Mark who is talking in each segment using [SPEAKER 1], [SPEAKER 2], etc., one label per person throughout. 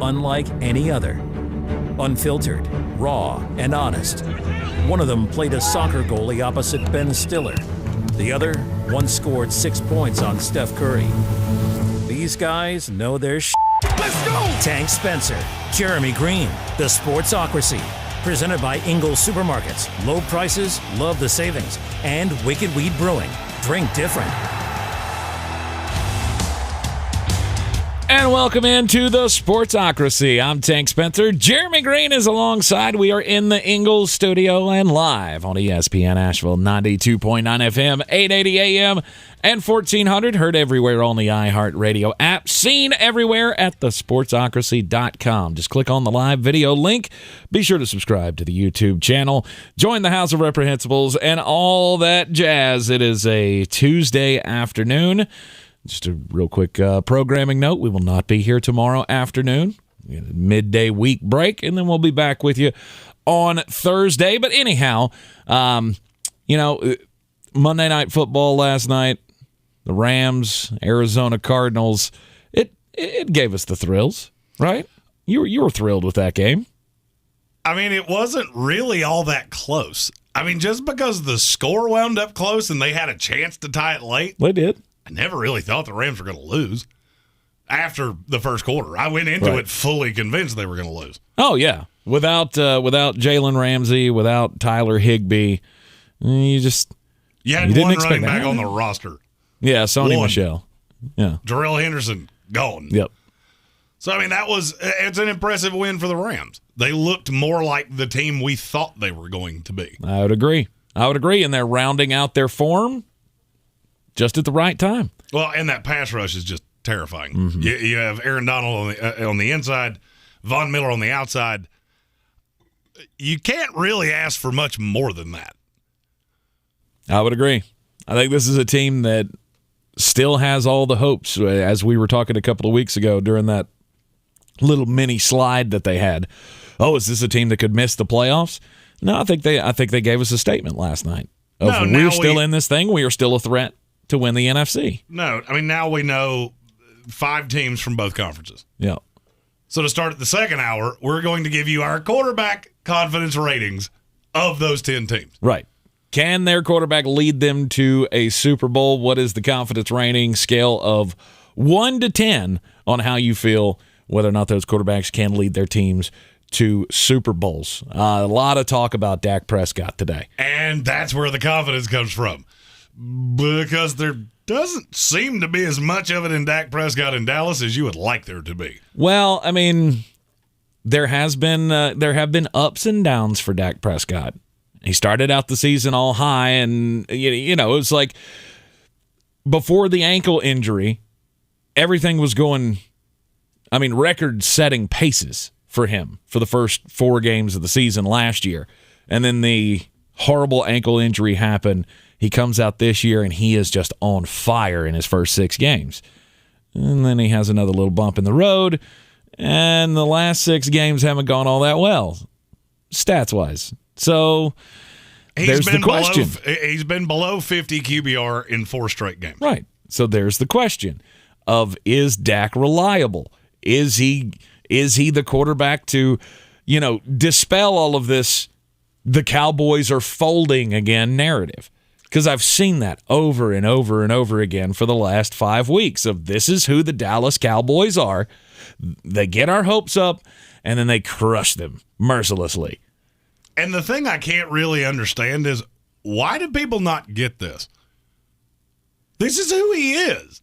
[SPEAKER 1] unlike any other. Unfiltered, raw, and honest. One of them played a soccer goalie opposite Ben Stiller. The other once scored 6 points on Steph Curry. These guys know their shit.
[SPEAKER 2] Let's go!
[SPEAKER 1] Tank Spencer, Jeremy Greene, The Sportsocracy. Presented by Ingles Supermarkets. Low prices, love the savings. And Wicked Weed Brewing. Drink different.
[SPEAKER 3] And welcome into the Sportsocracy. I'm Tank Spencer. Jeremy Greene is alongside. We are in the Ingles studio and live on ESPN Asheville, 92.9 FM, 880 AM, and 1400. Heard everywhere on the iHeartRadio app. Seen everywhere at thesportsocracy.com. Just click on the live video link. Be sure to subscribe to the YouTube channel. Join the House of Reprehensibles and all that jazz. It is a Tuesday afternoon. Just a real quick programming note. We will not be here tomorrow afternoon. Midday week break, and then we'll be back with you on Thursday. But anyhow, Monday Night Football last night, the Rams, Arizona Cardinals, it gave us the thrills, right? You were thrilled with that game.
[SPEAKER 2] I mean, it wasn't really all that close. I mean, just because the score wound up close and they had a chance to tie it late.
[SPEAKER 3] They did.
[SPEAKER 2] I never really thought the Rams were going to lose after the first quarter. I went into it fully convinced they were going to lose.
[SPEAKER 3] Oh, yeah. Without Jalen Ramsey, without Tyler Higbee, you
[SPEAKER 2] had one running back on the roster.
[SPEAKER 3] Yeah, Sony Michel. Yeah.
[SPEAKER 2] Darrell Henderson gone.
[SPEAKER 3] Yep.
[SPEAKER 2] So, I mean, it's an impressive win for the Rams. They looked more like the team we thought they were going to be.
[SPEAKER 3] I would agree. And they're rounding out their form just at the right time.
[SPEAKER 2] Well, and that pass rush is just terrifying. Mm-hmm. You have Aaron Donald on the inside, Von Miller on the outside. You can't really ask for much more than that.
[SPEAKER 3] I would agree. I think this is a team that still has all the hopes, as we were talking a couple of weeks ago during that little mini slide that they had. Oh, is this a team that could miss the playoffs? No, I think they gave us a statement last night. We're still in this thing. We are still a threat to win the NFC.
[SPEAKER 2] No, I mean, now we know 5 teams from both conferences.
[SPEAKER 3] Yeah.
[SPEAKER 2] So to start at the second hour, we're going to give you our quarterback confidence ratings of those 10 teams.
[SPEAKER 3] Right. Can their quarterback lead them to a Super Bowl? What is the confidence rating scale of 1 to 10 on how you feel whether or not those quarterbacks can lead their teams to Super Bowls? A lot of talk about Dak Prescott today.
[SPEAKER 2] And that's where the confidence comes from. Because there doesn't seem to be as much of it in Dak Prescott in Dallas as you would like there to be.
[SPEAKER 3] Well, I mean, there have been ups and downs for Dak Prescott. He started out the season all high, and it was like before the ankle injury, everything was going. I mean, record-setting paces for him for the first 4 games of the season last year, and then the horrible ankle injury happened. He comes out this year, and he is just on fire in his first 6 games. And then he has another little bump in the road, and the last 6 games haven't gone all that well, stats-wise. So there's the question.
[SPEAKER 2] He's been below 50 QBR in 4 straight games.
[SPEAKER 3] Right. So there's the question of, is Dak reliable? Is he the quarterback to, dispel all of this, the Cowboys are folding again narrative? Because I've seen that over and over and over again for the last 5 weeks of this is who the Dallas Cowboys are. They get our hopes up, and then they crush them mercilessly.
[SPEAKER 2] And the thing I can't really understand is, why do people not get this? This is who he is.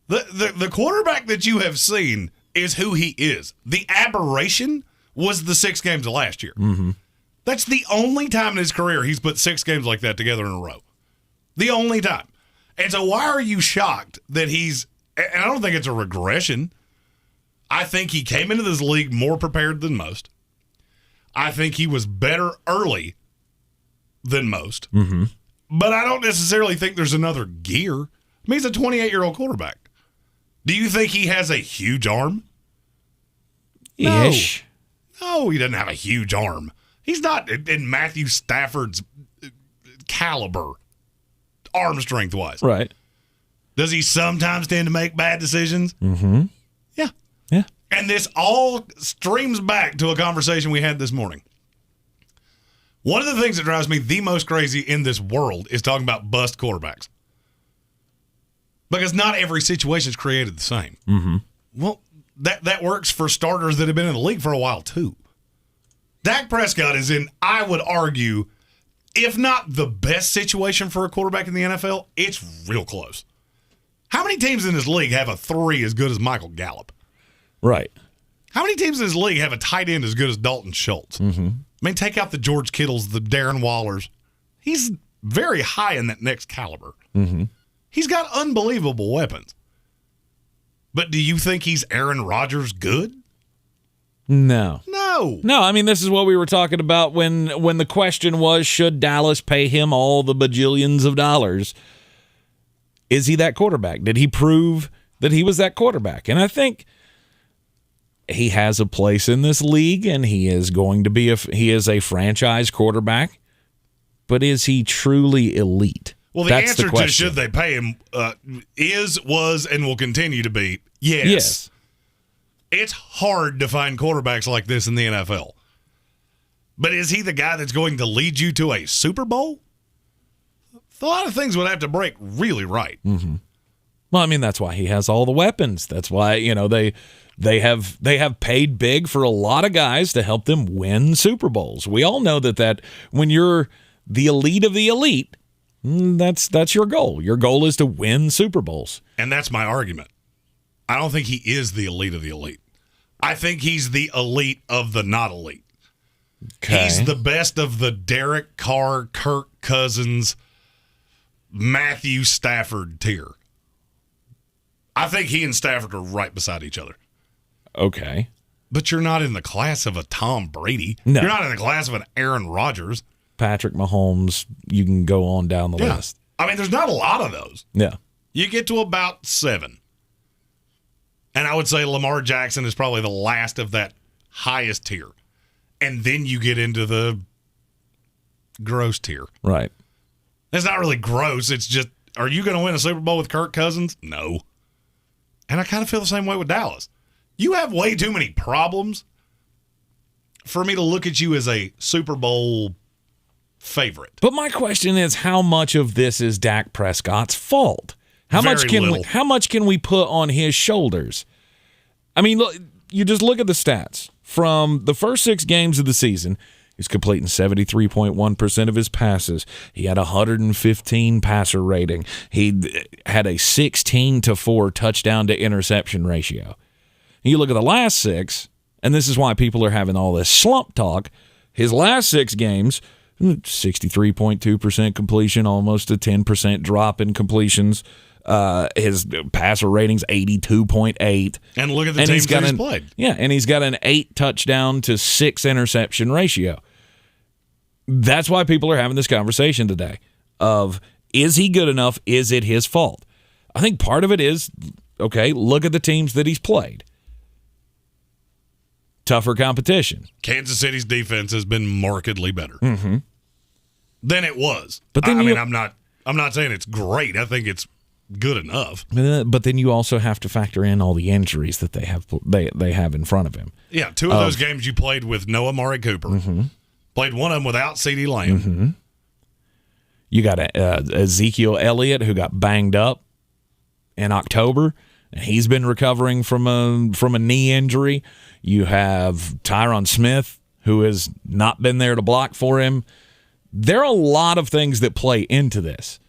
[SPEAKER 2] The quarterback that you have seen is who he is. The aberration was the 6 games of last year.
[SPEAKER 3] Mm-hmm.
[SPEAKER 2] That's the only time in his career he's put 6 games like that together in a row. The only time. And so why are you shocked that and I don't think it's a regression. I think he came into this league more prepared than most. I think he was better early than most.
[SPEAKER 3] Mm-hmm.
[SPEAKER 2] But I don't necessarily think there's another gear. I mean, he's a 28-year-old quarterback. Do you think he has a huge arm?
[SPEAKER 3] Ish.
[SPEAKER 2] No, he doesn't have a huge arm. He's not in Matthew Stafford's caliber, arm strength-wise.
[SPEAKER 3] Right.
[SPEAKER 2] Does he sometimes tend to make bad decisions?
[SPEAKER 3] Mm-hmm.
[SPEAKER 2] Yeah.
[SPEAKER 3] Yeah.
[SPEAKER 2] And this all streams back to a conversation we had this morning. One of the things that drives me the most crazy in this world is talking about bust quarterbacks. Because not every situation is created the same.
[SPEAKER 3] Mm-hmm.
[SPEAKER 2] Well, that works for starters that have been in the league for a while, too. Dak Prescott is in, I would argue, if not the best situation for a quarterback in the NFL, it's real close. How many teams in this league have a 3 as good as Michael Gallup?
[SPEAKER 3] Right.
[SPEAKER 2] How many teams in this league have a tight end as good as Dalton Schultz?
[SPEAKER 3] Mm-hmm.
[SPEAKER 2] I mean, take out the George Kittles, the Darren Wallers. He's very high in that next caliber.
[SPEAKER 3] Mm-hmm.
[SPEAKER 2] He's got unbelievable weapons. But do you think he's Aaron Rodgers good?
[SPEAKER 3] No.
[SPEAKER 2] No.
[SPEAKER 3] I mean, this is what we were talking about when the question was, should Dallas pay him all the bajillions of dollars? Is he that quarterback? Did he prove that he was that quarterback? And I think he has a place in this league, and he is going to be he is a franchise quarterback. But is he truly elite?
[SPEAKER 2] Well, the answer to should they pay him was, and will continue to be yes. It's hard to find quarterbacks like this in the NFL. But is he the guy that's going to lead you to a Super Bowl? A lot of things would have to break really right.
[SPEAKER 3] Mm-hmm. Well, I mean, that's why he has all the weapons. That's why, they have paid big for a lot of guys to help them win Super Bowls. We all know that when you're the elite of the elite, that's your goal. Your goal is to win Super Bowls.
[SPEAKER 2] And that's my argument. I don't think he is the elite of the elite. I think he's the elite of the not elite. Okay. He's the best of the Derek Carr, Kirk Cousins, Matthew Stafford tier. I think he and Stafford are right beside each other.
[SPEAKER 3] Okay.
[SPEAKER 2] But you're not in the class of a Tom Brady.
[SPEAKER 3] No.
[SPEAKER 2] You're not in the class of an Aaron Rodgers.
[SPEAKER 3] Patrick Mahomes, you can go on down the list.
[SPEAKER 2] I mean, there's not a lot of those.
[SPEAKER 3] Yeah.
[SPEAKER 2] You get to about 7. And I would say Lamar Jackson is probably the last of that highest tier. And then you get into the gross tier.
[SPEAKER 3] Right.
[SPEAKER 2] It's not really gross. It's just, are you going to win a Super Bowl with Kirk Cousins? No. And I kind of feel the same way with Dallas. You have way too many problems for me to look at you as a Super Bowl favorite.
[SPEAKER 3] But my question is, how much of this is Dak Prescott's fault? How much can we put on his shoulders? I mean, look, you just look at the stats. From the first 6 games of the season, he's completing 73.1% of his passes. He had 115 passer rating. He had a 16-4 touchdown to interception ratio. You look at the last 6, and this is why people are having all this slump talk. His last 6 games, 63.2% completion, almost a 10% drop in completions. His passer rating's 82.8.
[SPEAKER 2] And look at the teams that he's played.
[SPEAKER 3] Yeah, and he's got an 8 touchdown to 6 interception ratio. That's why people are having this conversation today of, is he good enough? Is it his fault? I think part of it is, okay, look at the teams that he's played. Tougher competition.
[SPEAKER 2] Kansas City's defense has been markedly better than it was.
[SPEAKER 3] But then
[SPEAKER 2] I'm not saying it's great. I think it's good enough.
[SPEAKER 3] But then you also have to factor in all the injuries that they have in front of him.
[SPEAKER 2] Yeah, 2 of those games you played with no Amari Cooper.
[SPEAKER 3] Mm-hmm.
[SPEAKER 2] Played one of them without CeeDee Lamb.
[SPEAKER 3] Mm-hmm. You got Ezekiel Elliott, who got banged up in October, and he's been recovering from a knee injury. You have Tyron Smith, who has not been there to block for him. There are a lot of things that play into this.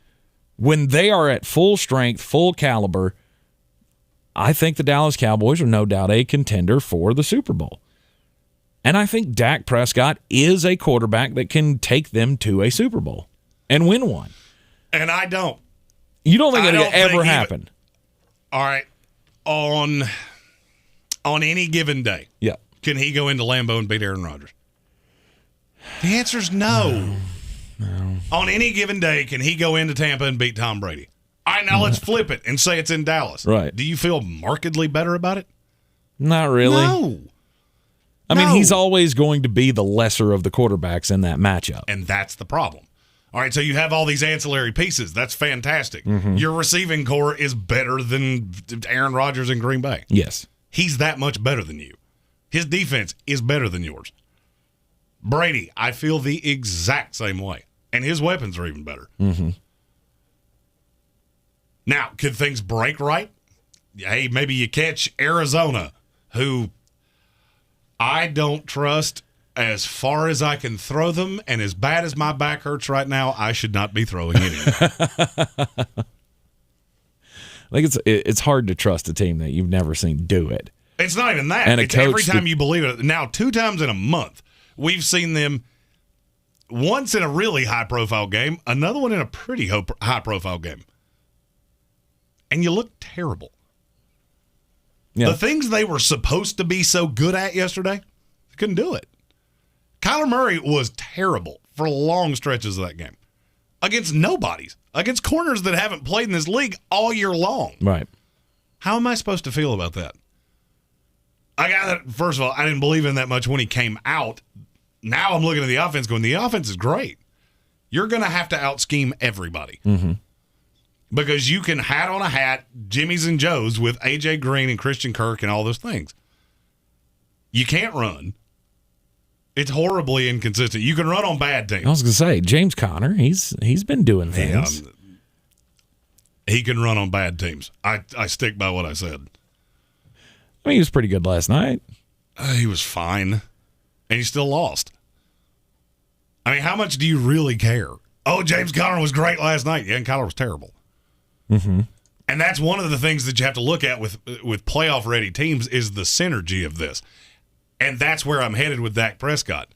[SPEAKER 3] When they are at full strength, full caliber, I think the Dallas Cowboys are no doubt a contender for the Super Bowl. And I think Dak Prescott is a quarterback that can take them to a Super Bowl and win one.
[SPEAKER 2] And I don't.
[SPEAKER 3] You don't think it'll ever happen?
[SPEAKER 2] All right. On any given day,
[SPEAKER 3] yeah,
[SPEAKER 2] can he go into Lambeau and beat Aaron Rodgers? The answer is no.
[SPEAKER 3] No.
[SPEAKER 2] On any given day, can he go into Tampa and beat Tom Brady? All right, now let's flip it and say it's in Dallas.
[SPEAKER 3] Right.
[SPEAKER 2] Do you feel markedly better about it?
[SPEAKER 3] Not really.
[SPEAKER 2] No.
[SPEAKER 3] I mean, he's always going to be the lesser of the quarterbacks in that matchup.
[SPEAKER 2] And that's the problem. All right, so you have all these ancillary pieces. That's fantastic.
[SPEAKER 3] Mm-hmm.
[SPEAKER 2] Your receiving core is better than Aaron Rodgers in Green Bay.
[SPEAKER 3] Yes.
[SPEAKER 2] He's that much better than you. His defense is better than yours. Brady, I feel the exact same way. And his weapons are even better.
[SPEAKER 3] Mm-hmm.
[SPEAKER 2] Now, could things break right? Hey, maybe you catch Arizona, who I don't trust as far as I can throw them, and as bad as my back hurts right now, I should not be throwing it in.
[SPEAKER 3] Like it's hard to trust a team that you've never seen do it.
[SPEAKER 2] It's not even that.
[SPEAKER 3] And
[SPEAKER 2] it's every time you believe it. Now, 2 times in a month, we've seen them once in a really high-profile game, another one in a pretty high-profile game. And you look terrible.
[SPEAKER 3] Yeah.
[SPEAKER 2] The things they were supposed to be so good at yesterday, they couldn't do it. Kyler Murray was terrible for long stretches of that game. Against nobodies. Against corners that haven't played in this league all year long.
[SPEAKER 3] Right.
[SPEAKER 2] How am I supposed to feel about that? First of all, I didn't believe in that much when he came out. Now I'm looking at the offense going, the offense is great. You're going to have to out-scheme everybody.
[SPEAKER 3] Mm-hmm.
[SPEAKER 2] Because you can hat on a hat, Jimmys and Joes with A.J. Greene and Christian Kirk and all those things. You can't run. It's horribly inconsistent. You can run on bad teams.
[SPEAKER 3] I was going to say, James Conner, he's been doing things.
[SPEAKER 2] He can run on bad teams. I stick by what I said.
[SPEAKER 3] I mean, he was pretty good last night.
[SPEAKER 2] He was fine, and he still lost. I mean, how much do you really care? Oh, James Conner was great last night. Yeah, and Conner was terrible.
[SPEAKER 3] Mm-hmm.
[SPEAKER 2] And that's one of the things that you have to look at with playoff-ready teams is the synergy of this. And that's where I'm headed with Dak Prescott.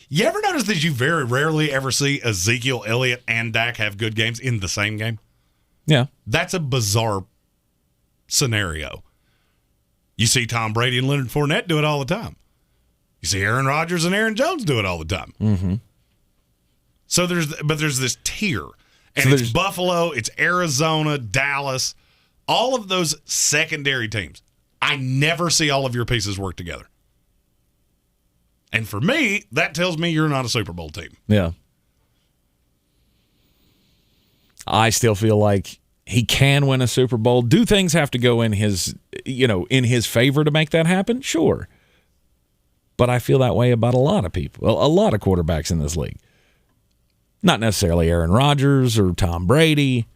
[SPEAKER 2] You ever notice that you very rarely ever see Ezekiel Elliott and Dak have good games in the same game?
[SPEAKER 3] Yeah.
[SPEAKER 2] That's a bizarre scenario. You see Tom Brady and Leonard Fournette do it all the time. You see Aaron Rodgers and Aaron Jones do it all the time.
[SPEAKER 3] Mm-hmm.
[SPEAKER 2] So there's this tier. And
[SPEAKER 3] So
[SPEAKER 2] it's Buffalo, it's Arizona, Dallas, all of those secondary teams. I never see all of your pieces work together. And for me, that tells me you're not a Super Bowl team.
[SPEAKER 3] Yeah. I still feel like he can win a Super Bowl. Do things have to go in his favor to make that happen? Sure. But I feel that way about a lot of people, a lot of quarterbacks in this league. Not necessarily Aaron Rodgers or Tom Brady,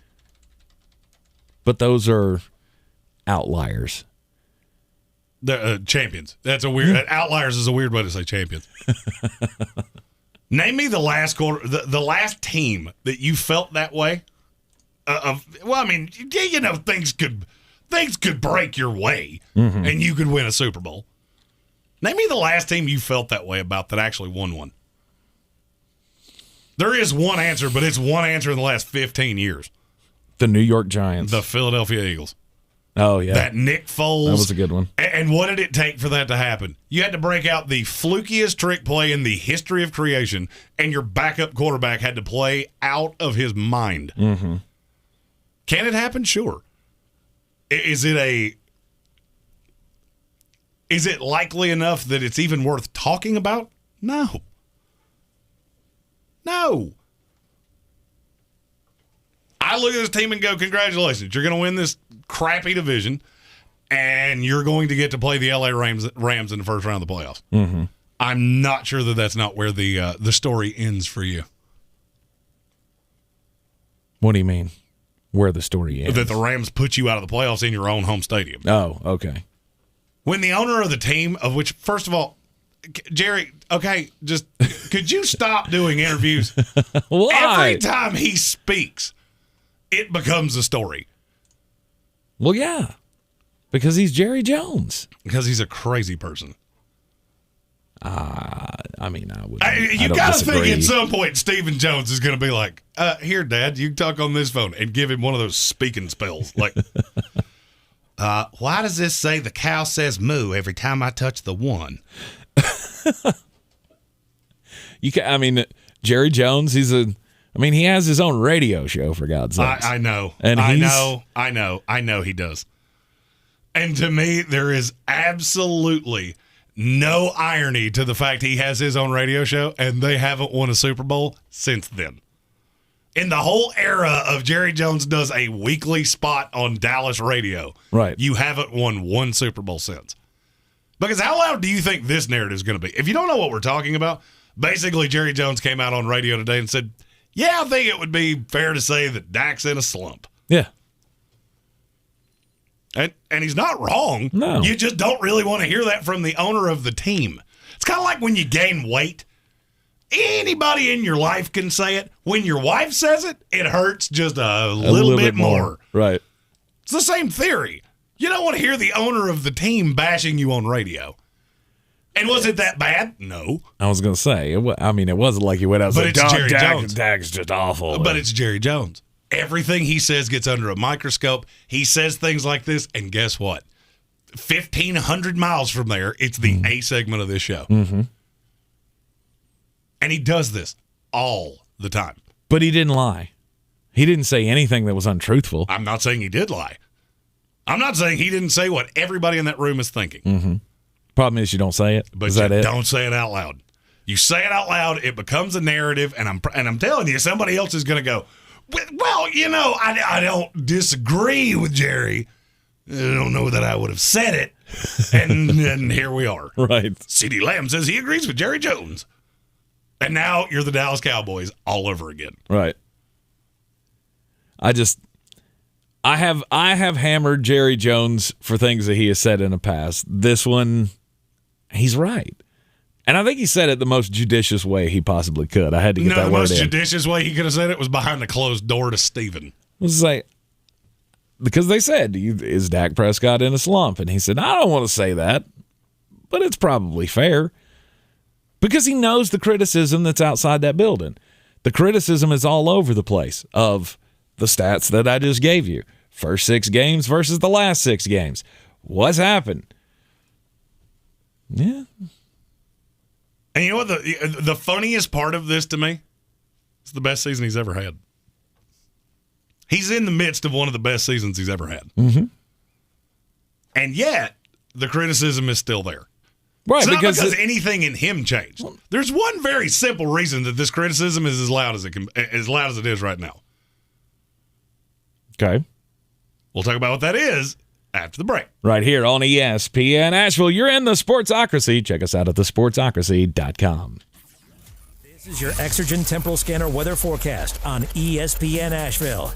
[SPEAKER 3] but those are outliers.
[SPEAKER 2] The champions. That's a weird. Outliers is a weird way to say champions. Name me the last the last team that you felt that way. Things could break your way, and you could win a Super Bowl. Name me the last team you felt that way about that actually won one. There is one answer, but it's one answer in the last 15 years.
[SPEAKER 3] The New York Giants.
[SPEAKER 2] The Philadelphia Eagles.
[SPEAKER 3] Oh, yeah.
[SPEAKER 2] That Nick Foles.
[SPEAKER 3] That was a good one.
[SPEAKER 2] And what did it take for that to happen? You had to break out the flukiest trick play in the history of creation, and your backup quarterback had to play out of his mind.
[SPEAKER 3] Mm-hmm.
[SPEAKER 2] Can it happen? Sure. Is it likely enough that it's even worth talking about? No. I look at this team and go, congratulations. You're going to win this crappy division, and you're going to get to play the LA Rams in the first round of the playoffs.
[SPEAKER 3] Mm-hmm.
[SPEAKER 2] I'm not sure that that's not where the story ends for you.
[SPEAKER 3] What do you mean? Where the story ends?
[SPEAKER 2] That the Rams put you out of the playoffs in your own home stadium.
[SPEAKER 3] Oh, okay.
[SPEAKER 2] When the owner of the team, of which, first of all, Jerry, okay, just could you stop doing interviews?
[SPEAKER 3] Why?
[SPEAKER 2] Every time he speaks, it becomes a story.
[SPEAKER 3] Well, yeah, because he's Jerry Jones.
[SPEAKER 2] Because he's a crazy person.
[SPEAKER 3] I would.
[SPEAKER 2] You got to think at some point Stephen Jones is going to be like, here, Dad, you can talk on this phone, and give him one of those speaking spells. Like, why does this say the cow says moo every time I touch the one?
[SPEAKER 3] Jerry Jones, he has his own radio show, for God's sake.
[SPEAKER 2] I know.
[SPEAKER 3] And
[SPEAKER 2] I know he does. And to me, there is absolutely no irony to the fact he has his own radio show and they haven't won a Super Bowl since then. In the whole era of Jerry Jones does a weekly spot on Dallas radio,
[SPEAKER 3] right?
[SPEAKER 2] You haven't won one Super Bowl since. Because how loud do you think this narrative is going to be? If you don't know what we're talking about, basically Jerry Jones came out on radio today and said, yeah, I think it would be fair to say that Dak's in a slump.
[SPEAKER 3] Yeah.
[SPEAKER 2] And he's not wrong.
[SPEAKER 3] No.
[SPEAKER 2] You just don't really want to hear that from the owner of the team. It's kind of like when you gain weight. Anybody in your life can say it. When your wife says it, it hurts just a little bit more.
[SPEAKER 3] Right.
[SPEAKER 2] It's the same theory. You don't want to hear the owner of the team bashing you on radio. And was it that bad? No.
[SPEAKER 3] I was going to say, it wasn't like you went out and said,
[SPEAKER 2] it's Jerry Jones.
[SPEAKER 3] Dak's just awful.
[SPEAKER 2] But it's Jerry Jones. Everything he says gets under a microscope. He says things like this, and guess what? 1,500 miles from there, it's the A segment of this show.
[SPEAKER 3] Mm-hmm.
[SPEAKER 2] And he does this all the time.
[SPEAKER 3] But he didn't lie. He didn't say anything that was untruthful.
[SPEAKER 2] I'm not saying he did lie. I'm not saying he didn't say what everybody in that room is thinking.
[SPEAKER 3] Mm-hmm. Problem is you don't say it.
[SPEAKER 2] But
[SPEAKER 3] is that it?
[SPEAKER 2] Don't say it out loud. You say it out loud, it becomes a narrative, and I'm telling you, somebody else is going to go, well, I don't disagree with Jerry. I don't know that I would have said it. And here we are.
[SPEAKER 3] Right.
[SPEAKER 2] CeeDee Lamb says he agrees with Jerry Jones. And now you're the Dallas Cowboys all over again.
[SPEAKER 3] Right. I have hammered Jerry Jones for things that he has said in the past. This one, he's right. And I think he said it the most judicious way he possibly could. I had to get that word in.
[SPEAKER 2] The most judicious way he could have said it was behind the closed door to Steven.
[SPEAKER 3] It was like, because they said, is Dak Prescott in a slump? And he said, I don't want to say that, but it's probably fair. Because he knows the criticism that's outside that building. The criticism is all over the place of the stats that I just gave you. First 6 games versus the last 6 games. What's happened? Yeah.
[SPEAKER 2] And you know what? The funniest part of this to me is the best season he's ever had. He's in the midst of one of the best seasons he's ever had.
[SPEAKER 3] Mm-hmm.
[SPEAKER 2] And yet, the criticism is still there.
[SPEAKER 3] Right,
[SPEAKER 2] it's not because anything in him changed. There's one very simple reason that this criticism is as loud as it is right now.
[SPEAKER 3] Okay.
[SPEAKER 2] We'll talk about what that is after the break.
[SPEAKER 3] Right here on ESPN Asheville. You're in the Sportsocracy. Check us out at thesportsocracy.com.
[SPEAKER 1] This is your Exergen Temporal Scanner weather forecast on ESPN Asheville.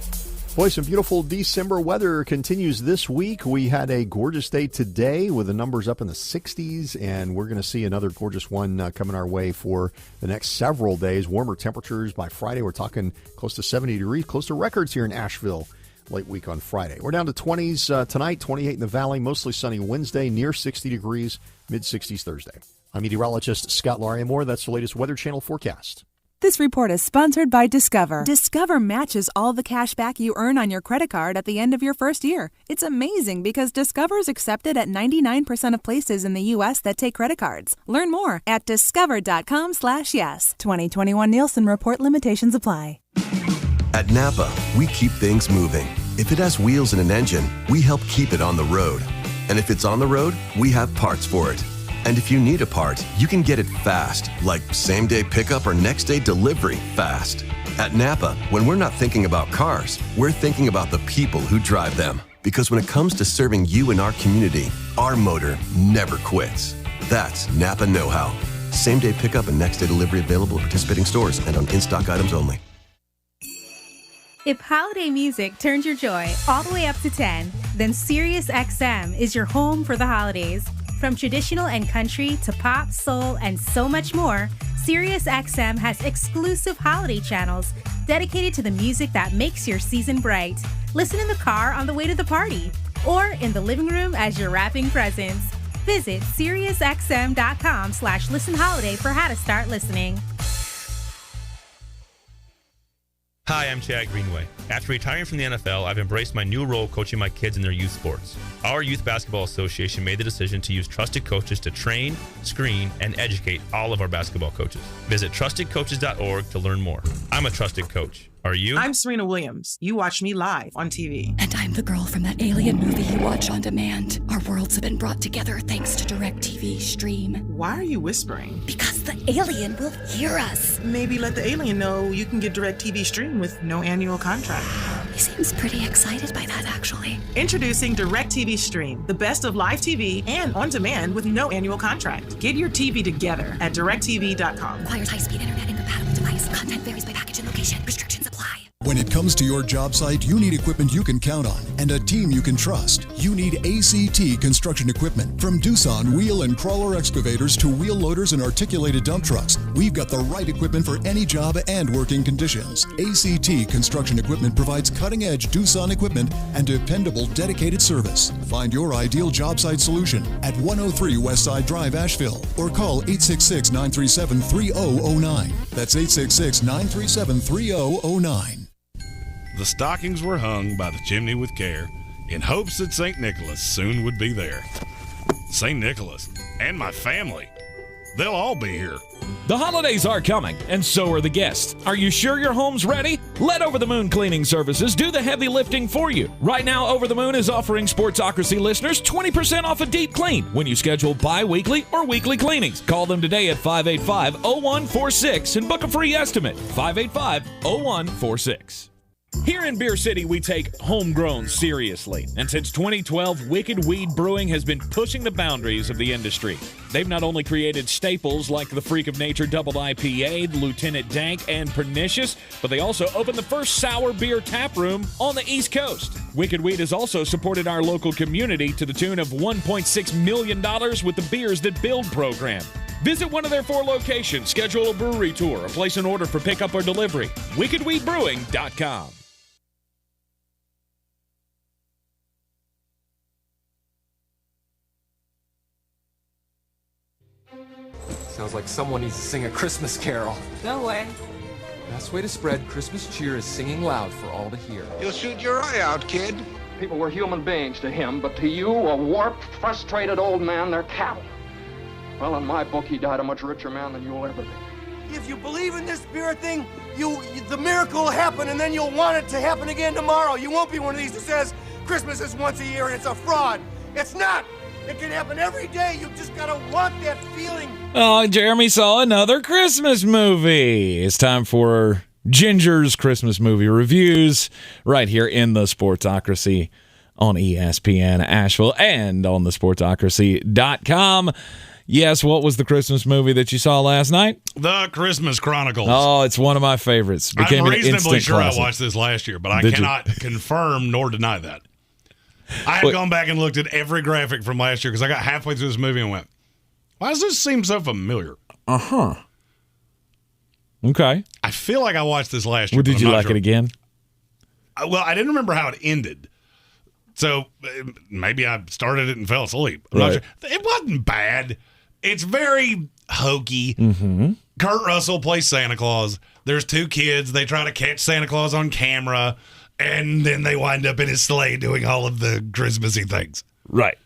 [SPEAKER 4] Boy, some beautiful December weather continues this week. We had a gorgeous day today with the numbers up in the 60s, and we're going to see another gorgeous one coming our way for the next several days. Warmer temperatures by Friday. We're talking close to 70 degrees, close to records here in Asheville late week on Friday. We're down to 20s tonight, 28 in the Valley, mostly sunny Wednesday, near 60 degrees, mid-60s Thursday. I'm meteorologist Scott Larimore. That's the latest Weather Channel forecast.
[SPEAKER 5] This report is sponsored by Discover. Discover matches all the cash back you earn on your credit card at the end of your first year. It's amazing because Discover is accepted at 99% of places in the U.S. that take credit cards. Learn more at discover.com/yes. 2021 Nielsen Report limitations apply.
[SPEAKER 6] At Napa, we keep things moving. If it has wheels and an engine, we help keep it on the road. And if it's on the road, we have parts for it. And if you need a part, you can get it fast, like same-day pickup or next-day delivery fast. At Napa, when we're not thinking about cars, we're thinking about the people who drive them. Because when it comes to serving you and our community, our motor never quits. That's Napa know-how. Same-day pickup and next-day delivery available at participating stores and on in-stock items only.
[SPEAKER 7] If holiday music turns your joy all the way up to 10, then SiriusXM is your home for the holidays. From traditional and country to pop, soul, and so much more, SiriusXM has exclusive holiday channels dedicated to the music that makes your season bright. Listen in the car on the way to the party or in the living room as you're wrapping presents. Visit SiriusXM.com/listenholiday for how to start listening.
[SPEAKER 8] Hi, I'm Chad Greenway. After retiring from the NFL, I've embraced my new role coaching my kids in their youth sports. Our Youth Basketball Association made the decision to use trusted coaches to train, screen, and educate all of our basketball coaches. Visit trustedcoaches.org to learn more. I'm a trusted coach. Are you?
[SPEAKER 9] I'm Serena Williams. You watch me live on TV.
[SPEAKER 10] And I'm the girl from that alien movie you watch on demand. Our worlds have been brought together thanks to DirecTV Stream.
[SPEAKER 9] Why are you whispering?
[SPEAKER 10] Because the alien will hear us.
[SPEAKER 9] Maybe let the alien know you can get DirecTV Stream with no annual contract.
[SPEAKER 10] seems pretty excited by that, actually.
[SPEAKER 9] Introducing DirecTV Stream, the best of live TV and on demand with no annual contract. Get your TV together at directv.com.
[SPEAKER 10] Requires high-speed internet and compatible device. Content varies by package and location. Restrictions apply.
[SPEAKER 11] When it comes to your job site, you need equipment you can count on and a team you can trust. You need ACT construction equipment. From Doosan wheel and crawler excavators to wheel loaders and articulated dump trucks, we've got the right equipment for any job and working conditions. ACT construction equipment provides cutting-edge Doosan equipment and dependable dedicated service. Find your ideal job site solution at 103 Westside Drive, Asheville, or call 866-937-3009. That's 866-937-3009.
[SPEAKER 2] The stockings were hung by the chimney with care in hopes that St. Nicholas soon would be there. St. Nicholas and my family, they'll all be here.
[SPEAKER 3] The holidays are coming, and so are the guests. Are you sure your home's ready? Let Over the Moon Cleaning Services do the heavy lifting for you. Right now, Over the Moon is offering Sportsocracy listeners 20% off a deep clean when you schedule bi-weekly or weekly cleanings. Call them today at 585-0146 and book a free estimate. 585-0146. Here in Beer City, we take homegrown seriously. And since 2012, Wicked Weed Brewing has been pushing the boundaries of the industry. They've not only created staples like the Freak of Nature Double IPA, Lieutenant Dank, and Pernicious, but they also opened the first sour beer tap room on the East Coast. Wicked Weed has also supported our local community to the tune of $1.6 million with the Beers That Build program. Visit one of their 4 locations, schedule a brewery tour, or place an order for pickup or delivery. WickedWeedBrewing.com.
[SPEAKER 12] Sounds like someone needs to sing a Christmas carol.
[SPEAKER 9] No way.
[SPEAKER 12] Best way to spread Christmas cheer is singing loud for all to hear.
[SPEAKER 13] You'll shoot your eye out, kid.
[SPEAKER 14] People were human beings to him, but to you, a warped, frustrated old man, they're cattle. Well, in my book, he died a much richer man than you'll ever be.
[SPEAKER 15] If you believe in this spirit thing, the miracle will happen, and then you'll want it to happen again tomorrow. You won't be one of these that says Christmas is once a year and it's a fraud. It's not. It can happen every day. You just gotta want that feeling.
[SPEAKER 3] Oh, Jeremy saw another Christmas movie. It's time for Ginger's Christmas movie reviews right here in the Sportsocracy on ESPN Asheville and on the Sportsocracy.com. Yes, what was the Christmas movie that you saw last night?
[SPEAKER 2] The Christmas Chronicles.
[SPEAKER 3] Oh, it's one of my favorites. Became
[SPEAKER 2] I'm reasonably sure
[SPEAKER 3] classic.
[SPEAKER 2] I watched this last year, but I cannot confirm nor deny that. I had gone back and looked at every graphic from last year because I got halfway through this movie and went, why does this seem so familiar?
[SPEAKER 3] Uh-huh. Okay.
[SPEAKER 2] I feel like I watched this last year.
[SPEAKER 3] Well, did you like it again?
[SPEAKER 2] Well, I didn't remember how it ended. So maybe I started it and fell asleep.
[SPEAKER 3] Right.
[SPEAKER 2] It wasn't bad. It's very hokey.
[SPEAKER 3] Mm-hmm.
[SPEAKER 2] Kurt Russell plays Santa Claus. There's 2 kids. They try to catch Santa Claus on camera, and then they wind up in his sleigh doing all of the Christmassy things.
[SPEAKER 3] Right.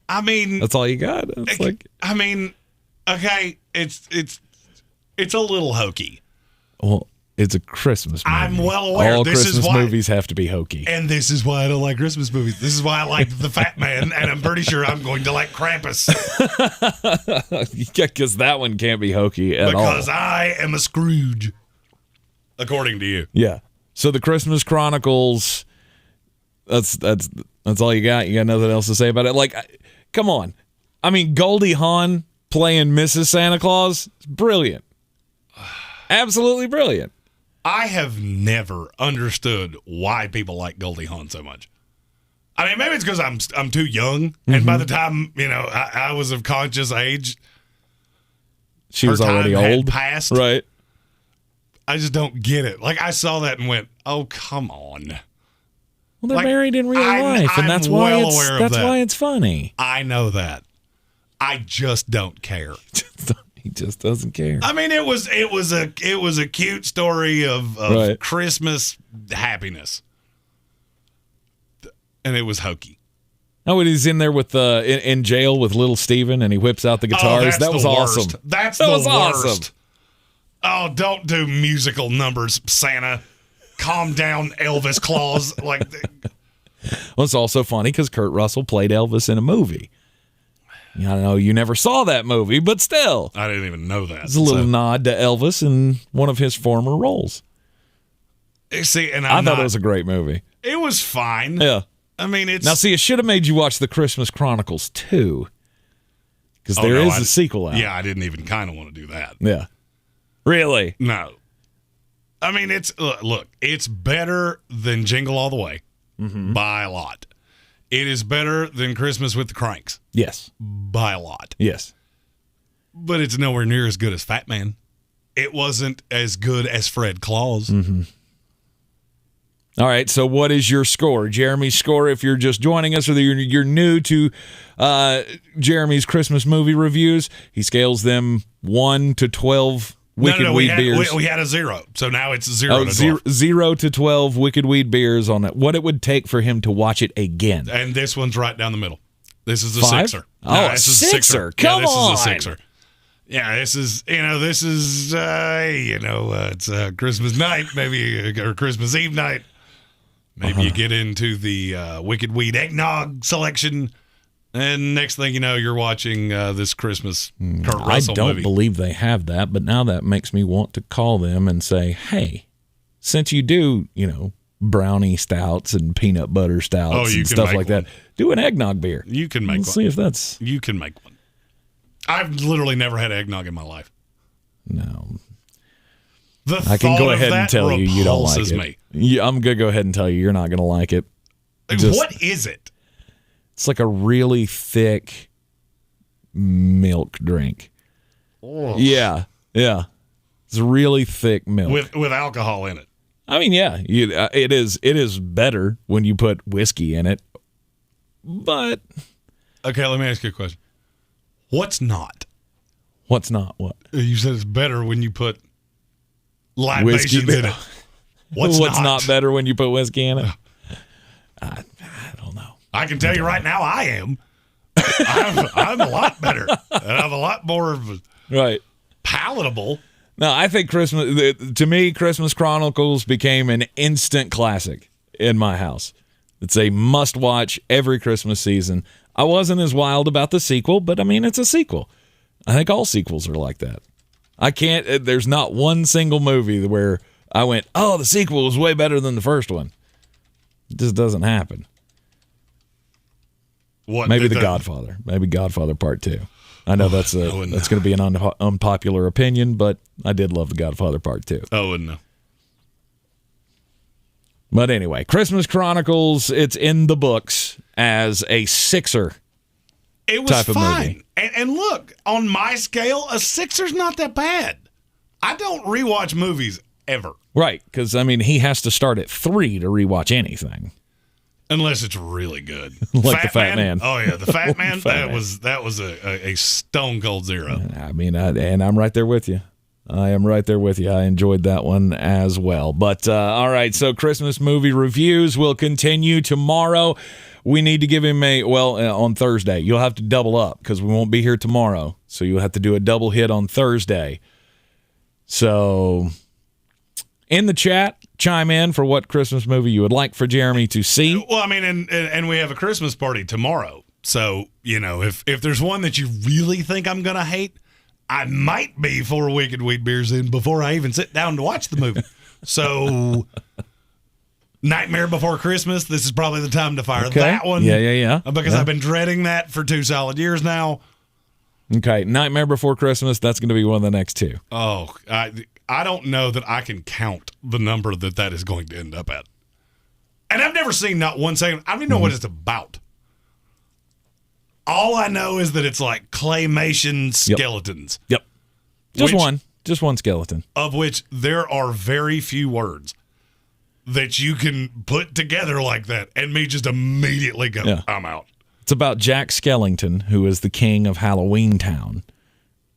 [SPEAKER 2] I mean,
[SPEAKER 3] that's all you got.
[SPEAKER 2] I mean, okay, it's a little hokey.
[SPEAKER 3] Well, it's a Christmas movie.
[SPEAKER 2] I'm well aware.
[SPEAKER 3] All
[SPEAKER 2] this
[SPEAKER 3] Christmas
[SPEAKER 2] is why,
[SPEAKER 3] movies have to be hokey.
[SPEAKER 2] And this is why I don't like Christmas movies. This is why I like The Fat Man, and I'm pretty sure I'm going to like Krampus.
[SPEAKER 3] Yeah, because that one can't be hokey at all.
[SPEAKER 2] Because I am a Scrooge, according to you.
[SPEAKER 3] Yeah. So the Christmas Chronicles, that's all you got? You got nothing else to say about it? Like, come on. I mean, Goldie Hawn playing Mrs. Santa Claus is brilliant. Absolutely brilliant.
[SPEAKER 2] I have never understood why people like Goldie Hawn so much. I mean, maybe it's because I'm too young, and by the time I was of conscious age,
[SPEAKER 3] she was already old.
[SPEAKER 2] Passed.
[SPEAKER 3] Right.
[SPEAKER 2] I just don't get it. Like, I saw that and went, "Oh, come on."
[SPEAKER 3] Well, they're married in real life, and that's why it's funny.
[SPEAKER 2] I know that. I just don't care.
[SPEAKER 3] He just doesn't care.
[SPEAKER 2] I mean, it was a cute story of
[SPEAKER 3] right.
[SPEAKER 2] Christmas happiness, and it was hokey.
[SPEAKER 3] Oh, and he's in there with in jail with little Steven, and he whips out the guitars. That was awesome.
[SPEAKER 2] That was worst. Oh, don't do musical numbers, Santa. Calm down, Elvis Claus. Well,
[SPEAKER 3] it's also funny because Kurt Russell played Elvis in a movie. I know you never saw that movie, but still.
[SPEAKER 2] I didn't even know that.
[SPEAKER 3] It's a little nod to Elvis in one of his former roles.
[SPEAKER 2] See, and
[SPEAKER 3] I thought it was a great movie.
[SPEAKER 2] It was fine.
[SPEAKER 3] Yeah.
[SPEAKER 2] I mean, it's
[SPEAKER 3] now. See, it should have made you watch the Christmas Chronicles 2, because there is a sequel out.
[SPEAKER 2] Yeah, I didn't even kind of want to do that.
[SPEAKER 3] Yeah. Really?
[SPEAKER 2] No. I mean, look, it's better than Jingle All the Way by a lot. It is better than Christmas with the Cranks.
[SPEAKER 3] Yes.
[SPEAKER 2] By a lot.
[SPEAKER 3] Yes.
[SPEAKER 2] But it's nowhere near as good as Fat Man. It wasn't as good as Fred Claus.
[SPEAKER 3] Mm-hmm. All right, so what is your score? Jeremy's score, if you're just joining us or you're new to Jeremy's Christmas movie reviews, he scales them 1 to 12 Wicked Weed beers.
[SPEAKER 2] We had a 0, so now it's 0 to 12.
[SPEAKER 3] 0 to 12 Wicked Weed beers on it. What it would take for him to watch it again.
[SPEAKER 2] And this one's right down the middle. This is a
[SPEAKER 3] 5?
[SPEAKER 2] 6er.
[SPEAKER 3] Oh, a 6er. Come on.
[SPEAKER 2] This is a 6er. Yeah, this is it's Christmas night, maybe, or Christmas Eve night. Maybe you get into the Wicked Weed eggnog selection, and next thing you know, you're watching this Christmas Kurt Russell movie.
[SPEAKER 3] I don't believe they have that, but now that makes me want to call them and say, hey, since you do, brownie stouts and peanut butter stouts and stuff like that, do an eggnog beer.
[SPEAKER 2] You can make one.
[SPEAKER 3] See if that's...
[SPEAKER 2] You can make one. I've literally never had eggnog in my life.
[SPEAKER 3] No.
[SPEAKER 2] I
[SPEAKER 3] can go ahead and tell you don't like it.
[SPEAKER 2] Me.
[SPEAKER 3] I'm going to go ahead and tell you're not going to like it.
[SPEAKER 2] What is it?
[SPEAKER 3] It's like a really thick milk drink.
[SPEAKER 2] Oh.
[SPEAKER 3] Yeah. It's really thick milk.
[SPEAKER 2] With alcohol in it.
[SPEAKER 3] I mean, yeah, it is better when you put whiskey in it. But
[SPEAKER 2] okay, let me ask you a question. What's not?
[SPEAKER 3] What's not what?
[SPEAKER 2] You said it's better when you put libations in it.
[SPEAKER 3] What's not better when you put whiskey in it? I don't know.
[SPEAKER 2] I can tell you right now, I am. I'm a lot better. And I'm a lot more palatable.
[SPEAKER 3] No, I think to me, Christmas Chronicles became an instant classic in my house. It's a must-watch every Christmas season. I wasn't as wild about the sequel, but I mean, it's a sequel. I think all sequels are like that. There's not one single movie where I went, oh, the sequel was way better than the first one. It just doesn't happen.
[SPEAKER 2] What?
[SPEAKER 3] Maybe The Godfather. Maybe Godfather Part 2. I know that's going to be an unpopular opinion, but I did love The Godfather Part 2.
[SPEAKER 2] Oh, no.
[SPEAKER 3] But anyway, Christmas Chronicles, it's in the books as a 6er.
[SPEAKER 2] It was
[SPEAKER 3] type
[SPEAKER 2] fine.
[SPEAKER 3] Of movie.
[SPEAKER 2] And look, on my scale, a 6er's not that bad. I don't rewatch movies ever.
[SPEAKER 3] Right, because, I mean, he has to start at 3 to rewatch anything.
[SPEAKER 2] Unless it's really good.
[SPEAKER 3] Like the Fat Man.
[SPEAKER 2] Oh, yeah, the Fat Man, that was a stone cold 0.
[SPEAKER 3] I mean, and I'm right there with you. I am right there with you. I enjoyed that one as well. But, all right, so Christmas movie reviews will continue tomorrow. We need to give him on Thursday. You'll have to double up because we won't be here tomorrow. So you'll have to do a double hit on Thursday. So in the chat, chime in for what Christmas movie you would like for Jeremy to see.
[SPEAKER 2] Well, I mean, and we have a Christmas party tomorrow. So, if there's one that you really think I'm going to hate, I might be 4 Wicked Weed beers in before I even sit down to watch the movie. So, Nightmare Before Christmas, this is probably the time to fire that one.
[SPEAKER 3] Yeah.
[SPEAKER 2] Because I've been dreading that for 2 solid years now.
[SPEAKER 3] Okay, Nightmare Before Christmas, that's going to be one of the next 2.
[SPEAKER 2] Oh, I don't know that I can count the number that is going to end up at. And I've never seen not one second. I don't even know what it's about. All I know is that it's like claymation skeletons.
[SPEAKER 3] Yep. Just one skeleton.
[SPEAKER 2] Of which there are very few words that you can put together like that and me just immediately go, I'm out.
[SPEAKER 3] It's about Jack Skellington, who is the king of Halloween Town.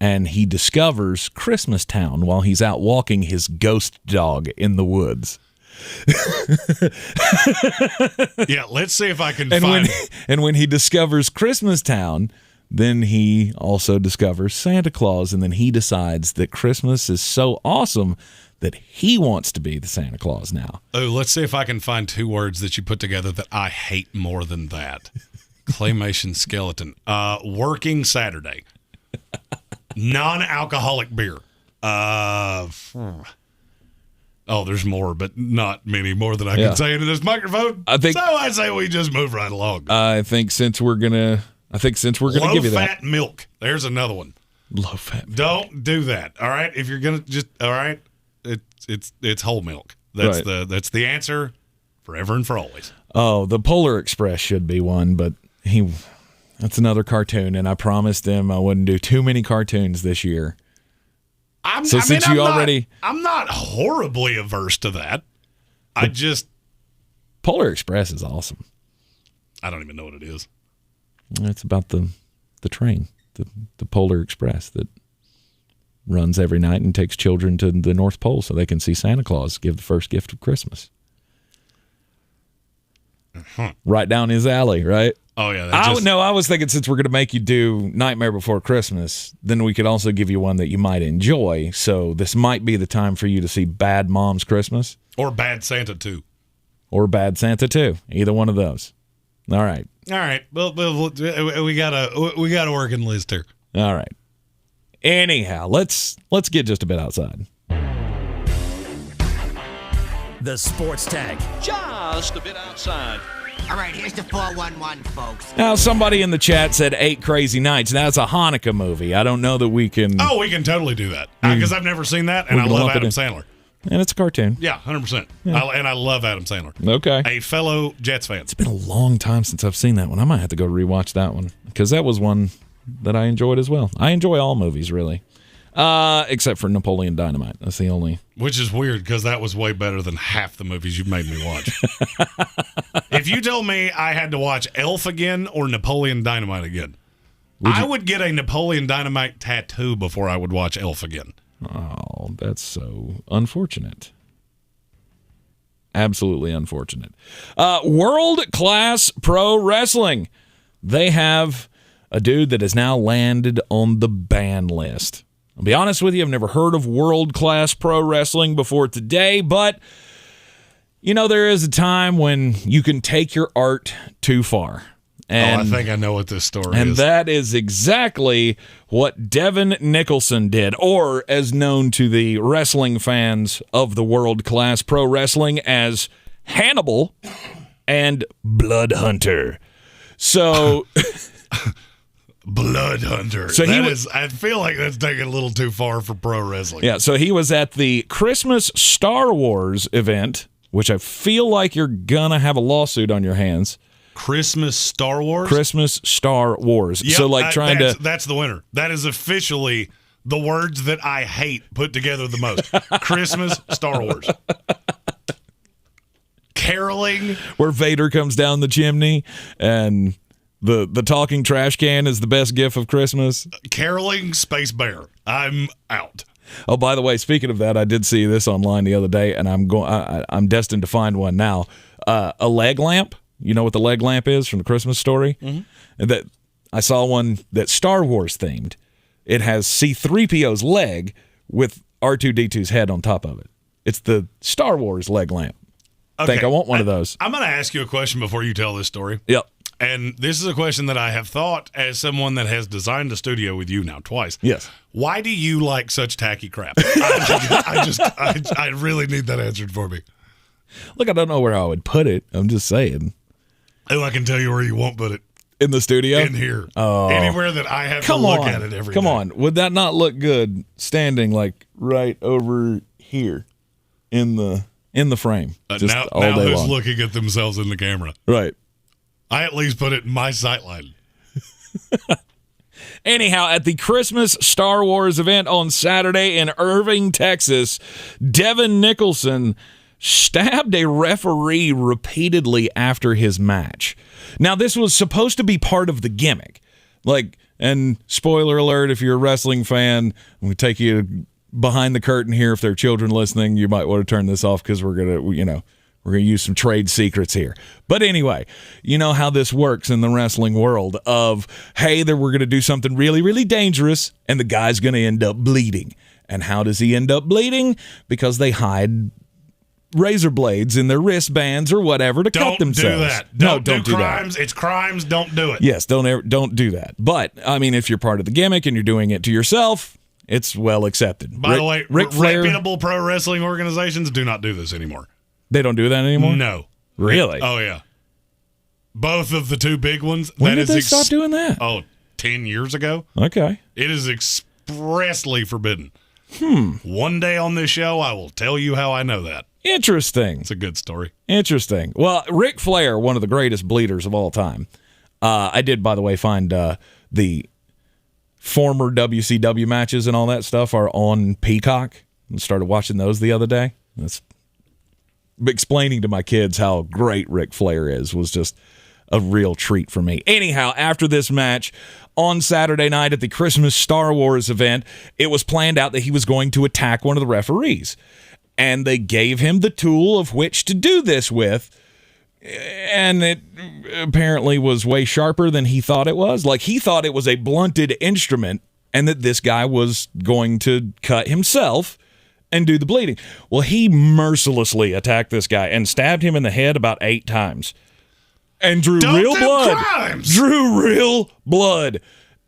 [SPEAKER 3] And he discovers Christmas Town while he's out walking his ghost dog in the woods.
[SPEAKER 2] Yeah, let's see if I can find it.
[SPEAKER 3] And when he discovers Christmas Town, then he also discovers Santa Claus, and then he decides that Christmas is so awesome that he wants to be the Santa Claus now.
[SPEAKER 2] Oh, let's see if I can find 2 words that you put together that I hate more than that. Claymation skeleton. Working Saturday. Non-alcoholic beer. Oh, there's more, but not many more than I can say into this microphone. So I say we just move right along.
[SPEAKER 3] I think since we're gonna give you that.
[SPEAKER 2] Low-fat milk. There's another one.
[SPEAKER 3] Low-fat milk.
[SPEAKER 2] Don't do that. All right. If you're gonna it's whole milk. That's the answer forever and for always.
[SPEAKER 3] Oh, the Polar Express should be one, but that's another cartoon, and I promised him I wouldn't do too many cartoons this year.
[SPEAKER 2] I'm not horribly averse to that.
[SPEAKER 3] Polar Express is awesome.
[SPEAKER 2] I don't even know what it is.
[SPEAKER 3] It's about the train, the Polar Express that runs every night and takes children to the North Pole so they can see Santa Claus give the first gift of Christmas. Right down his alley, right?
[SPEAKER 2] Oh, yeah.
[SPEAKER 3] I was thinking since we're going to make you do Nightmare Before Christmas, then we could also give you one that you might enjoy. So this might be the time for you to see Bad Mom's Christmas.
[SPEAKER 2] Or Bad Santa 2.
[SPEAKER 3] Either one of those. All right.
[SPEAKER 2] Well, we got a working list here.
[SPEAKER 3] All right. Anyhow, let's get just a bit outside.
[SPEAKER 1] The Sports Tag.
[SPEAKER 16] Just a bit outside.
[SPEAKER 17] All right, here's the 411, folks.
[SPEAKER 3] Now, somebody in the chat said 8 Crazy Nights. That's a Hanukkah movie. I don't know that we can...
[SPEAKER 2] Oh, we can totally do that. Because I've never seen that, and I love Adam Sandler.
[SPEAKER 3] And it's a cartoon.
[SPEAKER 2] Yeah, 100%.
[SPEAKER 3] Yeah.
[SPEAKER 2] And I love Adam Sandler.
[SPEAKER 3] Okay.
[SPEAKER 2] A fellow Jets fan.
[SPEAKER 3] It's been a long time since I've seen that one. I might have to go rewatch that one. Because that was one that I enjoyed as well. I enjoy all movies, really. Except for Napoleon Dynamite. That's the only...
[SPEAKER 2] Which is weird, because that was way better than half the movies you've made me watch. If you told me I had to watch Elf again or Napoleon Dynamite again, I would get a Napoleon Dynamite tattoo before I would watch Elf again.
[SPEAKER 3] Oh, that's so unfortunate. Absolutely unfortunate. World-class pro wrestling. They have a dude that has now landed on the ban list. I'll be honest with you, I've never heard of world-class pro wrestling before today, but, there is a time when you can take your art too far. And,
[SPEAKER 2] I think I know what this story is.
[SPEAKER 3] And that is exactly what Devin Nicholson did, or as known to the wrestling fans of the world-class pro wrestling as Hannibal and Blood Hunter. So...
[SPEAKER 2] Blood Hunter. So I feel like that's taking a little too far for pro wrestling.
[SPEAKER 3] Yeah, so he was at the Christmas Star Wars event, which I feel like you're going to have a lawsuit on your hands.
[SPEAKER 2] Christmas Star Wars?
[SPEAKER 3] Christmas Star Wars.
[SPEAKER 2] Yep,
[SPEAKER 3] so like
[SPEAKER 2] that's the winner. That is officially the words that I hate put together the most. Christmas Star Wars. Caroling.
[SPEAKER 3] Where Vader comes down the chimney and... The talking trash can is the best gift of Christmas.
[SPEAKER 2] Caroling Space Bear. I'm out.
[SPEAKER 3] Oh, by the way, speaking of that, I did see this online the other day, and I'm destined to find one now. A leg lamp. You know what the leg lamp is from the Christmas Story? Mm-hmm. And that I saw one that's Star Wars themed. It has C-3PO's leg with R2-D2's head on top of it. It's the Star Wars leg lamp. Okay. I think I want one of those.
[SPEAKER 2] I'm going to ask you a question before you tell this story.
[SPEAKER 3] Yep.
[SPEAKER 2] And this is a question that I have thought as someone that has designed a studio with you now twice.
[SPEAKER 3] Yes.
[SPEAKER 2] Why do you like such tacky crap? I really need that answered for me.
[SPEAKER 3] Look, I don't know where I would put it. I'm just saying.
[SPEAKER 2] Oh, I can tell you where you won't put it.
[SPEAKER 3] In the studio?
[SPEAKER 2] In here. Oh. Anywhere that I have to look at it every day.
[SPEAKER 3] Come on. Would that not look good standing like right over here in the frame?
[SPEAKER 2] Just now who's long. Looking at themselves in the camera?
[SPEAKER 3] Right.
[SPEAKER 2] I at least put it in my sightline.
[SPEAKER 3] Anyhow, at the Christmas Star Wars event on Saturday in Irving, Texas, Devin Nicholson stabbed a referee repeatedly after his match. Now, this was supposed to be part of the gimmick. And spoiler alert, if you're a wrestling fan, we take you behind the curtain here. If there are children listening, you might want to turn this off because we're going to, we're going to use some trade secrets here. But anyway, you know how this works in the wrestling world of, hey, we're going to do something really, really dangerous, and the guy's going to end up bleeding. And how does he end up bleeding? Because they hide razor blades in their wristbands or whatever to cut themselves.
[SPEAKER 2] Don't do that. Don't do crimes. That. It's crimes. Don't do it.
[SPEAKER 3] Yes, don't do that. But, I mean, if you're part of the gimmick and you're doing it to yourself, It's well accepted.
[SPEAKER 2] By the way,
[SPEAKER 3] Ric Flair,
[SPEAKER 2] reputable pro wrestling organizations do not do this anymore.
[SPEAKER 3] They don't do that anymore?
[SPEAKER 2] No.
[SPEAKER 3] Really?
[SPEAKER 2] Oh, yeah. Both of the two big ones.
[SPEAKER 3] When did they stop doing that?
[SPEAKER 2] 10 years ago.
[SPEAKER 3] Okay.
[SPEAKER 2] It is expressly forbidden. One day on this show, I will tell you how I know that.
[SPEAKER 3] Interesting.
[SPEAKER 2] It's a good story.
[SPEAKER 3] Interesting. Well, Ric Flair, one of the greatest bleeders of all time. I did, by the way, find the former WCW matches and all that stuff are on Peacock. I started watching those the other day. That's explaining to my kids how great Ric Flair is was just a real treat for me. Anyhow, after this match on Saturday night at the Christmas Star Wars event, it was planned out that he was going to attack one of the referees. And they gave him the tool of which to do this with. And it apparently was way sharper than he thought it was. Like, he thought it was a blunted instrument and that this guy was going to cut himself and do the bleeding. Well, he mercilessly attacked this guy and stabbed him in the head about 8 times. And drew real blood. Drew real blood.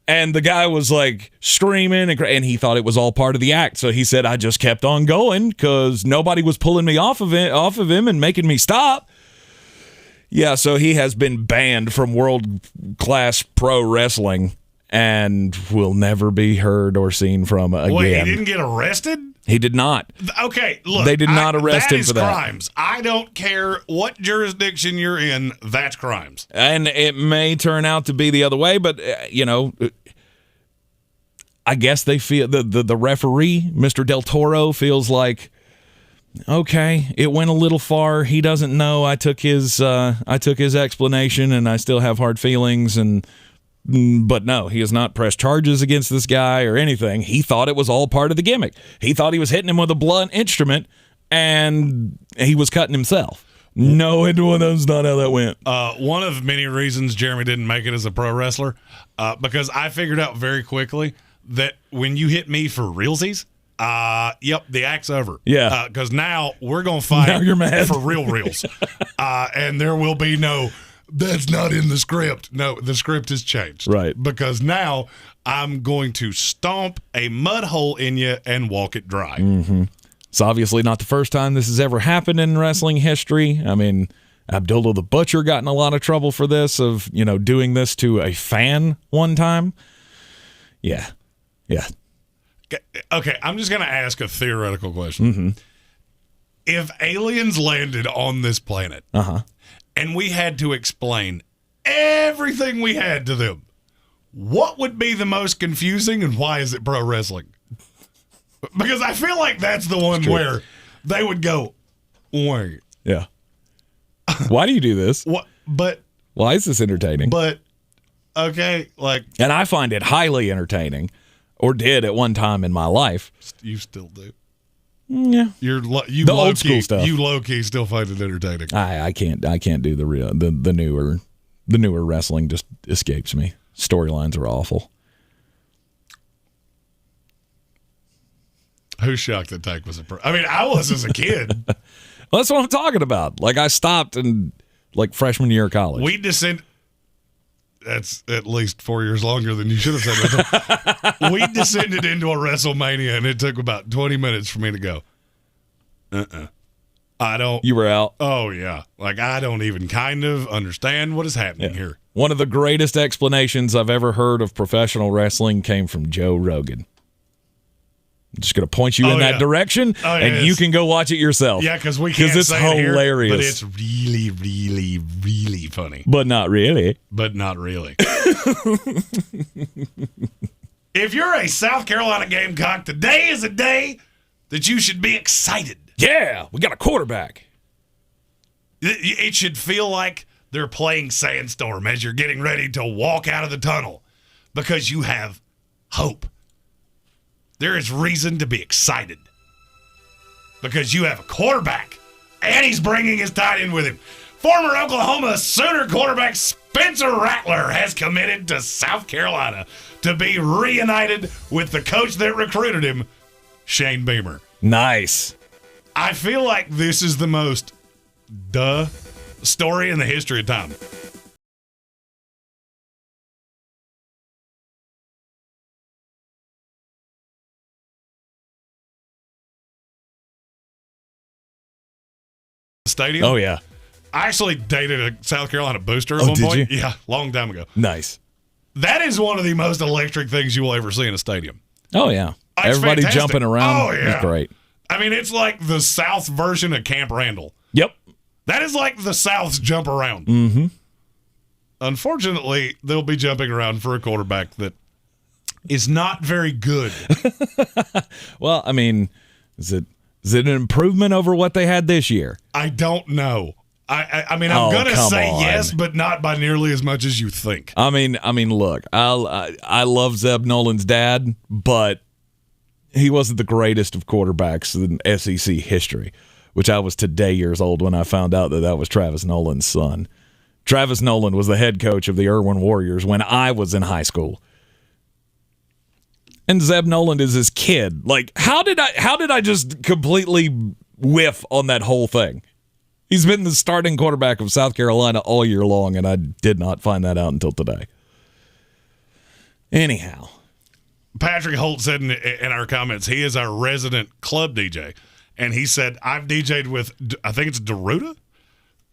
[SPEAKER 3] And the guy was like screaming, and he thought it was all part of the act. So he said, I just kept on going because nobody was pulling me off of him and making me stop. Yeah, so he has been banned from world-class pro wrestling and will never be heard or seen from again.
[SPEAKER 2] Wait, he didn't get arrested?
[SPEAKER 3] He did not.
[SPEAKER 2] Okay, look.
[SPEAKER 3] They did not arrest him for that.
[SPEAKER 2] That is crimes. I don't care what jurisdiction you're in, that's crimes.
[SPEAKER 3] And it may turn out to be the other way, but, I guess they feel, the referee, Mr. Del Toro, feels like, okay, it went a little far. He doesn't know I took his explanation, and I still have hard feelings. But no, he has not pressed charges against this guy or anything. He thought it was all part of the gimmick. He thought he was hitting him with a blunt instrument, and he was cutting himself. No, that's not how that went.
[SPEAKER 2] One of many reasons Jeremy didn't make it as a pro wrestler, because I figured out very quickly that when you hit me for realsies, yep, the act's over.
[SPEAKER 3] Yeah.
[SPEAKER 2] Because now we're going to fight
[SPEAKER 3] Now you're mad.
[SPEAKER 2] for reals. And there will be no, that's not in the script. No, the script has changed.
[SPEAKER 3] Right.
[SPEAKER 2] Because now I'm going to stomp a mud hole in you and walk it dry.
[SPEAKER 3] Mm-hmm. It's obviously not the first time this has ever happened in wrestling history. I mean, Abdullah the Butcher got in a lot of trouble for this, of, doing this to a fan one time. Yeah. Yeah.
[SPEAKER 2] Okay, I'm just going to ask a theoretical question.
[SPEAKER 3] Mm-hmm.
[SPEAKER 2] If aliens landed on this planet and we had to explain everything we had to them, what would be the most confusing and why is it pro wrestling? Because I feel like that's the one where they would go, wait.
[SPEAKER 3] Yeah. Why do you do this?
[SPEAKER 2] What? But
[SPEAKER 3] why is this entertaining?
[SPEAKER 2] But, okay, like.
[SPEAKER 3] And I find it highly entertaining. Or did at one time in my life.
[SPEAKER 2] You still do.
[SPEAKER 3] Yeah.
[SPEAKER 2] You
[SPEAKER 3] the old school stuff.
[SPEAKER 2] You low key still find it entertaining.
[SPEAKER 3] I can't do the newer wrestling just escapes me. Storylines are awful.
[SPEAKER 2] Who's shocked that Tank was a pro? I mean, I was as a kid.
[SPEAKER 3] Well, that's what I'm talking about. Like, I stopped in freshman year of college.
[SPEAKER 2] We descended. That's at least 4 years longer than you should have said. We descended into a WrestleMania, and it took about 20 minutes for me to go, I don't.
[SPEAKER 3] You were out?
[SPEAKER 2] Oh, yeah. Like, I don't even kind of understand what is happening here.
[SPEAKER 3] One of the greatest explanations I've ever heard of professional wrestling came from Joe Rogan. I'm just going to point you in that direction, and you can go watch it yourself.
[SPEAKER 2] Yeah, because we can't
[SPEAKER 3] it's
[SPEAKER 2] say
[SPEAKER 3] hilarious.
[SPEAKER 2] It here, but it's really, really, really funny.
[SPEAKER 3] But not really.
[SPEAKER 2] But not really. If you're a South Carolina Gamecock, today is a day that you should be excited.
[SPEAKER 3] Yeah, we got a quarterback.
[SPEAKER 2] It should feel like they're playing Sandstorm as you're getting ready to walk out of the tunnel because you have hope. There is reason to be excited because you have a quarterback, and he's bringing his tight end with him. Former Oklahoma Sooner quarterback Spencer Rattler has committed to South Carolina to be reunited with the coach that recruited him, Shane Beamer.
[SPEAKER 3] Nice.
[SPEAKER 2] I feel like this is the most story in the history of time. stadium.
[SPEAKER 3] Oh, yeah.
[SPEAKER 2] I actually dated a South Carolina booster at
[SPEAKER 3] Oh,
[SPEAKER 2] one
[SPEAKER 3] did
[SPEAKER 2] point.
[SPEAKER 3] you?
[SPEAKER 2] Yeah, long time ago.
[SPEAKER 3] Nice.
[SPEAKER 2] That is one of the most electric things you will ever see in a stadium.
[SPEAKER 3] Oh, yeah.
[SPEAKER 2] It's
[SPEAKER 3] Everybody
[SPEAKER 2] fantastic.
[SPEAKER 3] jumping around.
[SPEAKER 2] Oh, yeah.
[SPEAKER 3] It's great.
[SPEAKER 2] I mean, it's like the South version of Camp Randall.
[SPEAKER 3] Yep.
[SPEAKER 2] That is like the South's jump around.
[SPEAKER 3] Mm-hmm.
[SPEAKER 2] Unfortunately, they'll be jumping around for a quarterback that is not very good.
[SPEAKER 3] Well, I mean, is it an improvement over what they had this year?
[SPEAKER 2] I don't know. I mean, I'm going to say yes, but not by nearly as much as you think.
[SPEAKER 3] I mean, look, I love Zeb Nolan's dad, but he wasn't the greatest of quarterbacks in SEC history, which I was today years old when I found out that was Travis Nolan's son. Travis Nolan was the head coach of the Irwin Warriors when I was in high school. And Zeb Nolan is his kid. Like, how did I just completely whiff on that whole thing? He's been the starting quarterback of South Carolina all year long, and I did not find that out until today. Anyhow.
[SPEAKER 2] Patrick Holt said in our comments, he is our resident club DJ. And he said, I've DJ'd with, I think it's Deruta,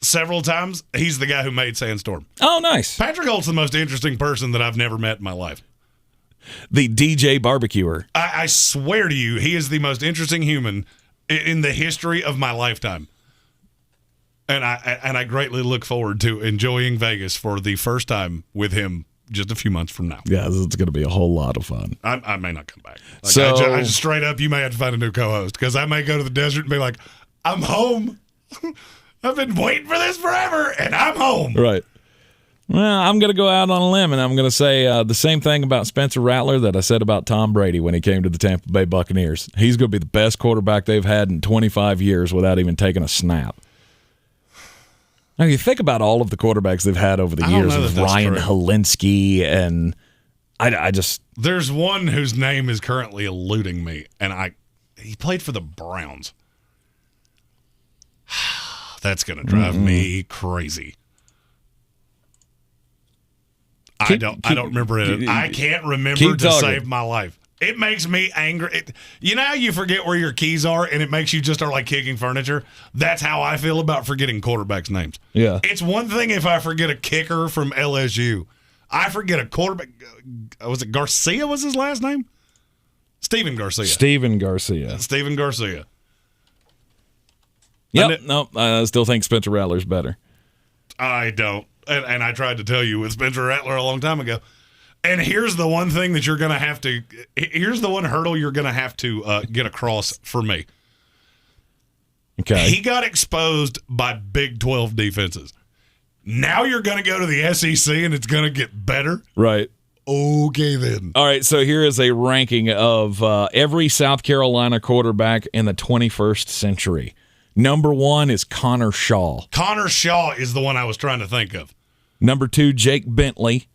[SPEAKER 2] several times. He's the guy who made Sandstorm.
[SPEAKER 3] Oh, nice.
[SPEAKER 2] Patrick Holt's the most interesting person that I've never met in my life.
[SPEAKER 3] The DJ barbecuer.
[SPEAKER 2] I swear to you, he is the most interesting human in the history of my lifetime. And I greatly look forward to enjoying Vegas for the first time with him just a few months from now.
[SPEAKER 3] Yeah, it's going to be a whole lot of fun.
[SPEAKER 2] I may not come back. Like,
[SPEAKER 3] So
[SPEAKER 2] I just straight up, you may have to find a new co-host because I may go to the desert and be like, I'm home. I've been waiting for this forever, and I'm home.
[SPEAKER 3] Right. Well, I'm going to go out on a limb, and I'm going to say the same thing about Spencer Rattler that I said about Tom Brady when he came to the Tampa Bay Buccaneers. He's going to be the best quarterback they've had in 25 years without even taking a snap. Now, you think about all of the quarterbacks they've had over the years with Ryan Helinski, and I just...
[SPEAKER 2] There's one whose name is currently eluding me, and he played for the Browns. That's going to drive me crazy. I don't remember it. I can't remember to save my life. It makes me angry. You know how you forget where your keys are and it makes you just start like kicking furniture? That's how I feel about forgetting quarterbacks' names.
[SPEAKER 3] Yeah.
[SPEAKER 2] It's one thing if I forget a kicker from LSU. I forget a quarterback. Was it Garcia was his last name? Steven Garcia.
[SPEAKER 3] Steven Garcia. Yep. No, I still think Spencer Rattler's better.
[SPEAKER 2] I don't. And I tried to tell you with Spencer Rattler a long time ago. And here's the one thing that you're going to have to – here's the one hurdle you're going to have to get across for me.
[SPEAKER 3] Okay.
[SPEAKER 2] He got exposed by Big 12 defenses. Now you're going to go to the SEC and it's going to get better?
[SPEAKER 3] Right.
[SPEAKER 2] Okay, then.
[SPEAKER 3] All right, so here is a ranking of every South Carolina quarterback in the 21st century. Number 1 is Connor Shaw.
[SPEAKER 2] Connor Shaw is the one I was trying to think of.
[SPEAKER 3] Number 2, Jake Bentley.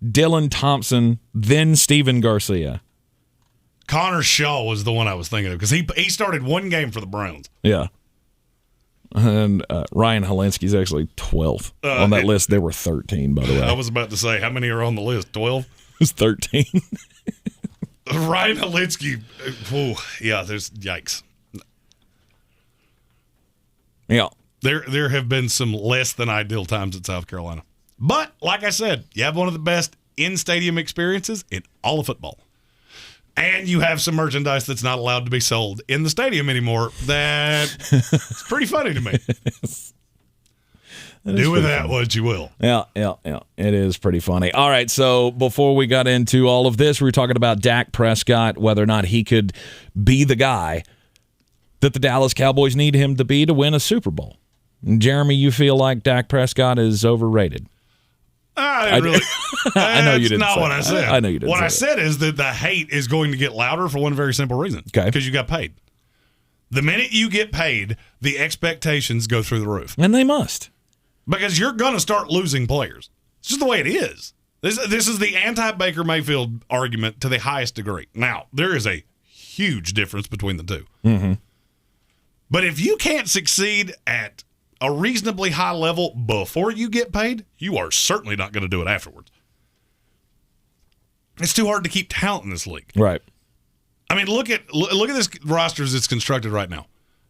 [SPEAKER 3] Dylan Thompson, then Steven Garcia.
[SPEAKER 2] Connor Shaw was the one I was thinking of because he started one game for the Browns.
[SPEAKER 3] Yeah. And Ryan Helinski's actually 12th. On that list, there were 13, by the way.
[SPEAKER 2] I was about to say, how many are on the list? 12?
[SPEAKER 3] It was 13.
[SPEAKER 2] Ryan Helinski, yeah, there's yikes.
[SPEAKER 3] Yeah.
[SPEAKER 2] There have been some less than ideal times at South Carolina. But, like I said, you have one of the best in-stadium experiences in all of football. And you have some merchandise that's not allowed to be sold in the stadium anymore. That's pretty funny to me. Do with that what you will.
[SPEAKER 3] Yeah. It is pretty funny. All right, so before we got into all of this, we were talking about Dak Prescott, whether or not he could be the guy that the Dallas Cowboys need him to be to win a Super Bowl. And Jeremy, you feel like Dak Prescott is overrated?
[SPEAKER 2] I
[SPEAKER 3] know you didn't.
[SPEAKER 2] That's not what I said.
[SPEAKER 3] I know you didn't.
[SPEAKER 2] What I said is that the hate is going to get louder for one very simple reason.
[SPEAKER 3] Okay.
[SPEAKER 2] Because you got paid. The minute you get paid, the expectations go through the roof.
[SPEAKER 3] And they must.
[SPEAKER 2] Because you're going to start losing players. It's just the way it is. This is the anti-Baker Mayfield argument to the highest degree. Now, there is a huge difference between the two.
[SPEAKER 3] Mm-hmm.
[SPEAKER 2] But if you can't succeed at a reasonably high level before you get paid, you are certainly not going to do it afterwards. It's too hard to keep talent in this league.
[SPEAKER 3] Right.
[SPEAKER 2] I mean, look at this roster as it's constructed right now.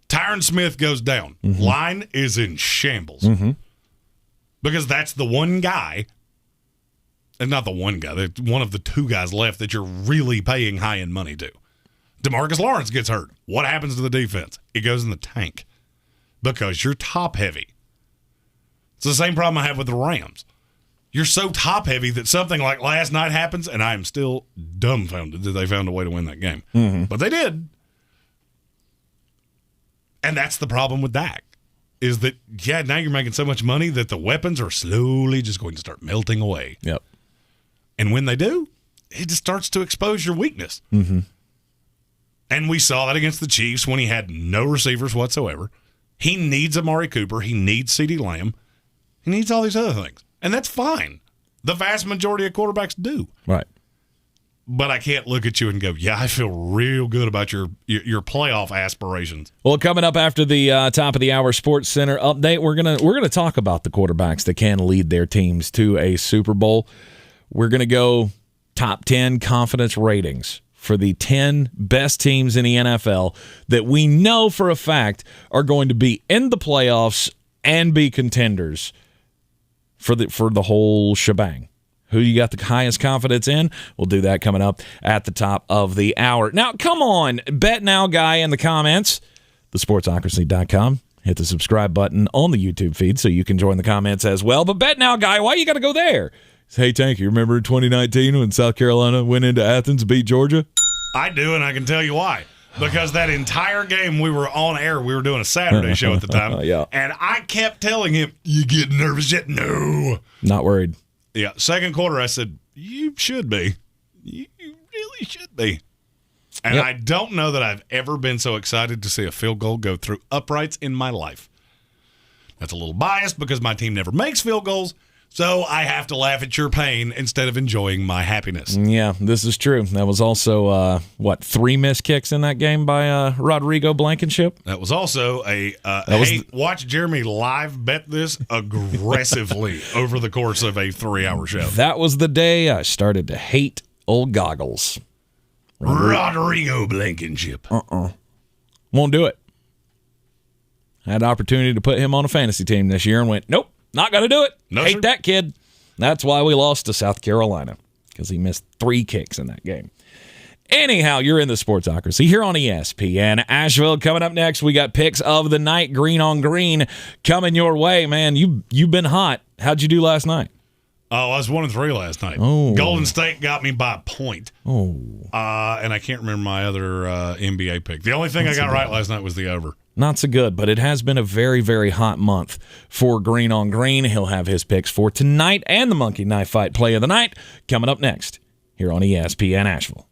[SPEAKER 2] Tyron Smith goes down.
[SPEAKER 3] Mm-hmm.
[SPEAKER 2] Line is in shambles.
[SPEAKER 3] Mm-hmm.
[SPEAKER 2] Because that's the one guy, and not the one guy, one of the two guys left that you're really paying high-end money to. DeMarcus Lawrence gets hurt. What happens to the defense? It goes in the tank because you're top-heavy. It's the same problem I have with the Rams. You're so top-heavy that something like last night happens, and I am still dumbfounded that they found a way to win that game.
[SPEAKER 3] Mm-hmm.
[SPEAKER 2] But they did. And that's the problem with Dak, is that, now you're making so much money that the weapons are slowly just going to start melting away.
[SPEAKER 3] Yep.
[SPEAKER 2] And when they do, it just starts to expose your weakness.
[SPEAKER 3] Mm-hmm.
[SPEAKER 2] And we saw that against the Chiefs when he had no receivers whatsoever. He needs Amari Cooper. He needs CeeDee Lamb. He needs all these other things. And that's fine. The vast majority of quarterbacks do.
[SPEAKER 3] Right.
[SPEAKER 2] But I can't look at you and go, I feel real good about your playoff aspirations.
[SPEAKER 3] Well, coming up after the top of the hour Sports Center update, we're gonna talk about the quarterbacks that can lead their teams to a Super Bowl. We're gonna go top 10 confidence ratings for the 10 best teams in the NFL that we know for a fact are going to be in the playoffs and be contenders for the whole shebang. Who you got the highest confidence in? We'll do that coming up at the top of the hour. Now, come on, Bet Now guy in the comments, thesportsocracy.com. Hit the subscribe button on the YouTube feed so you can join the comments as well. But Bet Now guy, why you got to go there? Hey, Tank, you remember 2019 when South Carolina went into Athens and beat Georgia?
[SPEAKER 2] I do, and I can tell you why. Because that entire game we were on air, we were doing a Saturday show at the time,
[SPEAKER 3] yeah.
[SPEAKER 2] And I kept telling him, you get nervous yet? No.
[SPEAKER 3] Not worried.
[SPEAKER 2] Yeah, second quarter, I said, you should be. You really should be. And
[SPEAKER 3] Yep.
[SPEAKER 2] I don't know that I've ever been so excited to see a field goal go through uprights in my life. That's a little biased because my team never makes field goals, so I have to laugh at your pain instead of enjoying my happiness.
[SPEAKER 3] Yeah, this is true. That was also, 3 missed kicks in that game by Rodrigo Blankenship?
[SPEAKER 2] That was also watch Jeremy live bet this aggressively over the course of a 3-hour show.
[SPEAKER 3] That was the day I started to hate old goggles.
[SPEAKER 2] Rodrigo Blankenship.
[SPEAKER 3] Won't do it. I had an opportunity to put him on a fantasy team this year and went, nope, not going to do it.
[SPEAKER 2] No,
[SPEAKER 3] hate
[SPEAKER 2] sir.
[SPEAKER 3] that kid. That's why we lost to South Carolina, because he missed 3 kicks in that game. Anyhow, you're in the Sportsocracy here on ESPN Asheville. Coming up next, we got picks of the night, Greene on Greene, coming your way. Man, you've been hot. How'd you do last night?
[SPEAKER 2] Oh, I was 1-3 last night.
[SPEAKER 3] Oh.
[SPEAKER 2] Golden State got me by a point.
[SPEAKER 3] Oh.
[SPEAKER 2] And I can't remember my other NBA pick. The only thing I got right last night was the over.
[SPEAKER 3] Not so good, but it has been a very, very hot month for Greene on Greene. He'll have his picks for tonight and the Monkey Knife Fight Play of the Night coming up next here on ESPN Asheville.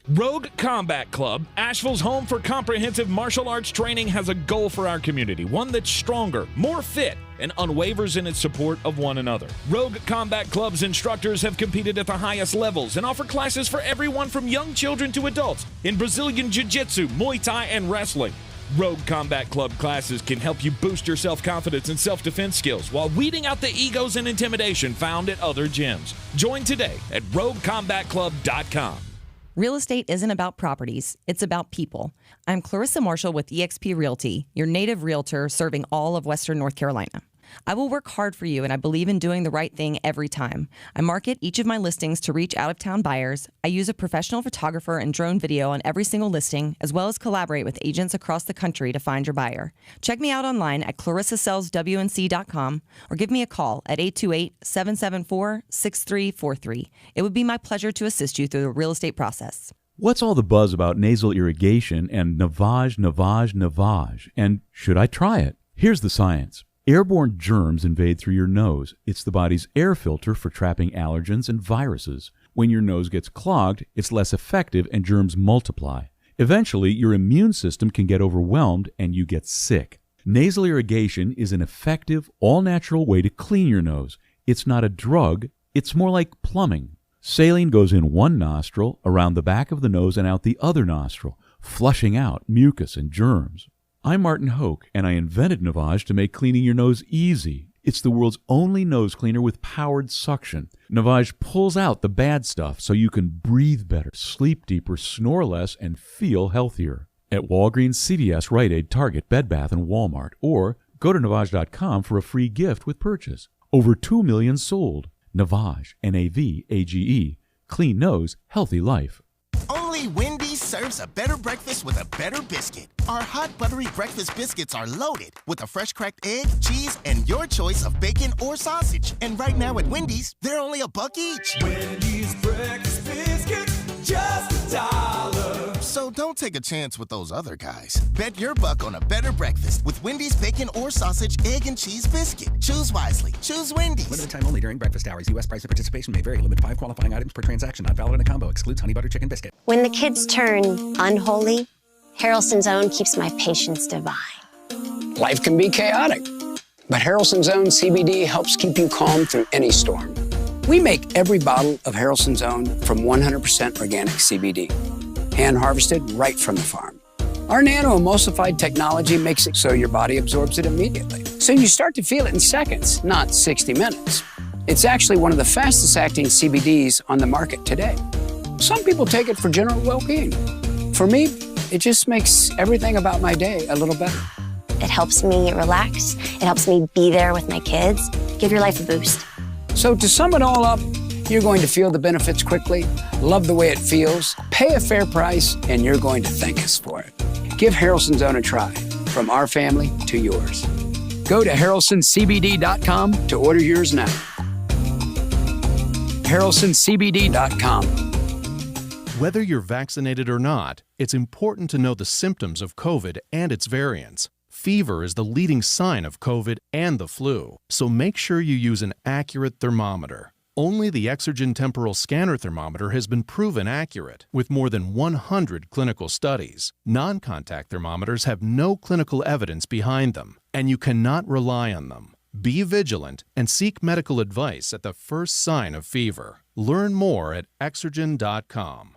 [SPEAKER 3] Rogue Combat Club, Asheville's home for comprehensive martial arts training, has a goal for our community, one that's stronger, more fit, and unwavers in its support of one another. Rogue Combat Club's instructors have competed at the highest levels and offer classes for everyone from young children to adults in Brazilian Jiu-Jitsu, Muay Thai, and wrestling. Rogue Combat Club classes can help you boost your self-confidence and self-defense skills while weeding out the egos and intimidation found at other gyms. Join today at roguecombatclub.com.
[SPEAKER 18] Real estate isn't about properties, it's about people. I'm Clarissa Marshall with eXp Realty, your native realtor serving all of Western North Carolina. I will work hard for you, and I believe in doing the right thing every time. I market each of my listings to reach out-of-town buyers. I use a professional photographer and drone video on every single listing, as well as collaborate with agents across the country to find your buyer. Check me out online at clarissasellswnc.com or give me a call at 828-774-6343. It would be my pleasure to assist you through the real estate process.
[SPEAKER 19] What's all the buzz about nasal irrigation and navage? And should I try it? Here's the science. Airborne germs invade through your nose. It's the body's air filter for trapping allergens and viruses. When your nose gets clogged, it's less effective and germs multiply. Eventually, your immune system can get overwhelmed and you get sick. Nasal irrigation is an effective, all-natural way to clean your nose. It's not a drug, it's more like plumbing. Saline goes in one nostril, around the back of the nose and out the other nostril, flushing out mucus and germs. I'm Martin Hoke, and I invented Navage to make cleaning your nose easy. It's the world's only nose cleaner with powered suction. Navage pulls out the bad stuff so you can breathe better, sleep deeper, snore less, and feel healthier. at Walgreens, CVS, Rite Aid, Target, Bed Bath, and Walmart. Or go to Navage.com for a free gift with purchase. Over 2 million sold. Navage, Navage. Clean nose, healthy life.
[SPEAKER 20] Only Wendy's serves a better breakfast with a better biscuit. Our hot, buttery breakfast biscuits are loaded with a fresh cracked egg, cheese, and your choice of bacon or sausage. And right now at Wendy's, they're only $1 each.
[SPEAKER 21] Wendy's breakfast biscuits, just $1.
[SPEAKER 20] So don't take a chance with those other guys. Bet your buck on a better breakfast with Wendy's bacon or sausage, egg, and cheese biscuit. Choose wisely. Choose Wendy's.
[SPEAKER 22] Limited time only during breakfast hours. U.S. price and participation may vary. Limit 5 qualifying items per transaction. Not valid in a combo. Excludes honey butter chicken biscuit.
[SPEAKER 23] When the kids turn unholy, Harrelson's Own keeps my patience divine.
[SPEAKER 24] Life can be chaotic, but Harrelson's Own CBD helps keep you calm through any storm. We make every bottle of Harrelson's Own from 100% organic CBD, hand-harvested right from the farm. Our nano-emulsified technology makes it so your body absorbs it immediately. So you start to feel it in seconds, not 60 minutes. It's actually one of the fastest-acting CBDs on the market today. Some people take it for general well-being. For me, it just makes everything about my day a little better.
[SPEAKER 23] It helps me relax. It helps me be there with my kids. Give your life a boost.
[SPEAKER 24] So to sum it all up, you're going to feel the benefits quickly, love the way it feels, pay a fair price, and you're going to thank us for it. Give Harrelson's Own a try, from our family to yours. Go to HarrelsonCBD.com to order yours now. HarrelsonCBD.com.
[SPEAKER 25] Whether you're vaccinated or not, it's important to know the symptoms of COVID and its variants. Fever is the leading sign of COVID and the flu, so make sure you use an accurate thermometer. Only the Exergen Temporal Scanner Thermometer has been proven accurate, with more than 100 clinical studies. Non-contact thermometers have no clinical evidence behind them, and you cannot rely on them. Be vigilant and seek medical advice at the first sign of fever. Learn more at Exergen.com.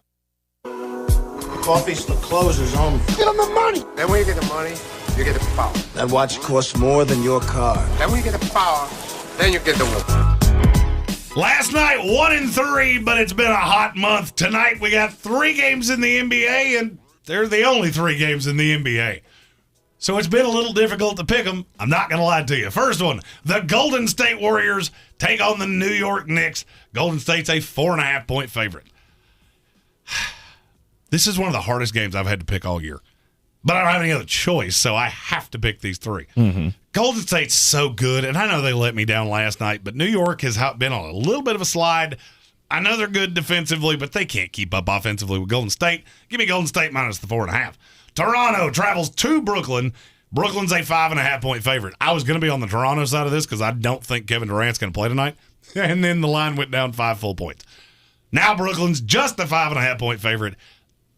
[SPEAKER 15] Coffee's the closer's home. Get him the money.
[SPEAKER 13] Then when you get the money, you get the power.
[SPEAKER 15] That watch costs more than your car.
[SPEAKER 13] Then when you get the power, then you get the woman.
[SPEAKER 2] Last night, 1-3, but it's been a hot month. Tonight, we got 3 games in the NBA, and they're the only 3 games in the NBA. So it's been a little difficult to pick them. I'm not going to lie to you. First one, the Golden State Warriors take on the New York Knicks. Golden State's a 4.5-point favorite. This is one of the hardest games I've had to pick all year. But I don't have any other choice, so I have to pick these 3. Mm-hmm. Golden State's so good, and I know they let me down last night, but New York has been on a little bit of a slide. I know they're good defensively, but they can't keep up offensively with Golden State. Give me Golden State minus the 4.5. Toronto travels to Brooklyn. Brooklyn's a 5.5-point favorite. I was going to be on the Toronto side of this because I don't think Kevin Durant's going to play tonight. And then the line went down 5 full points. Now Brooklyn's just a 5.5-point favorite.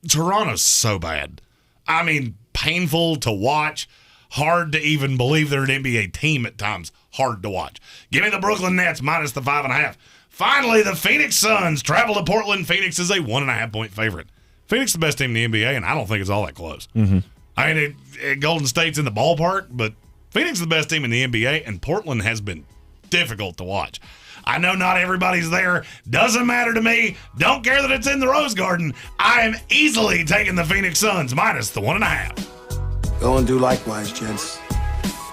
[SPEAKER 2] Toronto's so bad. I mean, painful to watch. Hard to even believe they're an NBA team at times. Hard to watch. Give me the Brooklyn Nets minus the 5.5. Finally, the Phoenix Suns travel to Portland. Phoenix is a 1.5-point favorite. Phoenix is the best team in the NBA, and I don't think it's all that close. Mm-hmm. I mean, Golden State's in the ballpark, but Phoenix is the best team in the NBA, and Portland has been difficult to watch. I know not everybody's there. Doesn't matter to me. Don't care that it's in the Rose Garden. I am easily taking the Phoenix Suns minus the 1.5.
[SPEAKER 15] Go and do likewise, gents.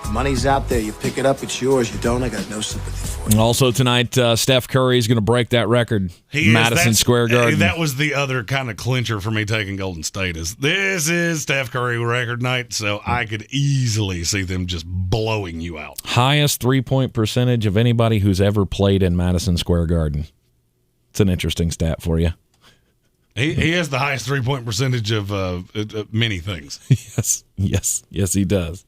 [SPEAKER 15] The money's out there. You pick it up, it's yours. You don't, I got no sympathy for it.
[SPEAKER 3] And also tonight, Steph Curry is going to break that record. Madison Square Garden.
[SPEAKER 2] That was the other kind of clincher for me taking Golden State. This is Steph Curry record night, so I could easily see them just blowing you out.
[SPEAKER 3] Highest 3-point percentage of anybody who's ever played in Madison Square Garden. It's an interesting stat for you.
[SPEAKER 2] He has the highest 3-point percentage of many things.
[SPEAKER 3] Yes, he does.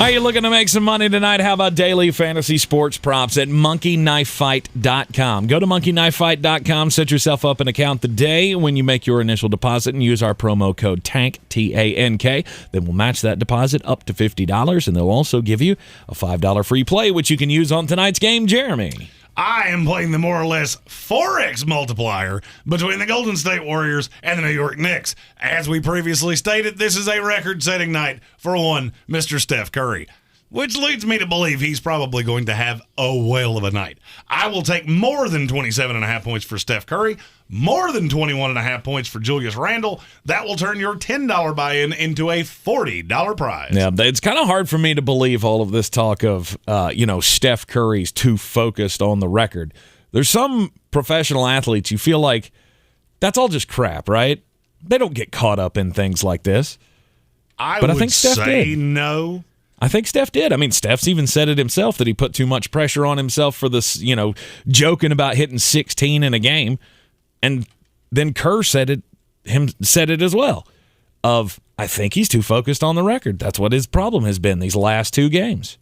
[SPEAKER 3] Are you looking to make some money tonight? How about daily fantasy sports props at monkeyknifefight.com? Go to monkeyknifefight.com, set yourself up an account the day when you make your initial deposit and use our promo code TANK, T-A-N-K. Then we'll match that deposit up to $50, and they'll also give you a $5 free play, which you can use on tonight's game, Jeremy.
[SPEAKER 2] I am playing the more or less 4x multiplier between the Golden State Warriors and the New York Knicks. As we previously stated, this is a record-setting night for one Mr. Steph Curry. which leads me to believe he's probably going to have a whale of a night. I will take more than 27.5 points for Steph Curry, more than 21.5 points for Julius Randle. That will turn your $10 buy-in into a $40 prize.
[SPEAKER 3] Yeah, it's kind of hard for me to believe all of this talk of, Steph Curry's too focused on the record. There's some professional athletes you feel like that's all just crap, right? They don't get caught up in things like this.
[SPEAKER 2] I think Steph did. No.
[SPEAKER 3] I think Steph did. I mean, Steph's even said it himself that he put too much pressure on himself for this, joking about hitting 16 in a game. And then Kerr said it as well. I think he's too focused on the record. That's what his problem has been these last 2 games.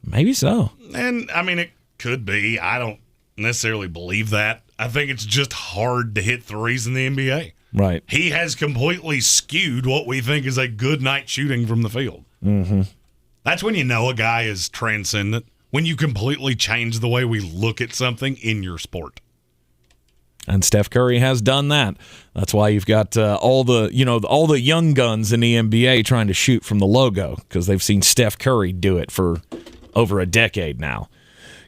[SPEAKER 3] Maybe so.
[SPEAKER 2] And, it could be. I don't necessarily believe that. I think it's just hard to hit threes in the NBA.
[SPEAKER 3] Right.
[SPEAKER 2] He has completely skewed what we think is a good night shooting from the field.
[SPEAKER 3] Mm-hmm.
[SPEAKER 2] That's when you know a guy is transcendent, when you completely change the way we look at something in your sport.
[SPEAKER 3] And Steph Curry has done that. That's why you've got all the young guns in the NBA trying to shoot from the logo, because they've seen Steph Curry do it for over a decade now.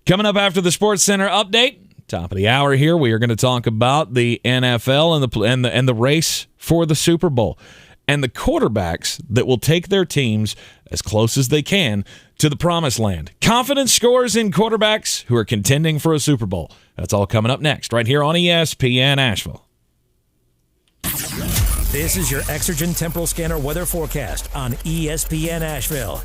[SPEAKER 3] Coming up after the Sports Center update, top of the hour here, we are going to talk about the NFL and the race for the Super Bowl and the quarterbacks that will take their teams as close as they can to the promised land. Confidence scores in quarterbacks who are contending for a Super Bowl. That's all coming up next right here on ESPN Asheville.
[SPEAKER 1] This is your Exergen Temporal Scanner weather forecast on ESPN Asheville.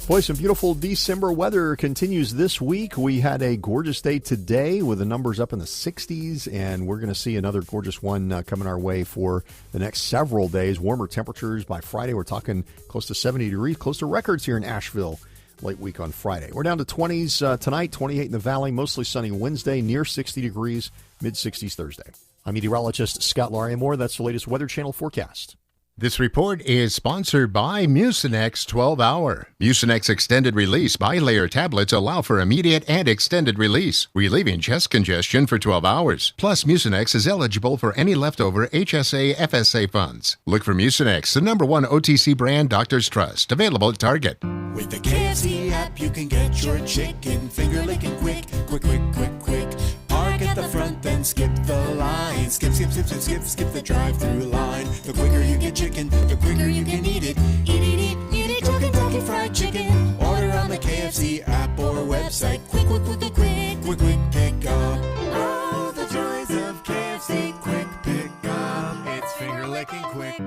[SPEAKER 4] Boy, some beautiful December weather continues this week. We had a gorgeous day today with the numbers up in the 60s, and we're going to see another gorgeous one coming our way for the next several days. Warmer temperatures by Friday. We're talking close to 70 degrees, close to records here in Asheville late week on Friday. We're down to 20s tonight, 28 in the valley, mostly sunny Wednesday, near 60 degrees, mid-60s Thursday. I'm meteorologist Scott Lauriamore. That's the latest Weather Channel forecast.
[SPEAKER 5] This report is sponsored by Mucinex 12-Hour. Mucinex Extended Release Bilayer tablets allow for immediate and extended release, relieving chest congestion for 12 hours. Plus, Mucinex is eligible for any leftover HSA, FSA funds. Look for Mucinex, the #1 OTC brand doctors trust. Available at Target.
[SPEAKER 21] With the KFC app, you can get your chicken finger licking quick. Quick, quick, quick, quick. Park at the front, then skip the line. Skip, skip, skip, skip, skip, skip the drive-through line. The quicker you get chicken, the quicker you can eat it. Eat it, your Kentucky Fried Chicken. Order on the KFC app or website. Quick, quick, quick, quick, quick, quick, quick, pick up. Oh, the joys of KFC. Quick pick up. It's finger licking quick.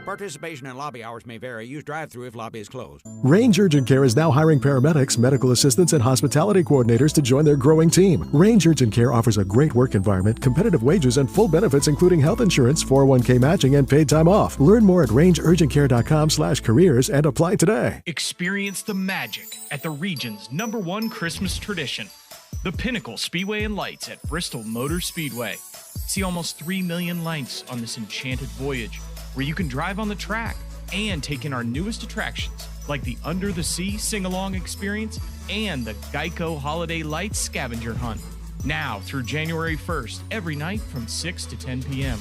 [SPEAKER 6] Participation in lobby hours may vary. Use drive-thru if lobby is closed.
[SPEAKER 7] Range Urgent Care is now hiring paramedics, medical assistants, and hospitality coordinators to join their growing team. Range Urgent Care offers a great work environment, competitive wages, and full benefits, including health insurance, 401k matching, and paid time off. Learn more at rangeurgentcare.com/careers and apply today.
[SPEAKER 8] Experience the magic at the region's #1 Christmas tradition, the Pinnacle Speedway and Lights at Bristol Motor Speedway. See almost 3 million lights on this enchanted voyage, where you can drive on the track and take in our newest attractions like the Under the Sea Sing-Along Experience and the Geico Holiday Lights Scavenger Hunt. Now through January 1st, every night from 6 to 10 p.m.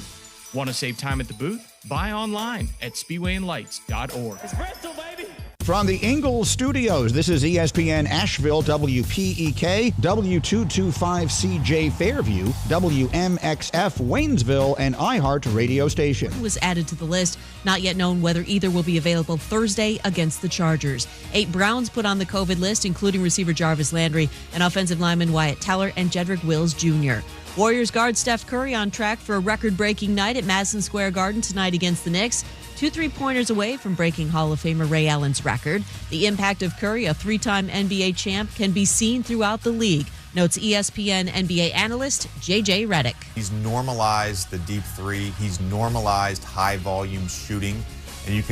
[SPEAKER 8] Want to save time at the booth? Buy online at speedwayandlights.org.
[SPEAKER 21] It's Bristol, baby!
[SPEAKER 6] From the Ingalls Studios, this is ESPN Asheville, WPEK, W225CJ Fairview, WMXF Waynesville, and iHeart radio station.
[SPEAKER 26] Was added to the list. Not yet known whether either will be available Thursday against the Chargers. 8 Browns put on the COVID list, including receiver Jarvis Landry and offensive lineman Wyatt Teller and Jedrick Wills Jr. Warriors guard Steph Curry on track for a record-breaking night at Madison Square Garden tonight against the Knicks. 2 3-pointers away from breaking Hall of Famer Ray Allen's record. The impact of Curry, a 3-time NBA champ, can be seen throughout the league, notes ESPN NBA analyst J.J. Redick.
[SPEAKER 27] He's normalized the deep three. He's normalized high-volume shooting. And you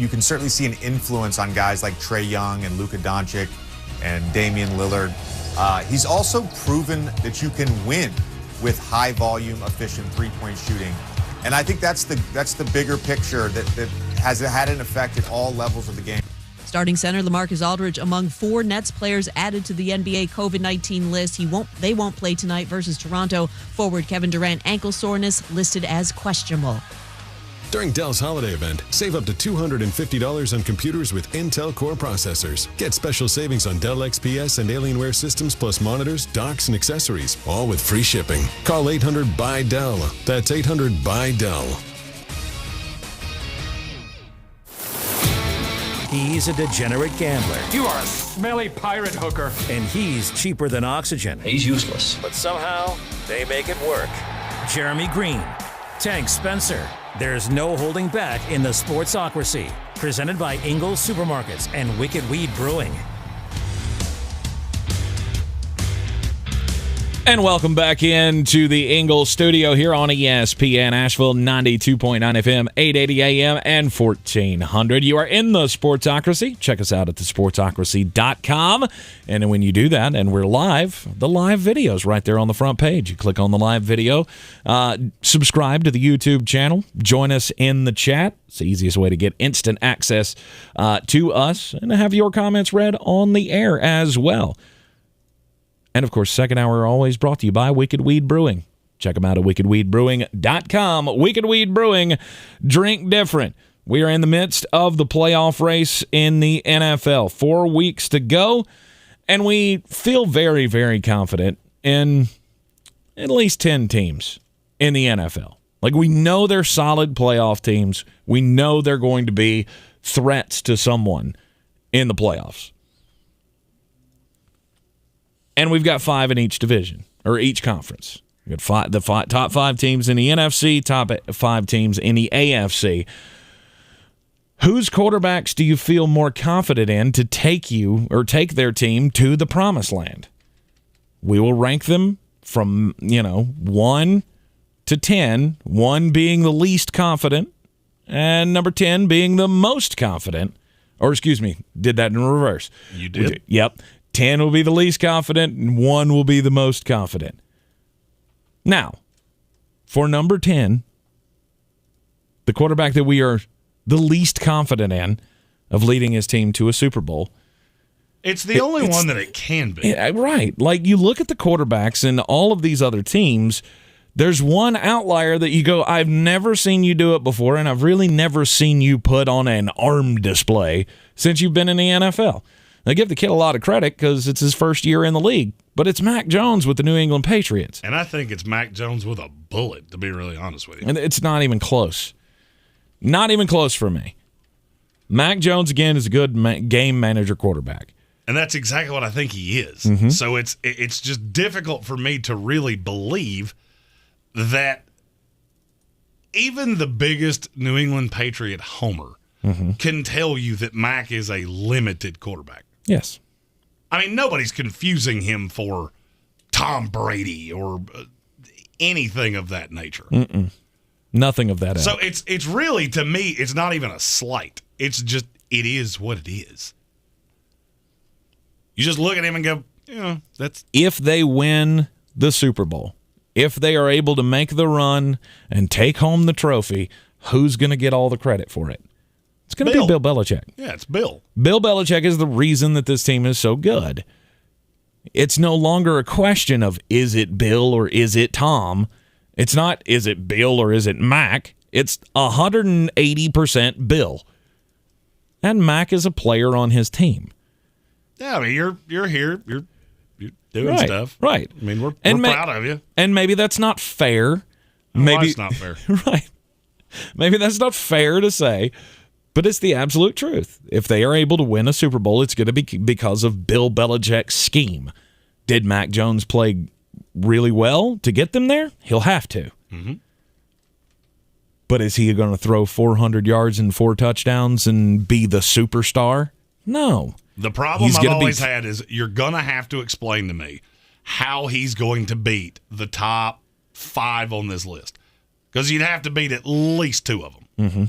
[SPEAKER 27] can certainly see an influence on guys like Trae Young and Luka Doncic and Damian Lillard. He's also proven that you can win with high-volume, efficient three-point shooting. And I think that's the bigger picture that has had an effect at all levels of the game.
[SPEAKER 26] Starting center LaMarcus Aldridge among 4 Nets players added to the NBA COVID-19 list. They won't play tonight versus Toronto. Forward Kevin Durant ankle soreness listed as questionable.
[SPEAKER 9] During Dell's holiday event, save up to $250 on computers with Intel Core processors. Get special savings on Dell XPS and Alienware systems plus monitors, docks, and accessories, all with free shipping. Call 800-BUY-DELL. That's 800-BUY-DELL.
[SPEAKER 1] He's a degenerate gambler.
[SPEAKER 10] You are a smelly pirate hooker.
[SPEAKER 1] And he's cheaper than oxygen.
[SPEAKER 10] He's useless.
[SPEAKER 1] But somehow, they make it work. Jeremy Greene, Tank Spencer. There's no holding back in the Sportsocracy. Presented by Ingles Supermarkets and Wicked Weed Brewing.
[SPEAKER 3] And welcome back into the Ingles studio here on ESPN Asheville, 92.9 FM, 880 AM, and 1400. You are in the Sportsocracy. Check us out at thesportsocracy.com. And when you do that, and we're live, the live video's right there on the front page. You click on the live video, subscribe to the YouTube channel, join us in the chat. It's the easiest way to get instant access to us and have your comments read on the air as well. And, of course, second hour always brought to you by Wicked Weed Brewing. Check them out at wickedweedbrewing.com. Wicked Weed Brewing, drink different. We are in the midst of the playoff race in the NFL. 4 weeks to go, and we feel very, very confident in at least 10 teams in the NFL. Like, we know they're solid playoff teams. We know they're going to be threats to someone in the playoffs. And we've got 5 in each division, or each conference. We've got top 5 teams in the NFC, top 5 teams in the AFC. Whose quarterbacks do you feel more confident in to take take their team to the promised land? We will rank them from, 1 to 10, 1 being the least confident, and number 10 being the most confident. Or, excuse me, did that in reverse.
[SPEAKER 2] You did?
[SPEAKER 3] Yep. 10 will be the least confident, and 1 will be the most confident. Now, for number 10, the quarterback that we are the least confident in of leading his team to a Super Bowl.
[SPEAKER 2] It's the only one that it can be.
[SPEAKER 3] Yeah, right. Like, you look at the quarterbacks in all of these other teams, there's one outlier that you go, I've never seen you do it before, and I've really never seen you put on an arm display since you've been in the NFL. They give the kid a lot of credit because it's his first year in the league, but it's Mac Jones with the New England Patriots.
[SPEAKER 2] And I think it's Mac Jones with a bullet, to be really honest with you.
[SPEAKER 3] And it's not even close. Not even close for me. Mac Jones, again, is a good game manager quarterback.
[SPEAKER 2] And that's exactly what I think he is.
[SPEAKER 3] Mm-hmm.
[SPEAKER 2] So it's just difficult for me to really believe that even the biggest New England Patriot homer can tell you that Mac is a limited quarterback.
[SPEAKER 3] Yes.
[SPEAKER 2] I mean, nobody's confusing him for Tom Brady or anything of that nature.
[SPEAKER 3] Mm-mm. Nothing of that.
[SPEAKER 2] So it's really, to me, it's not even a slight. It's just, it is what it is. You just look at him and go, that's...
[SPEAKER 3] If they win the Super Bowl, if they are able to make the run and take home the trophy, who's going to get all the credit for it? It's going to be Bill Belichick.
[SPEAKER 2] Yeah, it's Bill.
[SPEAKER 3] Bill Belichick is the reason that this team is so good. It's no longer a question of, is it Bill or is it Tom? It's not, is it Bill or is it Mac? It's 180% Bill. And Mac is a player on his team.
[SPEAKER 2] Yeah, I mean, you're here. You're doing stuff.
[SPEAKER 3] Right.
[SPEAKER 2] I mean, we're proud of you.
[SPEAKER 3] And maybe that's not fair. Maybe
[SPEAKER 2] it's not fair.
[SPEAKER 3] Right. Maybe that's not fair to say. But it's the absolute truth. If they are able to win a Super Bowl, it's going to be because of Bill Belichick's scheme. Did Mac Jones play really well to get them there? He'll have to.
[SPEAKER 2] Mm-hmm.
[SPEAKER 3] But is he going to throw 400 yards and 4 touchdowns and be the superstar? No.
[SPEAKER 2] The problem I've always had is you're going to have to explain to me how he's going to beat the top 5 on this list. Because you'd have to beat at least 2 of them.
[SPEAKER 3] Mm-hmm.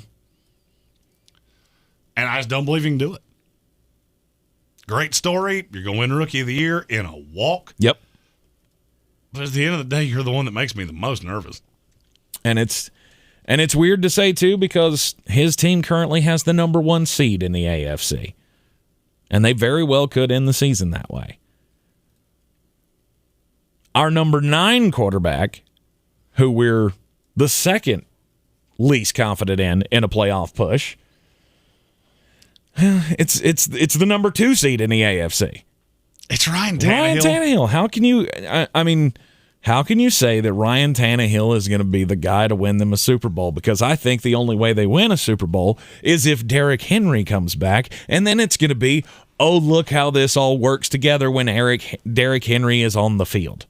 [SPEAKER 2] And I just don't believe you can do it. Great story. You're going to win Rookie of the Year in a walk.
[SPEAKER 3] Yep.
[SPEAKER 2] But at the end of the day, you're the one that makes me the most nervous.
[SPEAKER 3] And it's weird to say, too, because his team currently has the number 1 seed in the AFC. And they very well could end the season that way. Our number 9 quarterback, who we're the second least confident in a playoff push. It's the number 2 seed in the AFC.
[SPEAKER 2] It's Ryan Tannehill.
[SPEAKER 3] Ryan Tannehill. How can you? How can you say that Ryan Tannehill is going to be the guy to win them a Super Bowl? Because I think the only way they win a Super Bowl is if Derrick Henry comes back, and then it's going to be, oh, look how this all works together when Derrick Henry is on the field.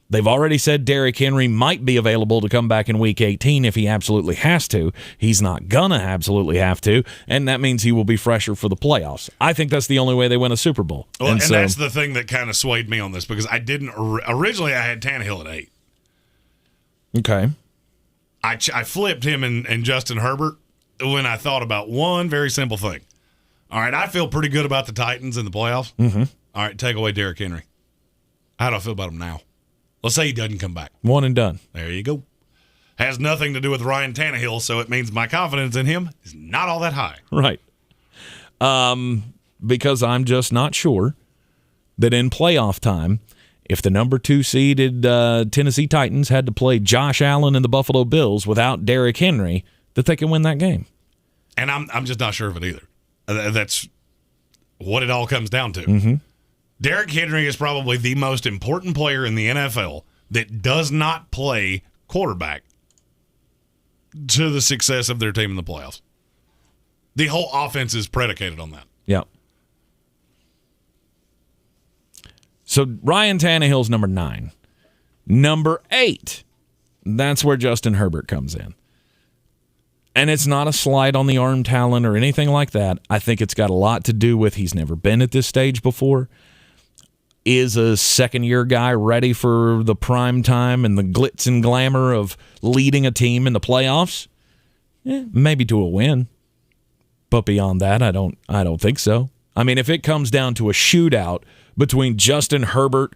[SPEAKER 3] They've already said Derrick Henry might be available to come back in Week 18 if he absolutely has to. He's not going to absolutely have to, and that means he will be fresher for the playoffs. I think that's the only way they win a Super Bowl.
[SPEAKER 2] Well, and that's the thing that kind of swayed me on this, because I didn't originally I had Tannehill at 8.
[SPEAKER 3] Okay.
[SPEAKER 2] I flipped him and Justin Herbert when I thought about one very simple thing. All right, I feel pretty good about the Titans in the playoffs.
[SPEAKER 3] Mm-hmm.
[SPEAKER 2] All right, take away Derrick Henry. How do I feel about him now? Let's say he doesn't come back.
[SPEAKER 3] One and done.
[SPEAKER 2] There you go. Has nothing to do with Ryan Tannehill, so it means my confidence in him is not all that high.
[SPEAKER 3] Right. Because I'm just not sure that in playoff time, if the number 2 seeded Tennessee Titans had to play Josh Allen and the Buffalo Bills without Derrick Henry, that they can win that game.
[SPEAKER 2] And I'm just not sure of it either. That's what it all comes down to.
[SPEAKER 3] Mm-hmm.
[SPEAKER 2] Derrick Henry is probably the most important player in the NFL that does not play quarterback to the success of their team in the playoffs. The whole offense is predicated on that.
[SPEAKER 3] Yeah. So Ryan Tannehill's number 9. Number 8, that's where Justin Herbert comes in. And it's not a slight on the arm talent or anything like that. I think it's got a lot to do with he's never been at this stage before. Is a second-year guy ready for the prime time and the glitz and glamour of leading a team in the playoffs? Maybe to a win. But beyond that, I don't think so. I mean, if it comes down to a shootout between Justin Herbert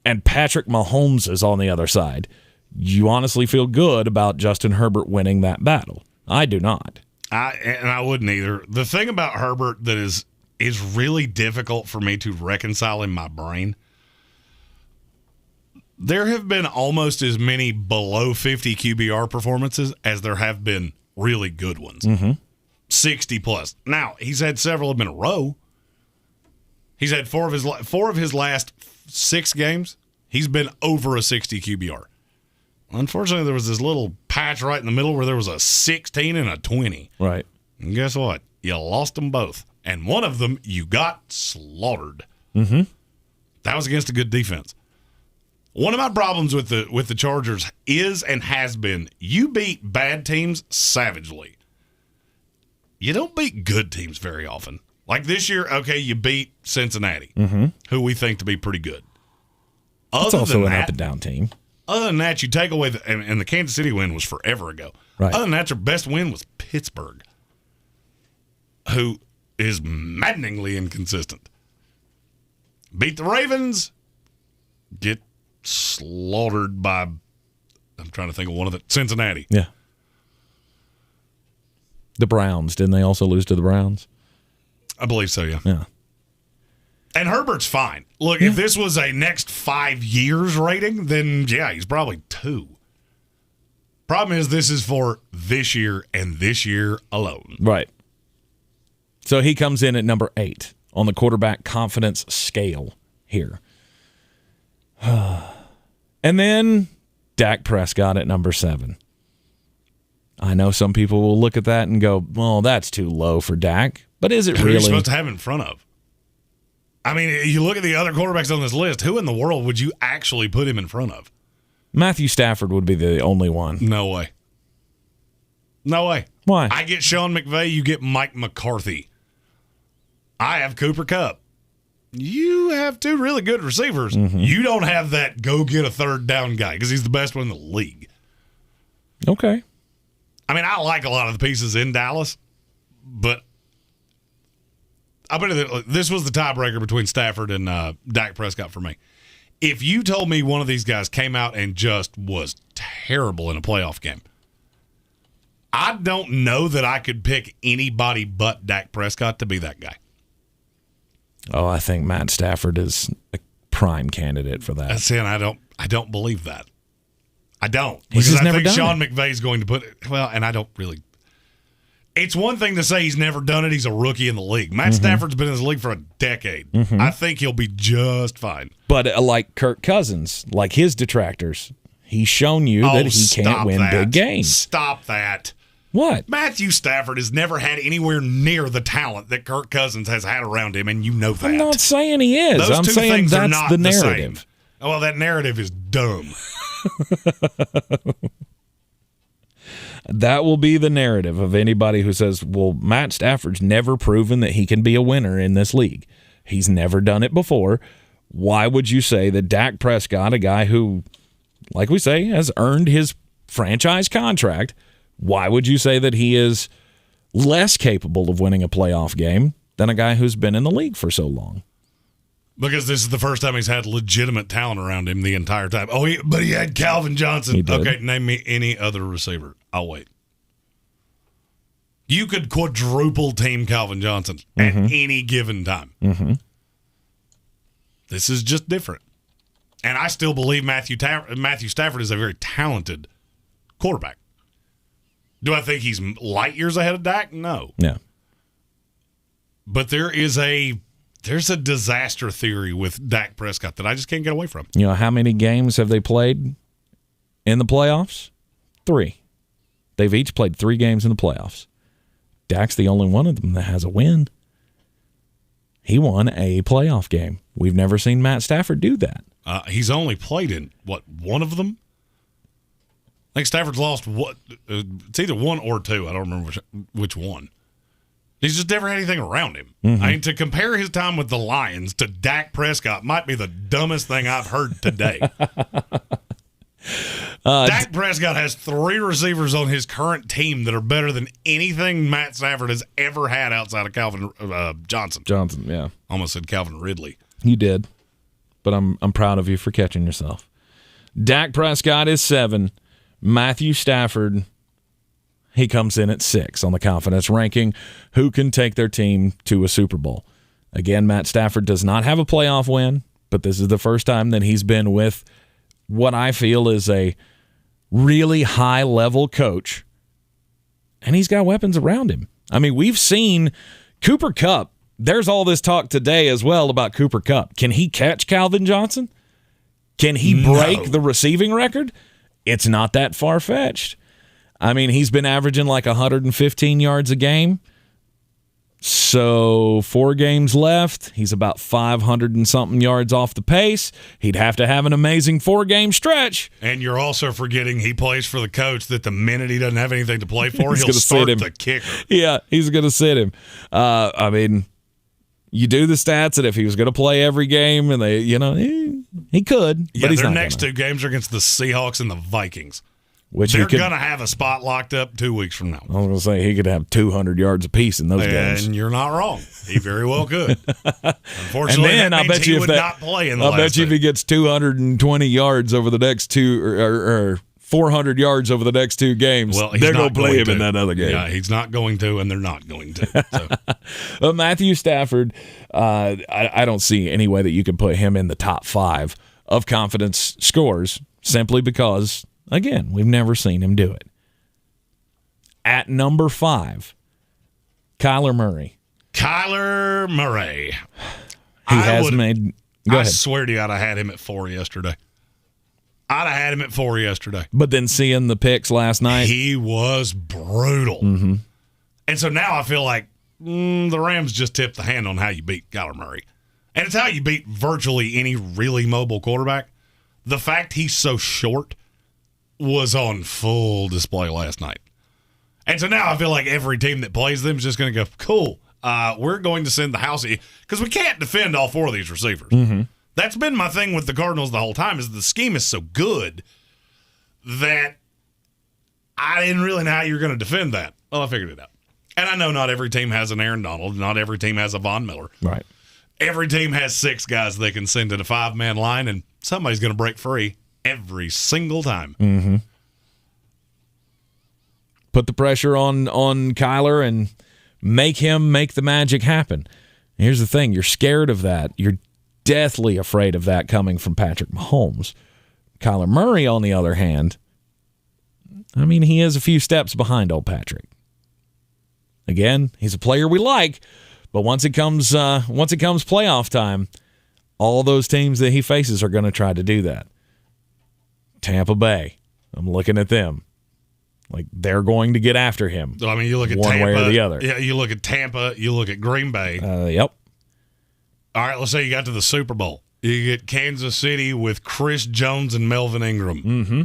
[SPEAKER 3] and Patrick Mahomes is on the other side, you honestly feel good about Justin Herbert winning that battle. I do not.
[SPEAKER 2] I wouldn't either. The thing about Herbert that is really difficult for me to reconcile in my brain, there have been almost as many below 50 QBR performances as there have been really good ones.
[SPEAKER 3] Mm-hmm.
[SPEAKER 2] 60 plus. Now, he's had several of them in a row. He's had four of his last 6 games. He's been over a 60 QBR. Unfortunately, there was this little patch right in the middle where there was a 16 and a 20.
[SPEAKER 3] Right.
[SPEAKER 2] And guess what? You lost them both. And one of them, you got slaughtered.
[SPEAKER 3] Mm-hmm.
[SPEAKER 2] That was against a good defense. One of my problems with the Chargers is and has been, you beat bad teams savagely. You don't beat good teams very often. Like this year, okay, you beat Cincinnati, who we think to be pretty good.
[SPEAKER 3] It's also an up-and-down team.
[SPEAKER 2] Other than that, you take away and the Kansas City win was forever ago.
[SPEAKER 3] Right.
[SPEAKER 2] Other than that, your best win was Pittsburgh, who is maddeningly inconsistent. Beat the Ravens, get slaughtered by, I'm trying to think of one of the, Cincinnati.
[SPEAKER 3] Yeah. The Browns, didn't they also lose to the Browns?
[SPEAKER 2] I believe so, yeah.
[SPEAKER 3] Yeah.
[SPEAKER 2] And Herbert's fine. Look, if this was a next 5 years rating, then yeah, he's probably 2. Problem is, this is for this year and this year alone.
[SPEAKER 3] Right. So he comes in at number 8 on the quarterback confidence scale here. And then Dak Prescott at number 7. I know some people will look at that and go, well, that's too low for Dak. But is it
[SPEAKER 2] Who
[SPEAKER 3] really?
[SPEAKER 2] are you supposed to have in front of? I mean, you look at the other quarterbacks on this list, who in the world would you actually put him in front of?
[SPEAKER 3] Matthew Stafford would be the only one.
[SPEAKER 2] No way. No way.
[SPEAKER 3] Why?
[SPEAKER 2] I get Sean McVay, you get Mike McCarthy. I have Cooper Kupp. You have 2 really good receivers.
[SPEAKER 3] Mm-hmm.
[SPEAKER 2] You don't have that go get a third down guy because he's the best one in the league.
[SPEAKER 3] Okay.
[SPEAKER 2] I mean, I like a lot of the pieces in Dallas, but I bet this was the tiebreaker between Stafford and Dak Prescott for me. If you told me one of these guys came out and just was terrible in a playoff game, I don't know that I could pick anybody but Dak Prescott to be that guy.
[SPEAKER 3] Oh, I think Matt Stafford is a prime candidate for that.
[SPEAKER 2] That's it. I don't believe that. I don't.
[SPEAKER 3] He's
[SPEAKER 2] Because
[SPEAKER 3] just
[SPEAKER 2] I
[SPEAKER 3] never
[SPEAKER 2] think
[SPEAKER 3] done
[SPEAKER 2] Sean
[SPEAKER 3] it.
[SPEAKER 2] McVay's going to put it. Well, and I don't really. It's one thing to say he's never done it. He's a rookie in the league. Matt Stafford's been in this league for a decade. I think he'll be just fine.
[SPEAKER 3] But like Kirk Cousins, like his detractors, he's shown you that he can't win big games.
[SPEAKER 2] Stop that.
[SPEAKER 3] What?
[SPEAKER 2] Matthew Stafford has never had anywhere near the talent that Kirk Cousins has had around him, and you know that.
[SPEAKER 3] I'm not saying he is.
[SPEAKER 2] Those
[SPEAKER 3] I'm
[SPEAKER 2] two
[SPEAKER 3] saying
[SPEAKER 2] things are
[SPEAKER 3] that's
[SPEAKER 2] not
[SPEAKER 3] the
[SPEAKER 2] the
[SPEAKER 3] narrative.
[SPEAKER 2] same. Well, that narrative is dumb.
[SPEAKER 3] That will be the narrative of anybody who says, well, Matt Stafford's never proven that he can be a winner in this league. He's never done it before. Why would you say that Dak Prescott, a guy who, like we say, has earned his franchise contract, why would you say that he is less capable of winning a playoff game than a guy who's been in the league for so long?
[SPEAKER 2] Because this is the first time he's had legitimate talent around him the entire time. Oh, but he had Calvin Johnson.
[SPEAKER 3] He did.
[SPEAKER 2] Okay, name me any other receiver. I'll wait. You could quadruple team Calvin Johnson at any given time. This is just different. And I still believe Matthew Stafford is a very talented quarterback. Do I think he's light years ahead of Dak? No.
[SPEAKER 3] Yeah.
[SPEAKER 2] But there's a disaster theory with Dak Prescott that I just can't get away from.
[SPEAKER 3] You know, how many games have they played in the playoffs? 3. They've each played 3 games in the playoffs. Dak's the only one of them that has a win. He won a playoff game. We've never seen Matt Stafford do that.
[SPEAKER 2] He's only played in, one of them? I think Stafford's lost it's either 1 or 2. I don't remember which one. He's just never had anything around him. I mean, to compare his time with the Lions to Dak Prescott might be the dumbest thing I've heard today. Dak Prescott has 3 receivers on his current team that are better than anything Matt Stafford has ever had outside of Calvin Johnson.
[SPEAKER 3] Johnson, yeah.
[SPEAKER 2] Almost said Calvin Ridley.
[SPEAKER 3] You did, but I'm proud of you for catching yourself. Dak Prescott is 7. Matthew Stafford, he comes in at 6 on the confidence ranking. Who can take their team to a Super Bowl? Again, Matt Stafford does not have a playoff win, but this is the first time that he's been with what I feel is a really high-level coach, and he's got weapons around him. I mean, we've seen Cooper Kupp. There's all this talk today as well about Cooper Kupp. Can he catch Calvin Johnson? Can he break the receiving record? It's not that far-fetched. I mean, he's been averaging like 115 yards a game. So 4 games left. He's about 500 and something yards off the pace. He'd have to have an amazing 4-game stretch.
[SPEAKER 2] And you're also forgetting he plays for the coach that the minute he doesn't have anything to play for, he'll
[SPEAKER 3] gonna
[SPEAKER 2] start
[SPEAKER 3] sit him.
[SPEAKER 2] the kicker.
[SPEAKER 3] Yeah, he's going to sit him. I mean, you do the stats, and if he was going to play every game, and they, he could,
[SPEAKER 2] Yeah,
[SPEAKER 3] but he's
[SPEAKER 2] their
[SPEAKER 3] not
[SPEAKER 2] next
[SPEAKER 3] gonna.
[SPEAKER 2] 2 games are against the Seahawks and the Vikings.
[SPEAKER 3] Which
[SPEAKER 2] they're
[SPEAKER 3] he could-
[SPEAKER 2] going to have a spot locked up 2 weeks from now.
[SPEAKER 3] I was going to say he could have 200 yards apiece in those games.
[SPEAKER 2] And you're not wrong. He very well could. Unfortunately,
[SPEAKER 3] And then
[SPEAKER 2] that
[SPEAKER 3] I
[SPEAKER 2] means
[SPEAKER 3] bet
[SPEAKER 2] he
[SPEAKER 3] you if
[SPEAKER 2] would
[SPEAKER 3] that,
[SPEAKER 2] not play in the
[SPEAKER 3] I
[SPEAKER 2] last
[SPEAKER 3] bet you if
[SPEAKER 2] 2.
[SPEAKER 3] he gets 220 yards over the next 2 or 400 yards over the next 2 games,
[SPEAKER 2] Well, he's
[SPEAKER 3] they're going
[SPEAKER 2] not
[SPEAKER 3] to play him
[SPEAKER 2] to.
[SPEAKER 3] in that other game.
[SPEAKER 2] Yeah, he's not going to, and they're not going to. So.
[SPEAKER 3] Matthew Stafford, I don't see any way that you can put him in the top 5 of confidence scores simply because, again, we've never seen him do it. At number 5, Kyler Murray.
[SPEAKER 2] Kyler Murray.
[SPEAKER 3] Go ahead.
[SPEAKER 2] Swear to you, I'd have had him at 4 yesterday. I'd have had him at 4 yesterday.
[SPEAKER 3] But then seeing the picks last night.
[SPEAKER 2] He was brutal.
[SPEAKER 3] Mm-hmm.
[SPEAKER 2] And so now I feel like the Rams just tipped the hand on how you beat Kyler Murray. And it's how you beat virtually any really mobile quarterback. The fact he's so short was on full display last night. And so now I feel like every team that plays them is just going to go, cool, we're going to send the house because we can't defend all 4 of these receivers.
[SPEAKER 3] Mm-hmm.
[SPEAKER 2] That's been my thing with the Cardinals the whole time is the scheme is so good that I didn't really know how you were going to defend that. Well, I figured it out. And I know not every team has an Aaron Donald. Not every team has a Von Miller.
[SPEAKER 3] Right.
[SPEAKER 2] Every team has 6 guys they can send in a 5-man line, and somebody's going to break free every single time.
[SPEAKER 3] Mm-hmm. Put the pressure on Kyler and make him make the magic happen. Here's the thing. You're scared of that. You're deathly afraid of that coming from Patrick Mahomes. Kyler Murray, on the other hand, I mean, he is a few steps behind old Patrick. Again, he's a player we like, but once it comes playoff time, all those teams that he faces are going to try to do that. Tampa Bay, I'm looking at them. Like, they're going to get after him.
[SPEAKER 2] I mean, you look at
[SPEAKER 3] one
[SPEAKER 2] Tampa,
[SPEAKER 3] way or the other.
[SPEAKER 2] Yeah, you look at Tampa, you look at Green Bay.
[SPEAKER 3] Yep.
[SPEAKER 2] All right, let's say you got to the Super Bowl. You get Kansas City with Chris Jones and Melvin Ingram.
[SPEAKER 3] Mm-hmm.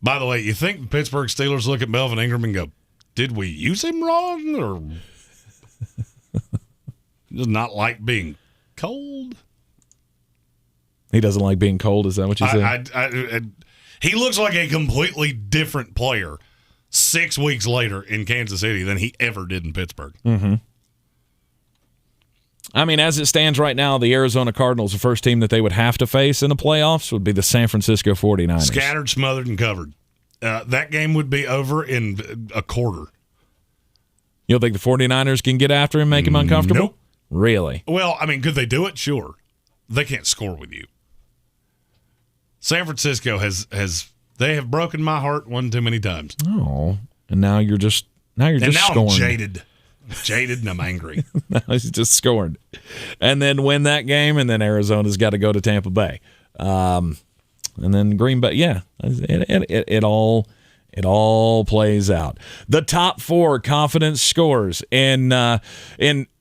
[SPEAKER 2] By the way, you think the Pittsburgh Steelers look at Melvin Ingram and go, did we use him wrong? Or does not like being cold?
[SPEAKER 3] He doesn't like being cold? Is that what you said?
[SPEAKER 2] He looks like a completely different player 6 weeks later in Kansas City than he ever did in Pittsburgh.
[SPEAKER 3] Mm-hmm. I mean, as it stands right now, the Arizona Cardinals, the first team that they would have to face in the playoffs would be the San Francisco 49ers.
[SPEAKER 2] Scattered, smothered, and covered. That game would be over in a quarter.
[SPEAKER 3] You don't think the 49ers can get after him, make him uncomfortable?
[SPEAKER 2] Nope.
[SPEAKER 3] Really?
[SPEAKER 2] Well, I mean, could they do it? Sure. They can't score with you. San Francisco they have broken my heart one too many times.
[SPEAKER 3] Oh, and now you're just scorned.
[SPEAKER 2] I'm jaded. And I'm angry.
[SPEAKER 3] Now he's just scorned. And then win that game, and then Arizona's got to go to Tampa Bay. And then Green Bay. Yeah, it all plays out. The top 4 confidence scores in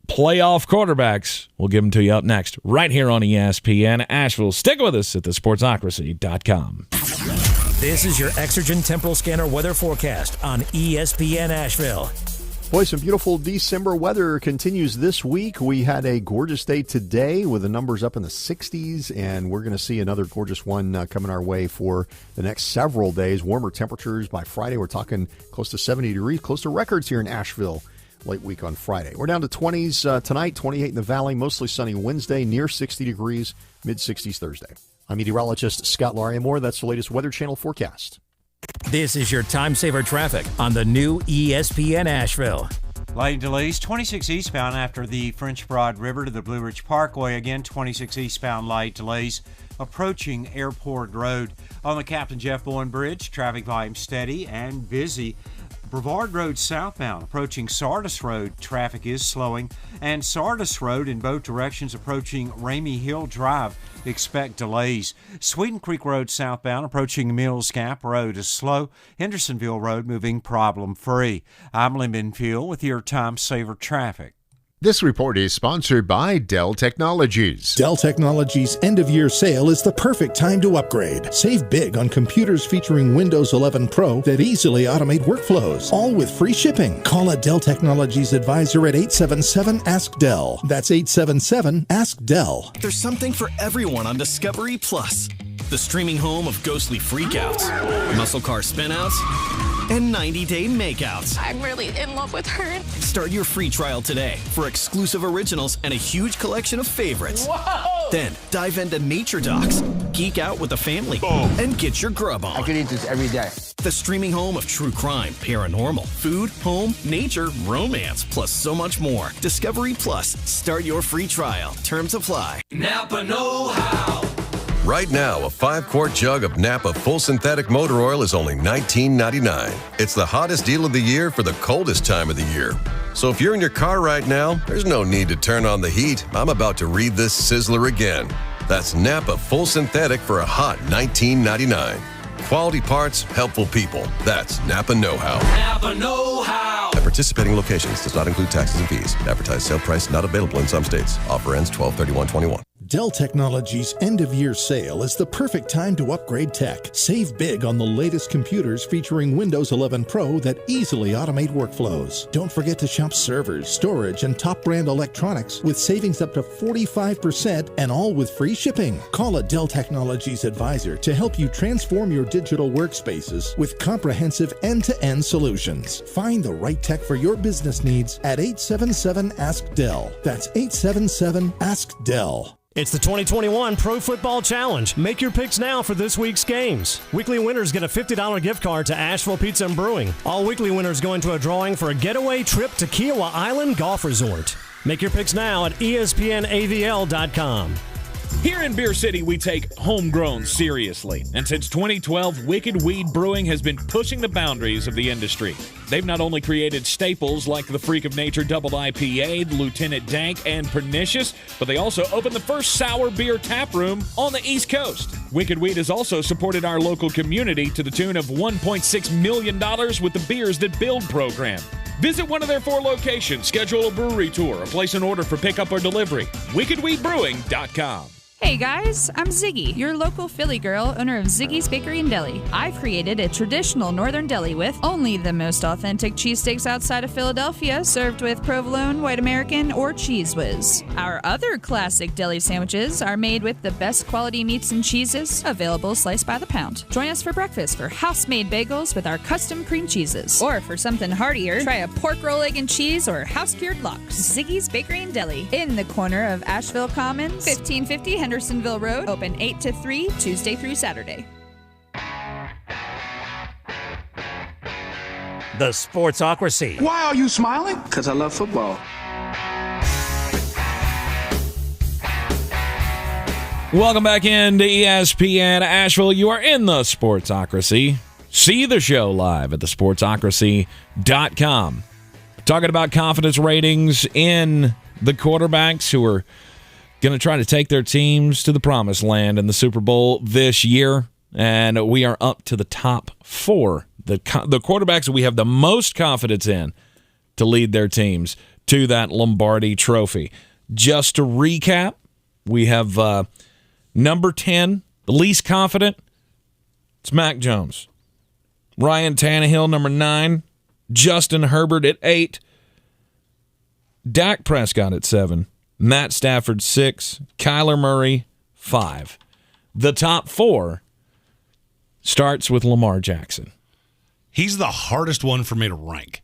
[SPEAKER 3] playoff quarterbacks. We'll give them to you up next, right here on ESPN Asheville. Stick with us at thesportsocracy.com.
[SPEAKER 1] This is your Exergen Temporal Scanner weather forecast on ESPN Asheville.
[SPEAKER 4] Boy, some beautiful December weather continues this week. We had a gorgeous day today with the numbers up in the 60s, and we're going to see another gorgeous one coming our way for the next several days. Warmer temperatures by Friday. We're talking close to 70 degrees, close to records here in Asheville late week on Friday. We're down to 20s tonight, 28 in the valley, mostly sunny Wednesday, near 60 degrees, mid-60s Thursday. I'm meteorologist Scott Larimore. That's the latest Weather Channel forecast.
[SPEAKER 1] This is your time saver traffic on the new ESPN Asheville.
[SPEAKER 11] Light delays 26 eastbound after the French Broad River to the Blue Ridge Parkway. Again, 26 eastbound light delays approaching Airport Road. On the Captain Jeff Bowen Bridge, traffic volume steady and busy. Brevard Road southbound approaching Sardis Road, traffic is slowing, and Sardis Road in both directions approaching Ramey Hill Drive, expect delays. Sweden Creek Road southbound approaching Mills Gap Road is slow. Hendersonville Road moving problem-free. I'm Lyndon Fuel with your Time Saver traffic.
[SPEAKER 5] This report is sponsored by Dell Technologies.
[SPEAKER 12] Dell Technologies' end-of-year sale is the perfect time to upgrade. Save big on computers featuring Windows 11 Pro that easily automate workflows, all with free shipping. Call a Dell Technologies advisor at 877-ASK-DELL. That's 877-ASK-DELL.
[SPEAKER 14] There's something for everyone on Discovery Plus. The streaming home of ghostly freakouts, muscle car spinouts, and 90-day makeouts.
[SPEAKER 16] I'm really in love with her.
[SPEAKER 14] Start your free trial today for exclusive originals and a huge collection of favorites.
[SPEAKER 16] Whoa!
[SPEAKER 14] Then dive into Nature Docs, geek out with the family, and get your grub on.
[SPEAKER 13] I could eat this every day.
[SPEAKER 14] The streaming home of true crime, paranormal, food, home, nature, romance, plus so much more. Discovery Plus. Start your free trial. Terms apply.
[SPEAKER 21] Napa know-how.
[SPEAKER 17] Right now, a 5-quart jug of Napa full synthetic motor oil is only $19.99. It's the hottest deal of the year for the coldest time of the year. So if you're in your car right now, there's no need to turn on the heat. I'm about to read this sizzler again. That's Napa full synthetic for a hot $19.99. Quality parts, helpful people. That's Napa know-how.
[SPEAKER 21] Napa know-how.
[SPEAKER 17] At participating locations does not include taxes and fees. Advertised sale price not available in some states. Offer ends 12/31/21.
[SPEAKER 12] Dell Technologies' end-of-year sale is the perfect time to upgrade tech. Save big on the latest computers featuring Windows 11 Pro that easily automate workflows. Don't forget to shop servers, storage, and top-brand electronics with savings up to 45% and all with free shipping. Call a Dell Technologies advisor to help you transform your digital workspaces with comprehensive end-to-end solutions. Find the right tech for your business needs at 877-ASK-DELL. That's 877-ASK-DELL.
[SPEAKER 18] It's the 2021 Pro Football Challenge. Make your picks now for this week's games. Weekly winners get a $50 gift card to Asheville Pizza and Brewing. All weekly winners go into a drawing for a getaway trip to Kiowa Island Golf Resort. Make your picks now at ESPNAVL.com.
[SPEAKER 3] Here in Beer City, we take homegrown seriously. And since 2012, Wicked Weed Brewing has been pushing the boundaries of the industry. They've not only created staples like the Freak of Nature Double IPA, the Lieutenant Dank, and Pernicious, but they also opened the first sour beer tap room on the East Coast. Wicked Weed has also supported our local community to the tune of $1.6 million with the Beers That Build program. Visit one of their 4 locations, schedule a brewery tour, or place an order for pickup or delivery. WickedWeedBrewing.com.
[SPEAKER 16] Hey guys, I'm Ziggy, your local Philly girl, owner of Ziggy's Bakery and Deli. I've created a traditional northern deli with only the most authentic cheesesteaks outside of Philadelphia, served with provolone, white American, or Cheese Whiz. Our other classic deli sandwiches are made with the best quality meats and cheeses, available sliced by the pound. Join us for breakfast for house-made bagels with our custom cream cheeses. Or for something heartier, try a pork roll, egg and cheese, or house-cured lox. Ziggy's Bakery and Deli, in the corner of Asheville Commons, 1550 Hendersonville Road, open 8 to 3, Tuesday through Saturday.
[SPEAKER 1] The Sportsocracy.
[SPEAKER 19] Why are you smiling? Because I love football.
[SPEAKER 3] Welcome back into ESPN Asheville. You are in the Sportsocracy. See the show live at thesportsocracy.com. Talking about confidence ratings in the quarterbacks who are going to try to take their teams to the promised land in the Super Bowl this year. And we are up to the top 4. The quarterbacks that we have the most confidence in to lead their teams to that Lombardi trophy. Just to recap, we have number 10, the least confident, it's Mac Jones. Ryan Tannehill, number 9. Justin Herbert at 8. Dak Prescott at 7. Matt Stafford, 6. Kyler Murray, 5. The top 4 starts with Lamar Jackson.
[SPEAKER 2] He's the hardest one for me to rank,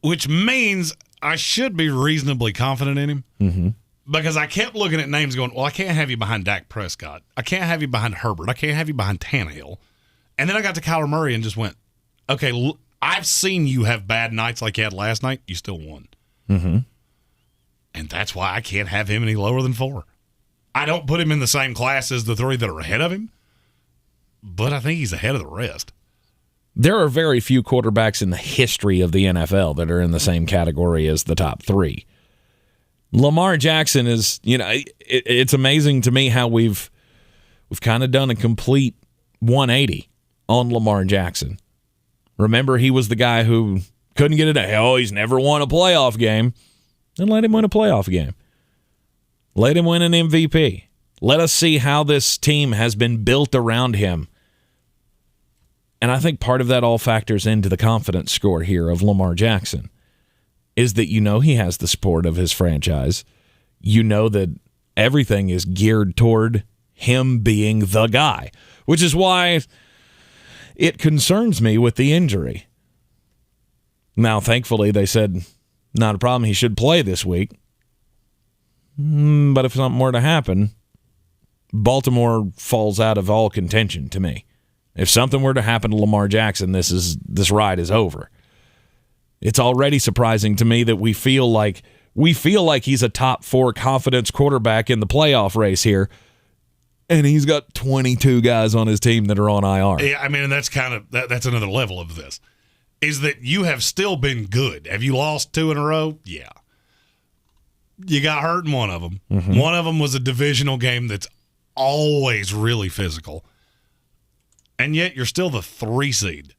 [SPEAKER 2] which means I should be reasonably confident in him.
[SPEAKER 3] Mm-hmm.
[SPEAKER 2] Because I kept looking at names going, well, I can't have you behind Dak Prescott. I can't have you behind Herbert. I can't have you behind Tannehill. And then I got to Kyler Murray and just went, okay, I've seen you have bad nights like you had last night. You still won.
[SPEAKER 3] Mm-hmm.
[SPEAKER 2] And that's why I can't have him any lower than 4. I don't put him in the same class as the 3 that are ahead of him, but I think he's ahead of the rest.
[SPEAKER 3] There are very few quarterbacks in the history of the NFL that are in the same category as the top 3. Lamar Jackson is, it's amazing to me how we've kind of done a complete 180 on Lamar Jackson. Remember, he was the guy who couldn't get it. He's never won a playoff game. Then let him win a playoff game. Let him win an MVP. Let us see how this team has been built around him. And I think part of that all factors into the confidence score here of Lamar Jackson is that he has the support of his franchise. You know that everything is geared toward him being the guy, which is why it concerns me with the injury. Now, thankfully, they said, not a problem, he should play this week. But if something were to happen, Baltimore falls out of all contention to me. If something were to happen to Lamar Jackson, this ride is over. It's already surprising to me that we feel like he's a top 4 confidence quarterback in the playoff race here, and he's got 22 guys on his team that are on IR.
[SPEAKER 2] Yeah, I mean, and that's kind of that's another level of this. Is that you have still been good. Have you lost 2 in a row? Yeah. You got hurt in one of them.
[SPEAKER 3] Mm-hmm.
[SPEAKER 2] One of them was a divisional game that's always really physical. And yet you're still the 3 seed.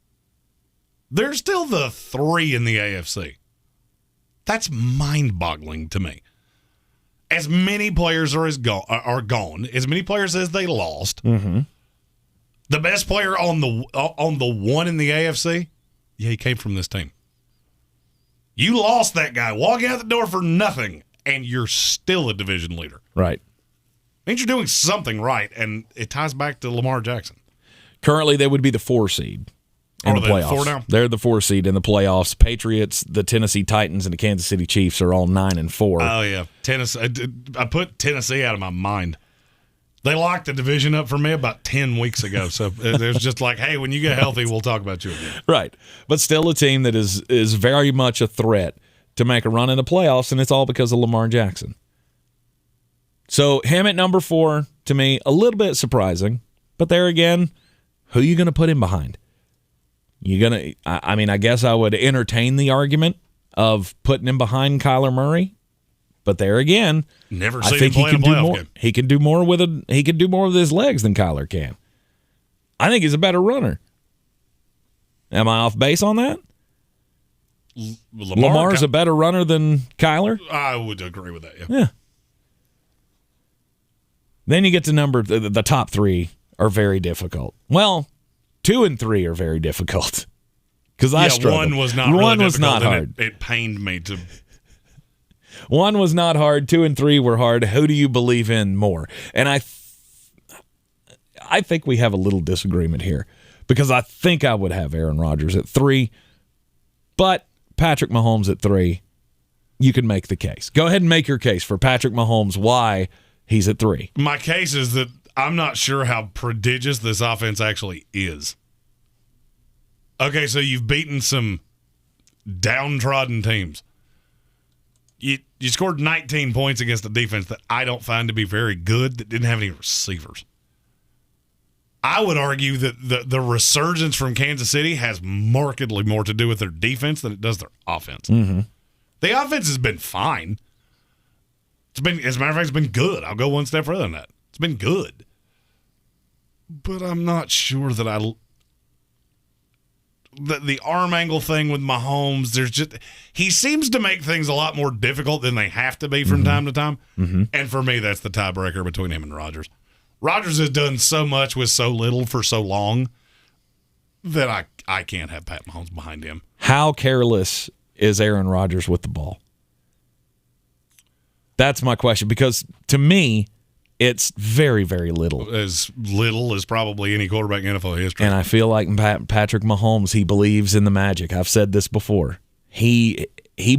[SPEAKER 2] They're still the 3 in the AFC. That's mind-boggling to me. As many players are gone, as many players as they lost.
[SPEAKER 3] Mm-hmm.
[SPEAKER 2] The best player on the 1 in the AFC, he came from this team. You lost that guy walking out the door for nothing, and you're still a division leader.
[SPEAKER 3] Right.
[SPEAKER 2] Means you're doing something right, and it ties back to Lamar Jackson.
[SPEAKER 3] Currently, they would be the 4 seed in the playoffs.
[SPEAKER 2] 4 now?
[SPEAKER 3] They're the 4 seed in the playoffs. Patriots, the Tennessee Titans, and the Kansas City Chiefs are all 9 and 4.
[SPEAKER 2] Oh yeah, Tennessee. I put Tennessee out of my mind. They locked the division up for me about 10 weeks ago. So there's just like, hey, when you get healthy, we'll talk about you again.
[SPEAKER 3] Right, but still a team that is very much a threat to make a run in the playoffs, and it's all because of Lamar Jackson. So him at number 4, to me, a little bit surprising. But there again, who are you going to put him behind? I guess I would entertain the argument of putting him behind Kyler Murray. But there again,
[SPEAKER 2] never
[SPEAKER 3] I
[SPEAKER 2] seen
[SPEAKER 3] think
[SPEAKER 2] him play in a playoff
[SPEAKER 3] game. He can do more with his legs than Kyler can. I think he's a better runner. Am I off base on that? Lamar's a better runner than Kyler?
[SPEAKER 2] I would agree with that,
[SPEAKER 3] Yeah. Then you get to the top 3 are very difficult. Well, 2 and 3 are very difficult. Because I struggled.
[SPEAKER 2] One was not really
[SPEAKER 3] One was
[SPEAKER 2] difficult,
[SPEAKER 3] not hard.
[SPEAKER 2] It pained me to...
[SPEAKER 3] 1 was not hard. 2 and 3 were hard. Who do you believe in more? And I think we have a little disagreement here because I think I would have Aaron Rodgers at 3, but Patrick Mahomes at 3. You can make the case. Go ahead and make your case for Patrick Mahomes why he's at 3.
[SPEAKER 2] My case is that I'm not sure how prodigious this offense actually is. Okay, so you've beaten some downtrodden teams. You scored 19 points against a defense that I don't find to be very good, that didn't have any receivers. I would argue that the resurgence from Kansas City has markedly more to do with their defense than it does their offense.
[SPEAKER 3] Mm-hmm.
[SPEAKER 2] The offense has been fine. As a matter of fact, it's been good. I'll go one step further than that. It's been good. But I'm not sure that the arm angle thing with Mahomes, he seems to make things a lot more difficult than they have to be from time to time.
[SPEAKER 3] Mm-hmm.
[SPEAKER 2] And for me, that's the tiebreaker between him and Rodgers. Rodgers has done so much with so little for so long that I can't have Pat Mahomes behind him.
[SPEAKER 3] How careless is Aaron Rodgers with the ball? That's my question, because to me, it's very, very little.
[SPEAKER 2] As little as probably any quarterback in NFL history.
[SPEAKER 3] And I feel like Patrick Mahomes, he believes in the magic. I've said this before. He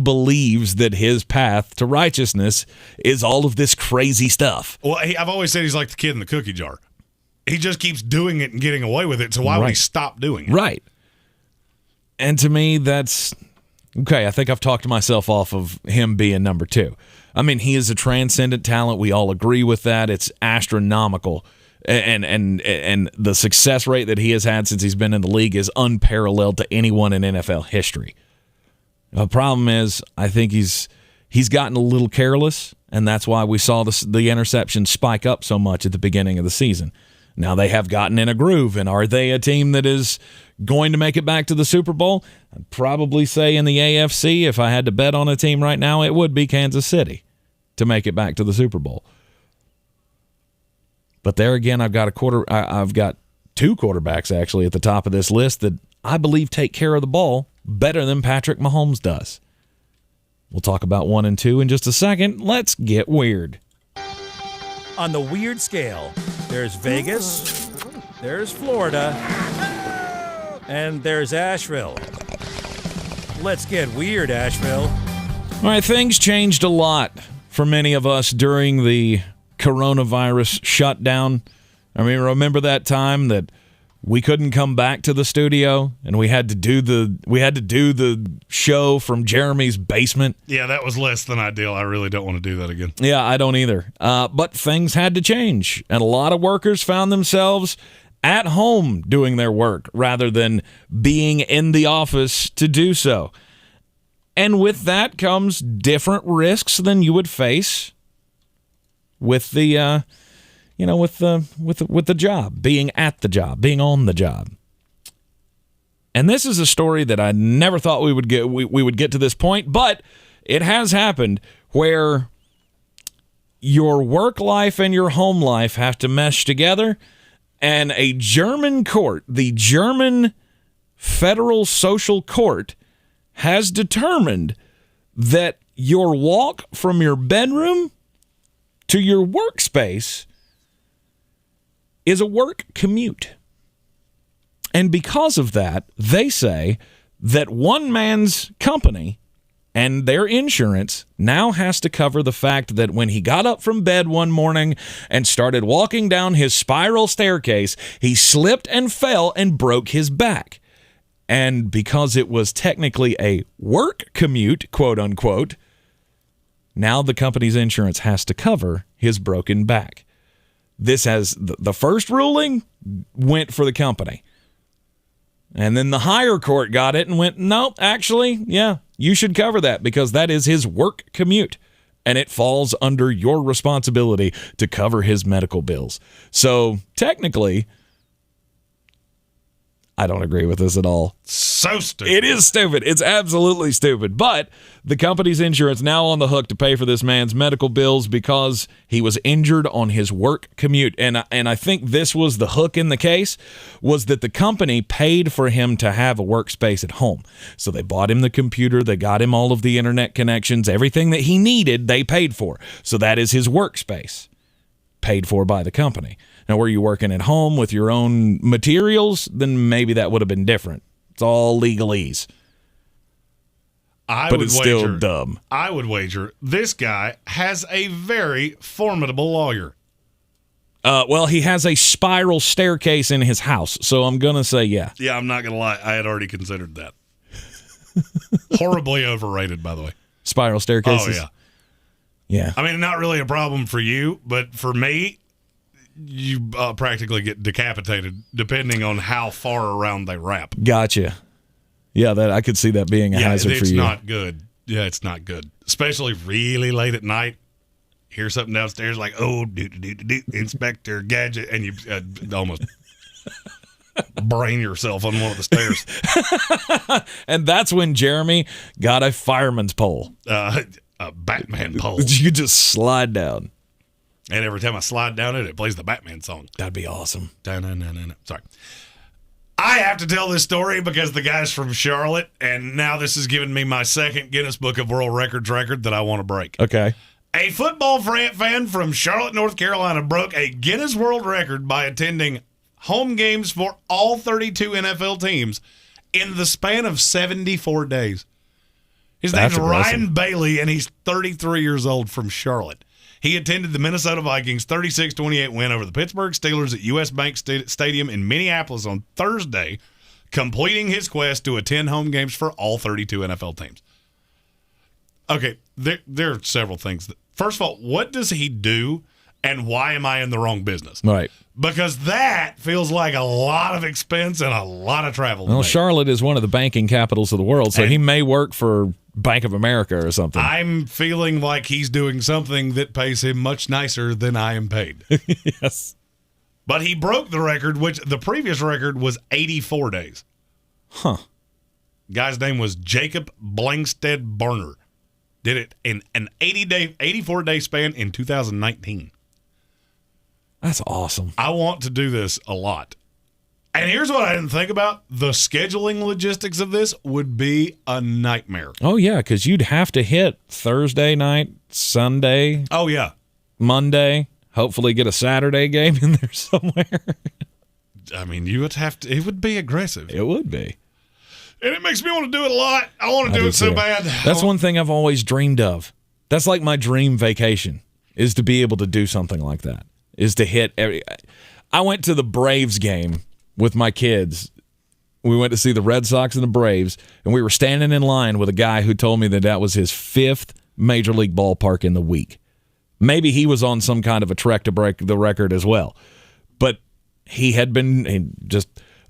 [SPEAKER 3] believes that his path to righteousness is all of this crazy stuff.
[SPEAKER 2] Well, I've always said he's like the kid in the cookie jar. He just keeps doing it and getting away with it, so why would he stop doing it?
[SPEAKER 3] Right. And to me, that's... Okay, I think I've talked myself off of him being number 2. I mean, he is a transcendent talent. We all agree with that. It's astronomical. And the success rate that he has had since he's been in the league is unparalleled to anyone in NFL history. The problem is, I think he's gotten a little careless, and that's why we saw the interception spike up so much at the beginning of the season. Now they have gotten in a groove, and are they a team that is going to make it back to the Super Bowl? I'd probably say in the AFC, if I had to bet on a team right now, it would be Kansas City to make it back to the Super Bowl. But there again, I've got two quarterbacks actually at the top of this list that I believe take care of the ball better than Patrick Mahomes does. We'll talk about 1 and 2 in just a second. Let's get weird.
[SPEAKER 1] On the weird scale, there's Vegas, there's Florida, and there's Asheville. Let's get weird, Asheville.
[SPEAKER 3] All right, things changed a lot for many of us during the coronavirus shutdown. I mean, remember that time that we couldn't come back to the studio and we had to do the show from Jeremy's basement?
[SPEAKER 2] Yeah, that was less than ideal. I really don't want to do that again.
[SPEAKER 3] Yeah, I don't either. But things had to change, and a lot of workers found themselves at home doing their work rather than being in the office to do so. And with that comes different risks than you would face with the with the job, being at the job, being on the job. And this is a story that I never thought we would get to this point, but it has happened where your work life and your home life have to mesh together, and a German court, the German Federal Social Court, has determined that your walk from your bedroom to your workspace is a work commute. And because of that, they say that one man's company and their insurance now has to cover the fact that when he got up from bed one morning and started walking down his spiral staircase, he slipped and fell and broke his back. And because it was technically a work commute, quote unquote, Now the company's insurance has to cover his broken back. This has the first ruling went for the company. And then the higher court got it and went, no, actually, yeah, you should cover that because that is his work commute. And it falls under your responsibility to cover his medical bills. So technically, I don't agree with this at all.
[SPEAKER 2] So stupid.
[SPEAKER 3] It is stupid. It's absolutely stupid. But the company's insurance now on the hook to pay for this man's medical bills because he was injured on his work commute. And I think this was the hook in the case, was that the company paid for him to have a workspace at home. So they bought him the computer. They got him all of the internet connections. Everything that he needed, they paid for. So that is his workspace, paid for by the company. Now, were you working at home with your own materials, then maybe that would have been different. It's all legalese. But it's still dumb.
[SPEAKER 2] I would wager this guy has a very formidable lawyer.
[SPEAKER 3] Well, he has a spiral staircase in his house, so I'm going to say yeah.
[SPEAKER 2] Yeah, I'm not going to lie. I had already considered that. Horribly overrated, by the way.
[SPEAKER 3] Spiral staircases?
[SPEAKER 2] Oh, yeah.
[SPEAKER 3] Yeah.
[SPEAKER 2] I mean, not really a problem for you, but for me, you practically get decapitated depending on how far around they wrap.
[SPEAKER 3] Gotcha. Yeah, that I could see that being a hazard for you.
[SPEAKER 2] It's not good. Yeah, it's not good. Especially really late at night. Hear something downstairs like, oh, Inspector Gadget, and you almost brain yourself on one of the stairs.
[SPEAKER 3] And that's when Jeremy got a fireman's pole.
[SPEAKER 2] A Batman pole.
[SPEAKER 3] You just slide down.
[SPEAKER 2] And every time I slide down it plays the Batman song.
[SPEAKER 3] That'd be awesome.
[SPEAKER 2] Sorry. I have to tell this story because the guy's from Charlotte, and now this has given me my second Guinness Book of World Records record that I want to break.
[SPEAKER 3] Okay.
[SPEAKER 2] A football fan from Charlotte, North Carolina broke a Guinness World Record by attending home games for all 32 NFL teams in the span of 74 days. His name's Ryan Bailey, and he's 33 years old from Charlotte. He attended the Minnesota Vikings 36-28 win over the Pittsburgh Steelers at U.S. Bank Stadium in Minneapolis on Thursday, completing his quest to attend home games for all 32 NFL teams. Okay, there are several things. First of all, what does he do, and why am I in the wrong business?
[SPEAKER 3] Right.
[SPEAKER 2] Because that feels like a lot of expense and a lot of travel.
[SPEAKER 3] Well, Charlotte is one of the banking capitals of the world, so he may work for Bank of America or something.
[SPEAKER 2] I'm feeling like he's doing something that pays him much nicer than I am paid.
[SPEAKER 3] Yes.
[SPEAKER 2] But he broke the record, which the previous record was 84 days.
[SPEAKER 3] Huh.
[SPEAKER 2] Guy's name was Jacob Blankstead Barner. Did it in an 84-day span in 2019.
[SPEAKER 3] That's awesome.
[SPEAKER 2] I want to do this a lot. And here's what I didn't think about. The scheduling logistics of this would be a nightmare.
[SPEAKER 3] Oh, yeah, because you'd have to hit Thursday night, Sunday.
[SPEAKER 2] Oh, yeah.
[SPEAKER 3] Monday. Hopefully get a Saturday game in there somewhere.
[SPEAKER 2] I mean, you would have to. It would be aggressive.
[SPEAKER 3] It would be.
[SPEAKER 2] And it makes me want to do it a lot. I want to do it so bad.
[SPEAKER 3] That's one thing I've always dreamed of. That's like my dream vacation, is to be able to do something like that, is to hit every. I went to the Braves game with my kids. We went to see the Red Sox and the Braves, and we were standing in line with a guy who told me that was his 5th major league ballpark in the week. Maybe he was on some kind of a trek to break the record as well. But he had been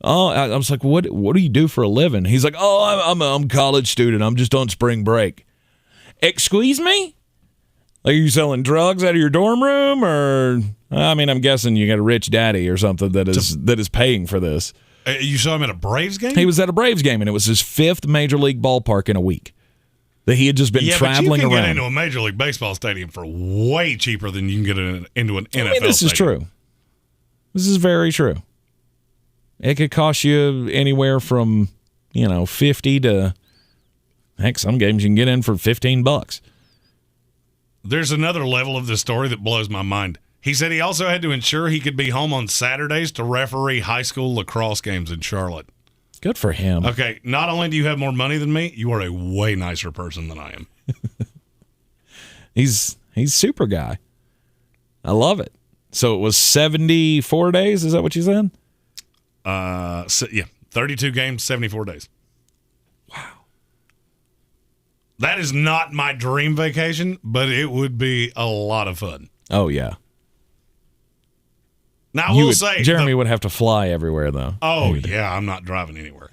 [SPEAKER 3] I was like, what do you do for a living? He's like, I'm a college student. I'm just on spring break. Excuse me? Are you selling drugs out of your dorm room? Or, I mean, I'm guessing you got a rich daddy or something that is paying for this.
[SPEAKER 2] You saw him at a Braves game?
[SPEAKER 3] He was at a Braves game, and it was his 5th major league ballpark in a week. That he had just been traveling around.
[SPEAKER 2] You can get into a Major League Baseball stadium for way cheaper than you can get into an NFL
[SPEAKER 3] this
[SPEAKER 2] stadium.
[SPEAKER 3] is true. This is very true. It could cost you anywhere from, 50 to, heck, some games you can get in for $15.
[SPEAKER 2] There's another level of this story that blows my mind. He said he also had to ensure he could be home on Saturdays to referee high school lacrosse games in Charlotte.
[SPEAKER 3] Good for him.
[SPEAKER 2] Okay, not only do you have more money than me, you are a way nicer person than I am.
[SPEAKER 3] He's super guy. I love it. So it was 74 days? Is that what you said?
[SPEAKER 2] 32 games, 74 days.
[SPEAKER 3] Wow.
[SPEAKER 2] That is not my dream vacation, but it would be a lot of fun.
[SPEAKER 3] Oh, yeah.
[SPEAKER 2] Now, I will say...
[SPEAKER 3] Jeremy would have to fly everywhere, though.
[SPEAKER 2] Oh, yeah, I'm not driving anywhere.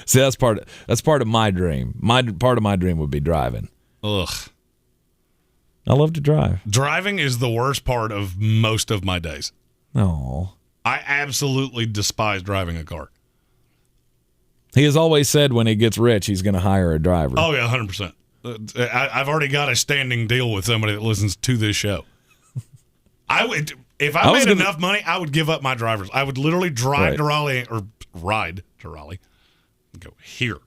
[SPEAKER 3] See, that's part of my dream. Part of my dream would be driving.
[SPEAKER 2] Ugh.
[SPEAKER 3] I love to drive.
[SPEAKER 2] Driving is the worst part of most of my days.
[SPEAKER 3] Oh.
[SPEAKER 2] I absolutely despise driving a car.
[SPEAKER 3] He has always said when he gets rich, he's going to hire a driver.
[SPEAKER 2] Oh, yeah, 100%. I've already got a standing deal with somebody that listens to this show. If I made enough money, I would give up my drivers. I would literally drive to Raleigh or ride to Raleigh and go, here,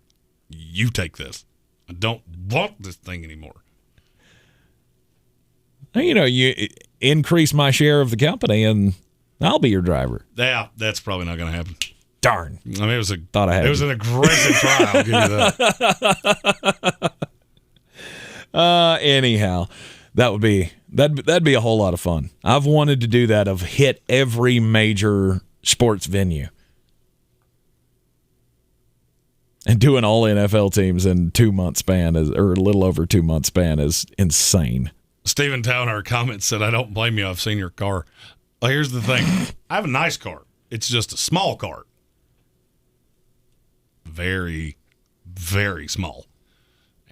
[SPEAKER 2] you take this. I don't want this thing anymore.
[SPEAKER 3] You know, you increase my share of the company and I'll be your driver.
[SPEAKER 2] Yeah, that's probably not going to happen.
[SPEAKER 3] Darn.
[SPEAKER 2] I mean, it was an aggressive try, I'll give you that.
[SPEAKER 3] Anyhow, that'd be a whole lot of fun. I've wanted to do that, of hit every major sports venue. And doing all NFL teams in 2 month span or a little over 2 month span is insane.
[SPEAKER 2] Stephen Town, our comments said, I don't blame you. I've seen your car. Well, here's the thing. I have a nice car. It's just a small car. Very, very small.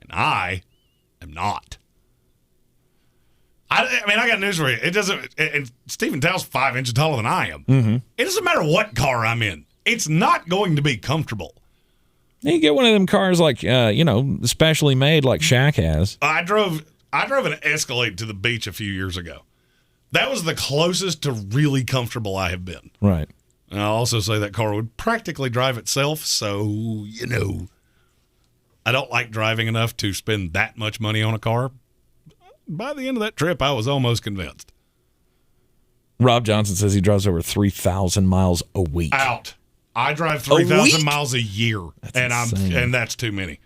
[SPEAKER 2] And I am not. I mean, I got news for you. It doesn't. And Stephen Tow's 5 inches taller than I am.
[SPEAKER 3] Mm-hmm.
[SPEAKER 2] It doesn't matter what car I'm in. It's not going to be comfortable.
[SPEAKER 3] You get one of them cars like, specially made like Shaq has.
[SPEAKER 2] I drove an Escalade to the beach a few years ago. That was the closest to really comfortable I have been.
[SPEAKER 3] Right.
[SPEAKER 2] And I'll also say that car would practically drive itself, so, I don't like driving enough to spend that much money on a car. By the end of that trip, I was almost convinced.
[SPEAKER 3] Rob Johnson says he drives over 3,000 miles a week.
[SPEAKER 2] Out. I drive 3,000 miles a year, and that's too many.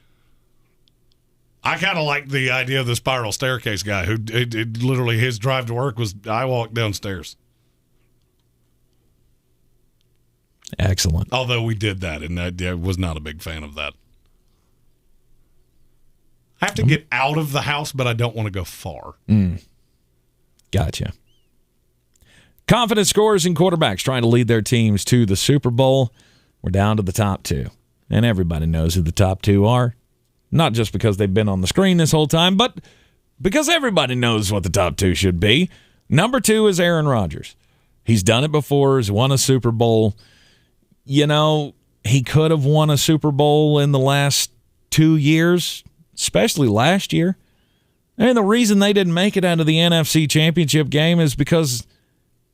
[SPEAKER 2] I kind of like the idea of the spiral staircase guy who literally his drive to work was I walk downstairs.
[SPEAKER 3] Excellent.
[SPEAKER 2] Although we did that, and I was not a big fan of that. I have to get out of the house, but I don't want to go far.
[SPEAKER 3] Gotcha. Confidence scorers and quarterbacks trying to lead their teams to the Super Bowl. We're down to the top 2. And everybody knows who the top 2 are. Not just because they've been on the screen this whole time, but because everybody knows what the top 2 should be. Number 2 is Aaron Rodgers. He's done it before. He's won a Super Bowl. He could have won a Super Bowl in the last 2 years, especially last year. And the reason they didn't make it out of the NFC Championship game is because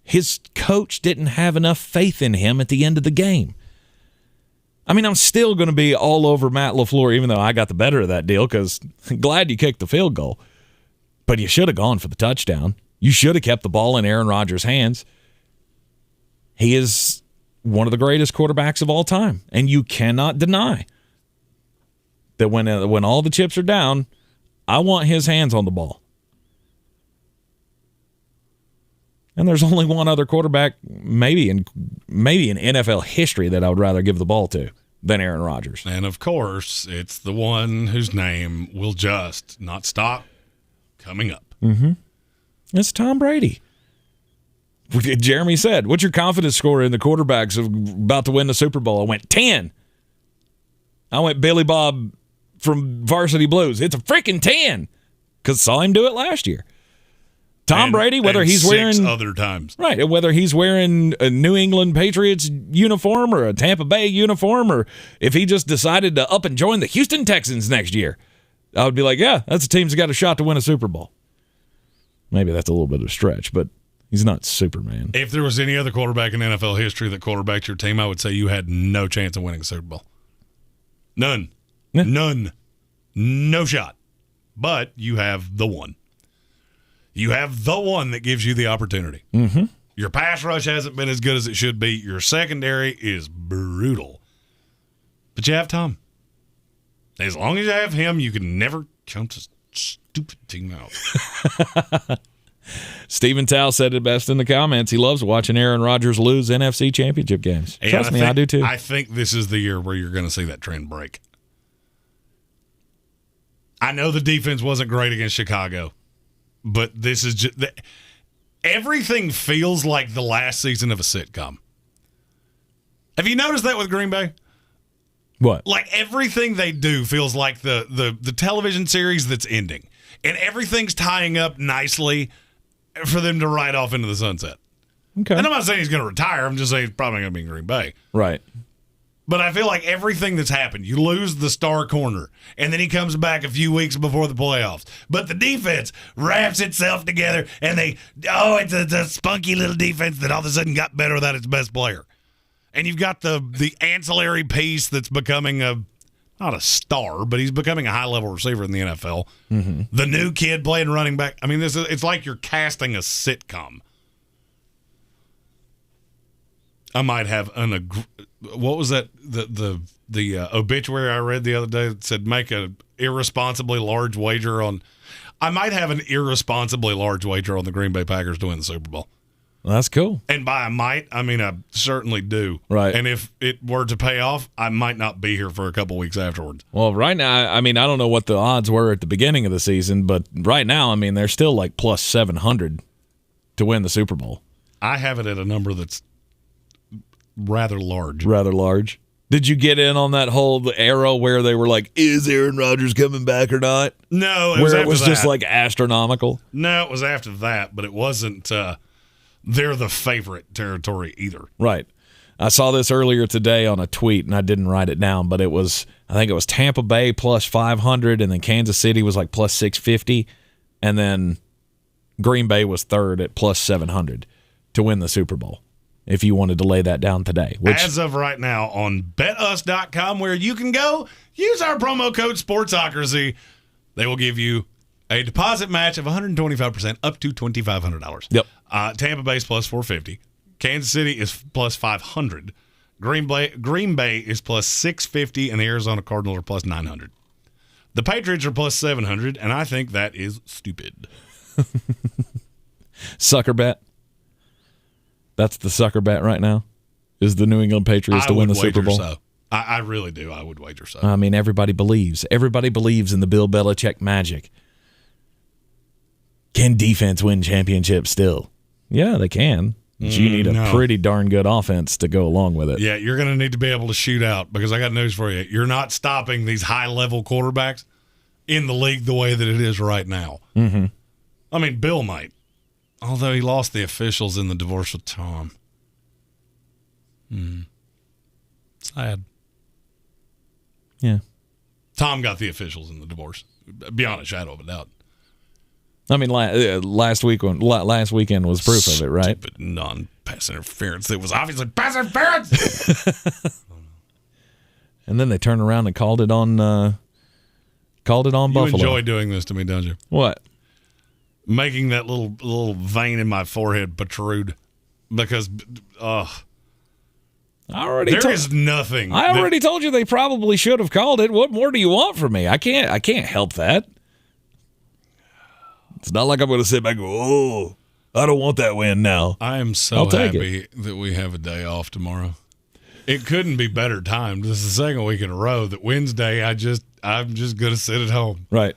[SPEAKER 3] his coach didn't have enough faith in him at the end of the game. I mean, I'm still going to be all over Matt LaFleur, even though I got the better of that deal, because I'm glad you kicked the field goal. But you should have gone for the touchdown. You should have kept the ball in Aaron Rodgers' hands. He is one of the greatest quarterbacks of all time, and you cannot deny that when all the chips are down, I want his hands on the ball. And there's only one other quarterback, maybe in NFL history, that I would rather give the ball to than Aaron Rodgers.
[SPEAKER 2] And of course, it's the one whose name will just not stop coming up.
[SPEAKER 3] Mm-hmm. It's Tom Brady. Jeremy said, "What's your confidence score in the quarterbacks about to win the Super Bowl?" I went 10. I went Billy Bob from Varsity Blues. It's a freaking 10 because saw him do it last year. Tom Brady, whether he's wearing
[SPEAKER 2] 6 other times,
[SPEAKER 3] right, whether he's wearing a New England Patriots uniform or a Tampa Bay uniform, or if he just decided to up and join the Houston Texans next year, I would be like, yeah, that's a team that's got a shot to win a Super Bowl. Maybe that's a little bit of a stretch, but he's not Superman.
[SPEAKER 2] If there was any other quarterback in NFL history that quarterbacked your team, I would say you had no chance of winning a Super Bowl. None.
[SPEAKER 3] Yeah.
[SPEAKER 2] None. No shot. But you have the one. You have the one that gives you the opportunity.
[SPEAKER 3] Mm-hmm.
[SPEAKER 2] Your pass rush hasn't been as good as it should be. Your secondary is brutal. But you have Tom. As long as you have him, you can never count this stupid team out.
[SPEAKER 3] Stephen Tao said it best in the comments. He loves watching Aaron Rodgers lose NFC Championship games.
[SPEAKER 2] And
[SPEAKER 3] Trust me, I do too.
[SPEAKER 2] I think this is the year where you're going to see that trend break. I know the defense wasn't great against Chicago, but this is just everything feels like the last season of a sitcom. Have you noticed that with Green Bay?
[SPEAKER 3] What?
[SPEAKER 2] Like everything they do feels like the television series that's ending, and everything's tying up nicely for them to ride off into the sunset.
[SPEAKER 3] Okay.
[SPEAKER 2] And I'm not saying he's going to retire. I'm just saying he's probably going to be in Green Bay.
[SPEAKER 3] Right.
[SPEAKER 2] But I feel like everything that's happened, you lose the star corner, and then he comes back a few weeks before the playoffs. But the defense wraps itself together, and it's a spunky little defense that all of a sudden got better without its best player. And you've got the ancillary piece that's becoming not a star, but he's becoming a high-level receiver in the NFL.
[SPEAKER 3] Mm-hmm.
[SPEAKER 2] The new kid playing running back. I mean, it's like you're casting a sitcom. I might have what was that? The obituary I read the other day that said make an irresponsibly large wager on. I might have an irresponsibly large wager on the Green Bay Packers to win the Super Bowl.
[SPEAKER 3] Well, that's cool.
[SPEAKER 2] And by I might, I mean I certainly do.
[SPEAKER 3] Right.
[SPEAKER 2] And if it were to pay off, I might not be here for a couple weeks afterwards.
[SPEAKER 3] Well, right now, I mean, I don't know what the odds were at the beginning of the season, but right now, I mean, they're still like plus 700 to win the Super Bowl.
[SPEAKER 2] I have it at a number that's rather large.
[SPEAKER 3] Rather large. Did you get in on that whole arrow where they were like, is Aaron Rodgers coming back or not?
[SPEAKER 2] No,
[SPEAKER 3] it was just like astronomical.
[SPEAKER 2] No, it was after that, but it wasn't they're the favorite territory either.
[SPEAKER 3] Right. I saw this earlier today on a tweet, and I didn't write it down, but I think it was Tampa Bay plus 500, and then Kansas City was like plus 650, and then Green Bay was third at plus 700 to win the Super Bowl. If you wanted to lay that down today.
[SPEAKER 2] As of right now on betus.com, where you can go, use our promo code SPORTSOCRACY. They will give you a deposit match of 125% up to $2,500.
[SPEAKER 3] Yep.
[SPEAKER 2] Tampa Bay's plus 450. Kansas City is plus 500. Green Bay is plus 650, and the Arizona Cardinals are plus 900. The Patriots are plus 700, and I think that is stupid.
[SPEAKER 3] Sucker bet. That's the sucker bet right now, is the New England Patriots to win the Super Bowl.
[SPEAKER 2] So. I really do. I would wager so.
[SPEAKER 3] I mean, everybody believes. Everybody believes in the Bill Belichick magic. Can defense win championships still? Yeah, they can. But you need a pretty darn good offense to go along with it.
[SPEAKER 2] Yeah, you're going to need to be able to shoot out, because I got news for you. You're not stopping these high-level quarterbacks in the league the way that it is right now.
[SPEAKER 3] Mm-hmm.
[SPEAKER 2] I mean, Bill might. Although he lost the officials in the divorce with Tom. Sad.
[SPEAKER 3] Yeah.
[SPEAKER 2] Tom got the officials in the divorce. Beyond a shadow of a doubt.
[SPEAKER 3] I mean, last weekend was proof of it, right?
[SPEAKER 2] Stupid non-pass interference. It was obviously pass interference!
[SPEAKER 3] And then they turned around and called it on Buffalo.
[SPEAKER 2] You enjoy doing this to me, don't you?
[SPEAKER 3] What?
[SPEAKER 2] Making that little vein in my forehead protrude, because there is nothing.
[SPEAKER 3] I already told you they probably should have called it. What more do you want from me? I can't help that. It's not like I'm going to sit back and go, oh, I don't want that win now.
[SPEAKER 2] I am so happy that we have a day off tomorrow. It couldn't be better timed. This is the second week in a row that Wednesday I'm just going to sit at home.
[SPEAKER 3] Right.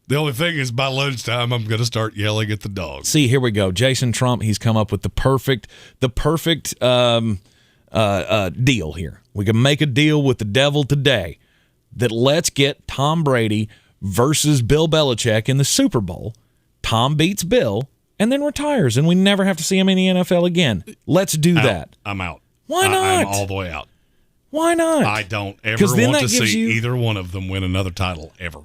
[SPEAKER 2] The only thing is, by lunchtime, I'm going to start yelling at the dogs.
[SPEAKER 3] See, here we go. Jason Trump, he's come up with the perfect deal here. We can make a deal with the devil today that let's get Tom Brady versus Bill Belichick in the Super Bowl. Tom beats Bill and then retires, and we never have to see him in the NFL again. Let's do that.
[SPEAKER 2] I'm out.
[SPEAKER 3] Why not?
[SPEAKER 2] I'm all the way out.
[SPEAKER 3] Why not?
[SPEAKER 2] I don't ever want to see either one of them win another title ever.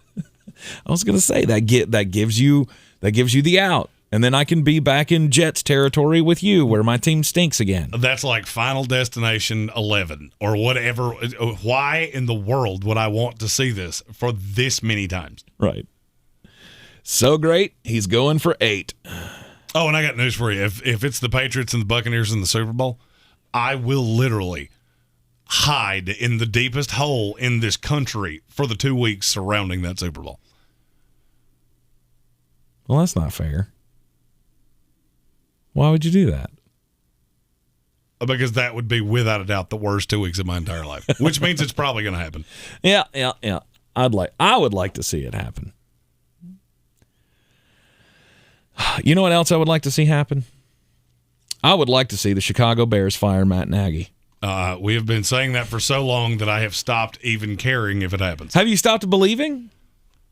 [SPEAKER 3] I was going to say that gives you the out, and then I can be back in Jets territory with you, where my team stinks again.
[SPEAKER 2] That's like Final Destination 11 or whatever. Why in the world would I want to see this for this many times?
[SPEAKER 3] Right. So great, he's going for 8.
[SPEAKER 2] Oh, and I got news for you. If it's the Patriots and the Buccaneers in the Super Bowl, I will literally hide in the deepest hole in this country for the 2 weeks surrounding that Super Bowl.
[SPEAKER 3] Well, that's not fair. Why would you do that?
[SPEAKER 2] Because that would be, without a doubt, the worst 2 weeks of my entire life, which means it's probably going to happen.
[SPEAKER 3] Yeah. I would like to see it happen. You know what else I would like to see happen? I would like to see the Chicago Bears fire Matt Nagy.
[SPEAKER 2] We have been saying that for so long that I have stopped even caring if it happens.
[SPEAKER 3] Have you stopped believing?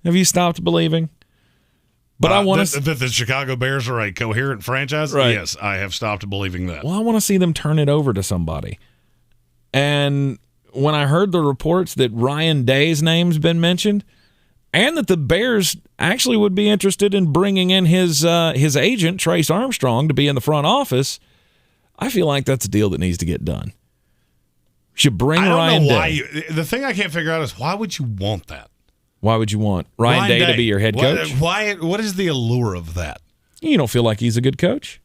[SPEAKER 3] But I want
[SPEAKER 2] that the Chicago Bears are a coherent franchise.
[SPEAKER 3] Right.
[SPEAKER 2] Yes, I have stopped believing that.
[SPEAKER 3] Well, I want to see them turn it over to somebody. And when I heard the reports that Ryan Day's name's been mentioned, and that the Bears actually would be interested in bringing in his agent, Trace Armstrong, to be in the front office, I feel like that's a deal that needs to get done. Should bring Ryan Day.
[SPEAKER 2] The thing I can't figure out is why would you want that?
[SPEAKER 3] Why would you want Ryan Day to be your head coach?
[SPEAKER 2] What is the allure of that?
[SPEAKER 3] You don't feel like he's a good coach?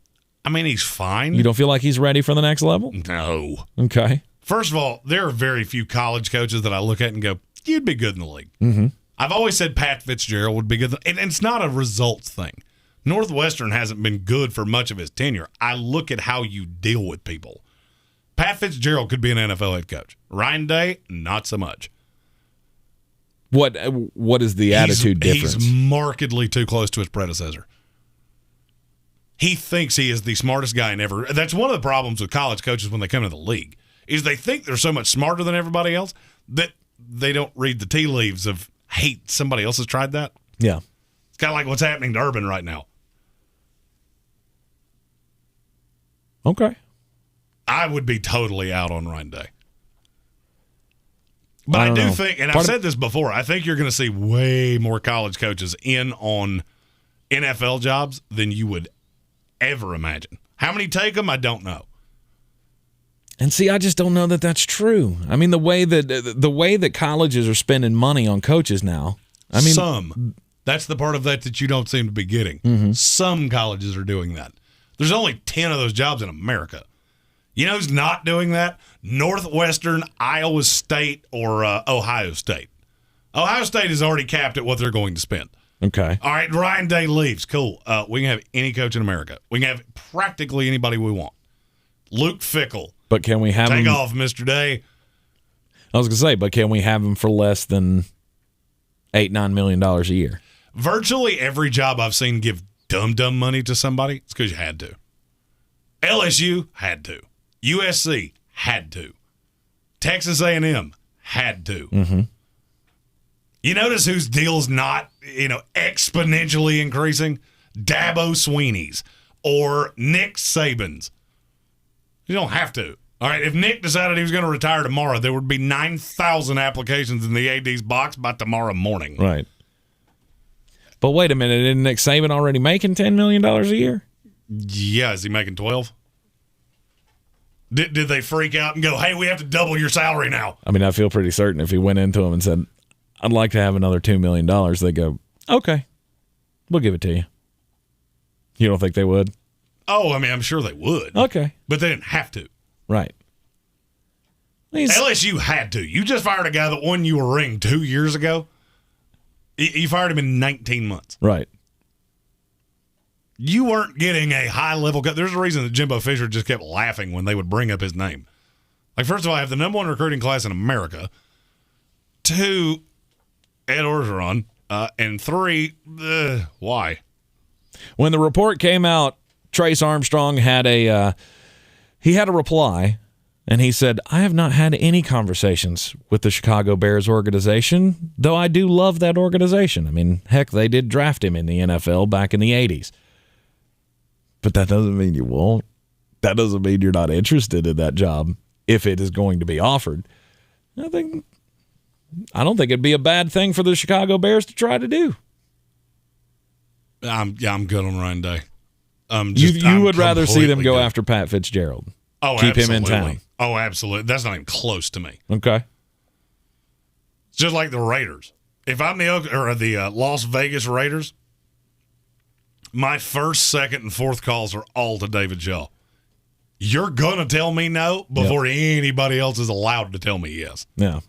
[SPEAKER 2] I mean, he's fine.
[SPEAKER 3] You don't feel like he's ready for the next level?
[SPEAKER 2] No.
[SPEAKER 3] Okay.
[SPEAKER 2] First of all, there are very few college coaches that I look at and go, you'd be good in the league.
[SPEAKER 3] Mm-hmm.
[SPEAKER 2] I've always said Pat Fitzgerald would be good. And it's not a results thing. Northwestern hasn't been good for much of his tenure. I look at how you deal with people. Pat Fitzgerald could be an NFL head coach. Ryan Day, not so much.
[SPEAKER 3] What is the attitude difference?
[SPEAKER 2] He's markedly too close to his predecessor. He thinks he is the smartest guy in ever. That's one of the problems with college coaches when they come to the league, is they think they're so much smarter than everybody else that they don't read the tea leaves of, hey, somebody else has tried that.
[SPEAKER 3] Yeah.
[SPEAKER 2] It's kind of like what's happening to Urban right now.
[SPEAKER 3] Okay.
[SPEAKER 2] I would be totally out on Ryan Day. But I do think, and I've said this before, I think you're going to see way more college coaches in on NFL jobs than you would ever imagine. How many take them, I don't know.
[SPEAKER 3] And see, I just don't know that that's true. I mean, the way that colleges are spending money on coaches now. I mean,
[SPEAKER 2] some. That's the part of that you don't seem to be getting.
[SPEAKER 3] Mm-hmm.
[SPEAKER 2] Some colleges are doing that. There's only 10 of those jobs in America. You know who's not doing that? Northwestern, Iowa State, or Ohio State. Ohio State is already capped at what they're going to spend.
[SPEAKER 3] Okay.
[SPEAKER 2] All right, Ryan Day leaves. Cool. We can have any coach in America. We can have practically anybody we want. Luke Fickell.
[SPEAKER 3] But can we have
[SPEAKER 2] Take
[SPEAKER 3] him?
[SPEAKER 2] off, Mr. Day.
[SPEAKER 3] I was going to say, but can we have him for less than $8-9 million a year?
[SPEAKER 2] Virtually every job I've seen give dumb money to somebody, it's because you had to. LSU had to. USC had to. Texas A&M had to.
[SPEAKER 3] Mm-hmm.
[SPEAKER 2] You notice whose deal's not, exponentially increasing? Dabo Swinney's or Nick Saban's. You don't have to. All right, if Nick decided he was going to retire tomorrow, there would be 9,000 applications in the AD's box by tomorrow morning.
[SPEAKER 3] Right. But wait a minute, isn't Nick Saban already making $10 million a year?
[SPEAKER 2] Yeah, is he making 12? Did they freak out and go, hey, we have to double your salary now?
[SPEAKER 3] I mean, I feel pretty certain if he went into them and said, I'd like to have another $2 million, they go, okay, we'll give it to you. You don't think they would?
[SPEAKER 2] Oh, I mean, I'm sure they would.
[SPEAKER 3] Okay.
[SPEAKER 2] But they didn't have to.
[SPEAKER 3] Right.
[SPEAKER 2] LSU had to. You just fired a guy that won you a ring 2 years ago. You fired him in 19 months.
[SPEAKER 3] Right.
[SPEAKER 2] You weren't getting a high-level guy. There's a reason that Jimbo Fisher just kept laughing when they would bring up his name. Like, first of all, I have the number one recruiting class in America. 2, Ed Orgeron. And 3, why?
[SPEAKER 3] When the report came out, Trace Armstrong had a reply, and he said, I have not had any conversations with the Chicago Bears organization, though I do love that organization. I mean, heck, they did draft him in the NFL back in the 80s. But that doesn't mean you won't. That doesn't mean you're not interested in that job if it is going to be offered. I don't think it'd be a bad thing for the Chicago Bears to try to do.
[SPEAKER 2] I'm good on Ryan Day.
[SPEAKER 3] You would rather see them go after Pat Fitzgerald.
[SPEAKER 2] Oh,
[SPEAKER 3] keep
[SPEAKER 2] absolutely.
[SPEAKER 3] him in town.
[SPEAKER 2] Oh, absolutely. That's not even close to me.
[SPEAKER 3] Okay.
[SPEAKER 2] It's just like the Raiders. If I'm the Las Vegas Raiders, my first, second, and fourth calls are all to David Shaw. You're going to tell me no before anybody else is allowed to tell me yes.
[SPEAKER 3] Yeah.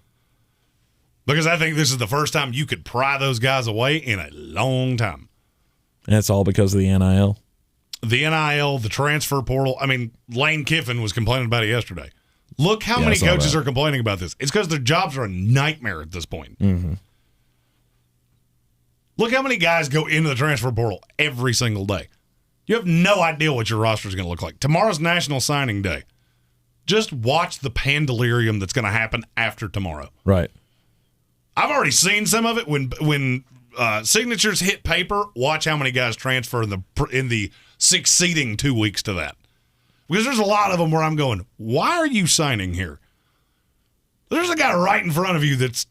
[SPEAKER 2] Because I think this is the first time you could pry those guys away in a long time.
[SPEAKER 3] And it's all because of the NIL.
[SPEAKER 2] The NIL, the transfer portal. I mean, Lane Kiffin was complaining about it yesterday. Look how many coaches are complaining about this. It's because their jobs are a nightmare at this point.
[SPEAKER 3] Mm-hmm.
[SPEAKER 2] Look how many guys go into the transfer portal every single day. You have no idea what your roster is going to look like. Tomorrow's National Signing Day. Just watch the pandemonium that's going to happen after tomorrow.
[SPEAKER 3] Right.
[SPEAKER 2] I've already seen some of it when signatures hit paper. Watch how many guys transfer in the succeeding 2 weeks to that. Because there's a lot of them where I'm going, why are you signing here? There's a guy right in front of you that's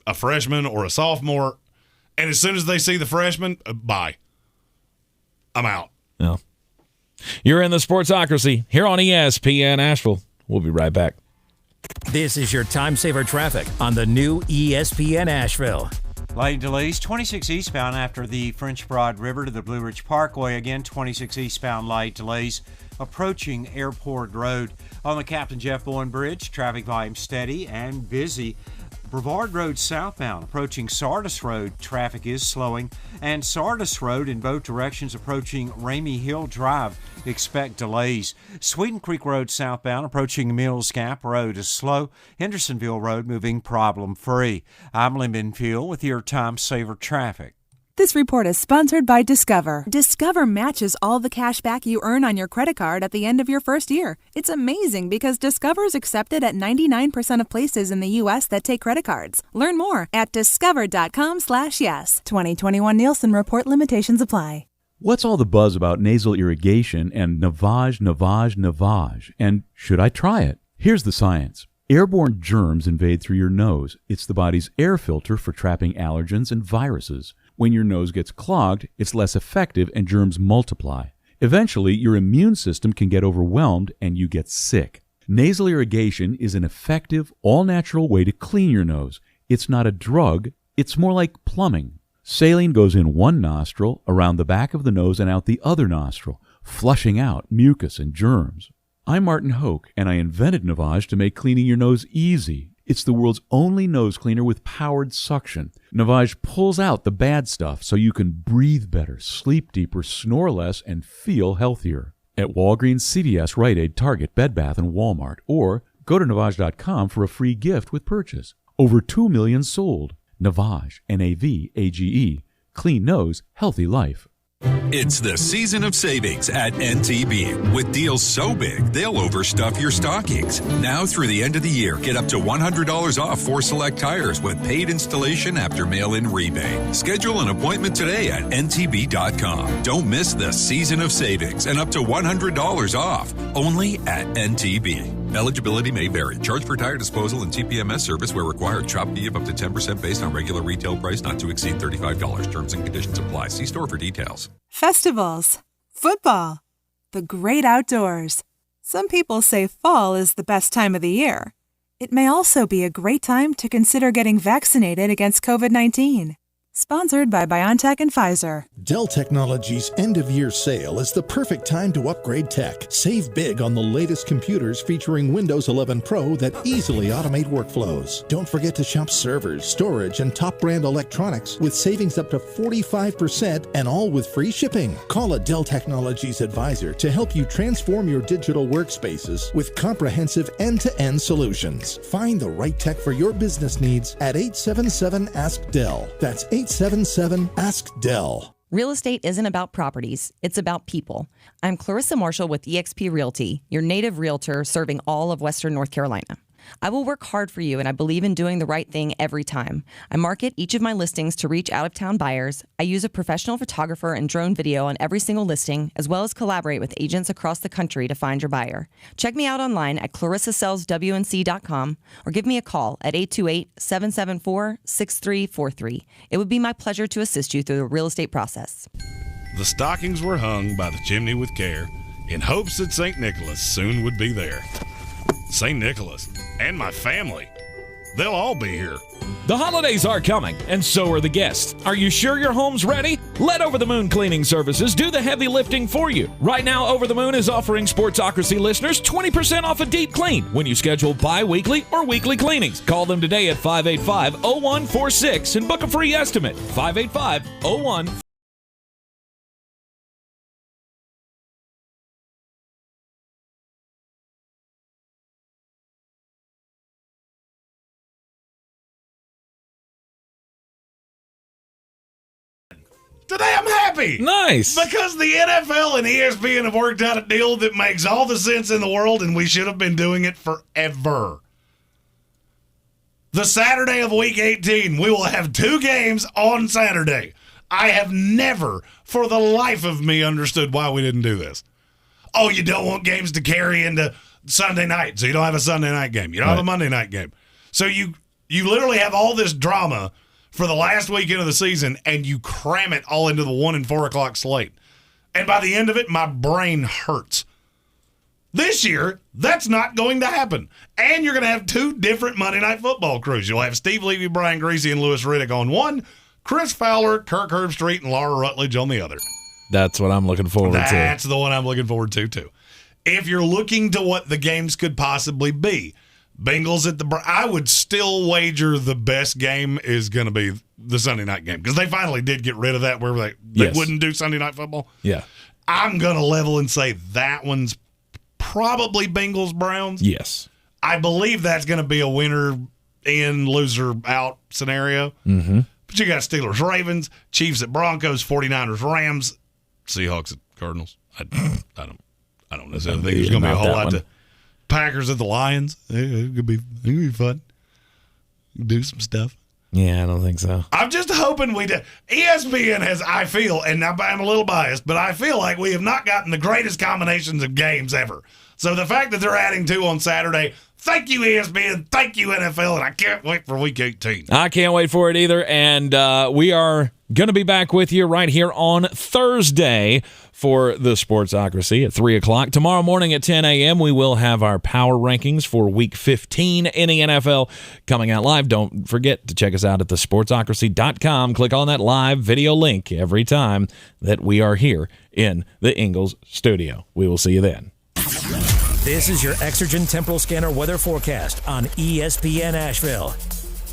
[SPEAKER 2] a freshman or a sophomore, and as soon as they see the freshman, bye. I'm out.
[SPEAKER 3] No. You're in the Sportsocracy here on ESPN Asheville. We'll be right back.
[SPEAKER 1] This is your time saver traffic on the new ESPN Asheville.
[SPEAKER 11] Light delays 26 eastbound after the French Broad River to the Blue Ridge Parkway. Again, 26 eastbound light delays approaching Airport Road. On the Captain Jeff Bowen Bridge, traffic volume steady and busy. Brevard Road southbound approaching Sardis Road, traffic is slowing. And Sardis Road in both directions approaching Ramey Hill Drive, expect delays. Sweden Creek Road southbound approaching Mills Gap Road is slow. Hendersonville Road moving problem-free. I'm Lyndon Fuel with your Time Saver Traffic.
[SPEAKER 7] This report is sponsored by Discover. Discover matches all the cash back you earn on your credit card at the end of your first year. It's amazing because Discover is accepted at 99% of places in the U.S. that take credit cards. Learn more at discover.com/yes. 2021 Nielsen Report limitations apply.
[SPEAKER 15] What's all the buzz about nasal irrigation and Navage? And should I try it? Here's the science. Airborne germs invade through your nose. It's the body's air filter for trapping allergens and viruses. When your nose gets clogged, it's less effective and germs multiply. Eventually, your immune system can get overwhelmed and you get sick. Nasal irrigation is an effective, all-natural way to clean your nose. It's not a drug, it's more like plumbing. Saline goes in one nostril, around the back of the nose and out the other nostril, flushing out mucus and germs. I'm Martin Hoke, and I invented Navage to make cleaning your nose easy. It's the world's only nose cleaner with powered suction. Navage pulls out the bad stuff so you can breathe better, sleep deeper, snore less, and feel healthier. At Walgreens, CVS, Rite Aid, Target, Bed Bath, and Walmart. Or go to Navage.com for a free gift with purchase. Over 2 million sold. Navage, Navage. Clean nose, healthy life.
[SPEAKER 20] It's the season of savings at NTB with deals so big they'll overstuff your stockings. Now through the end of the year, get up to $100 off 4 select tires with paid installation after mail-in rebate. Schedule an appointment today at ntb.com. Don't miss the season of savings and up to $100 off only at NTB. Eligibility may vary. Charge for tire disposal and TPMS service where required. Shop fee of up to 10% based on regular retail price not to exceed $35. Terms and conditions apply. See store for details.
[SPEAKER 7] Festivals, football, the great outdoors. Some people say fall is the best time of the year. It may also be a great time to consider getting vaccinated against COVID-19. Sponsored by BioNTech and Pfizer.
[SPEAKER 12] Dell Technologies' end-of-year sale is the perfect time to upgrade tech. Save big on the latest computers featuring Windows 11 Pro that easily automate workflows. Don't forget to shop servers, storage, and top-brand electronics with savings up to 45% and all with free shipping. Call a Dell Technologies advisor to help you transform your digital workspaces with comprehensive end-to-end solutions. Find the right tech for your business needs at 877-ASK-DELL. That's 877-ASK-DELL.
[SPEAKER 22] Real estate isn't about properties, it's about people. I'm Clarissa Marshall with eXp Realty, your native realtor serving all of Western North Carolina. I will work hard for you, and I believe in doing the right thing every time. I market each of my listings to reach out-of-town buyers. I use a professional photographer and drone video on every single listing, as well as collaborate with agents across the country to find your buyer. Check me out online at clarissasellswnc.com or give me a call at 828-774-6343. It would be my pleasure to assist you through the real estate process.
[SPEAKER 2] The stockings were hung by the chimney with care in hopes that St. Nicholas soon would be there. St. Nicholas and my family, they'll all be here.
[SPEAKER 3] The holidays are coming, and so are the guests. Are you sure your home's ready? Let Over the Moon Cleaning Services do the heavy lifting for you. Right now, Over the Moon is offering Sportsocracy listeners 20% off a deep clean when you schedule bi-weekly or weekly cleanings. Call them today at 585-0146 and book a free estimate. 585-0146.
[SPEAKER 2] Today I'm happy.
[SPEAKER 3] Nice.
[SPEAKER 2] Because the NFL and ESPN have worked out a deal that makes all the sense in the world, and we should have been doing it forever. The Saturday of Week 18, we will have 2 games on Saturday. I have never, for the life of me, understood why we didn't do this. Oh, you don't want games to carry into Sunday night, so you don't have a Sunday night game. You don't have a Monday night game. So you literally have all this drama for the last weekend of the season, and you cram it all into the 1 and 4 o'clock slate. And by the end of it, my brain hurts. This year, that's not going to happen. And you're going to have 2 different Monday Night Football crews. You'll have Steve Levy, Brian Greasy, and Louis Riddick on one, Chris Fowler, Kirk Herbstreit, and Laura Rutledge on the other.
[SPEAKER 3] That's what I'm looking forward to.
[SPEAKER 2] That's the one I'm looking forward to, too. If you're looking to what the games could possibly be, Bengals at the I would still wager the best game is going to be the Sunday night game, because they finally did get rid of that where they wouldn't do Sunday night football.
[SPEAKER 3] Yeah.
[SPEAKER 2] I'm going to level and say that one's probably Bengals-Browns.
[SPEAKER 3] Yes.
[SPEAKER 2] I believe that's going to be a winner in, loser out scenario.
[SPEAKER 3] Mm-hmm.
[SPEAKER 2] But you got Steelers-Ravens, Chiefs at Broncos, 49ers-Rams, Seahawks at Cardinals. I don't necessarily think there's going to be a whole lot to Packers at the Lions. It could be fun. Do some stuff.
[SPEAKER 3] Yeah, I don't think so.
[SPEAKER 2] I'm just hoping we do. ESPN has, I feel, and I'm a little biased, but I feel like we have not gotten the greatest combinations of games ever. So the fact that they're adding 2 on Saturday, thank you, ESPN, thank you, NFL, and I can't wait for Week 18.
[SPEAKER 3] I can't wait for it either, and we are going to be back with you right here on Thursday for the Sportsocracy at 3 o'clock. Tomorrow morning at 10 a.m., we will have our power rankings for Week 15 in the NFL coming out live. Don't forget to check us out at thesportsocracy.com. Click on that live video link every time that we are here in the Ingalls studio. We will see you then.
[SPEAKER 1] This is your Exergen Temporal Scanner weather forecast on ESPN Asheville.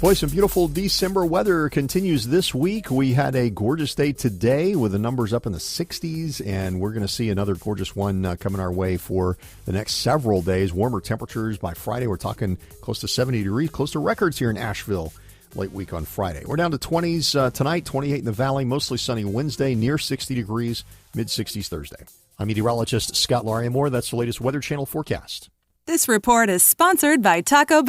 [SPEAKER 4] Boy, some beautiful December weather continues this week. We had a gorgeous day today with the numbers up in the 60s, and we're going to see another gorgeous one coming our way for the next several days. Warmer temperatures by Friday. We're talking close to 70 degrees, close to records here in Asheville late week on Friday. We're down to 20s tonight, 28 in the valley, mostly sunny Wednesday, near 60 degrees, mid-60s Thursday. I'm meteorologist Scott Lariamore. That's the latest Weather Channel forecast.
[SPEAKER 7] This report is sponsored by Taco Bell.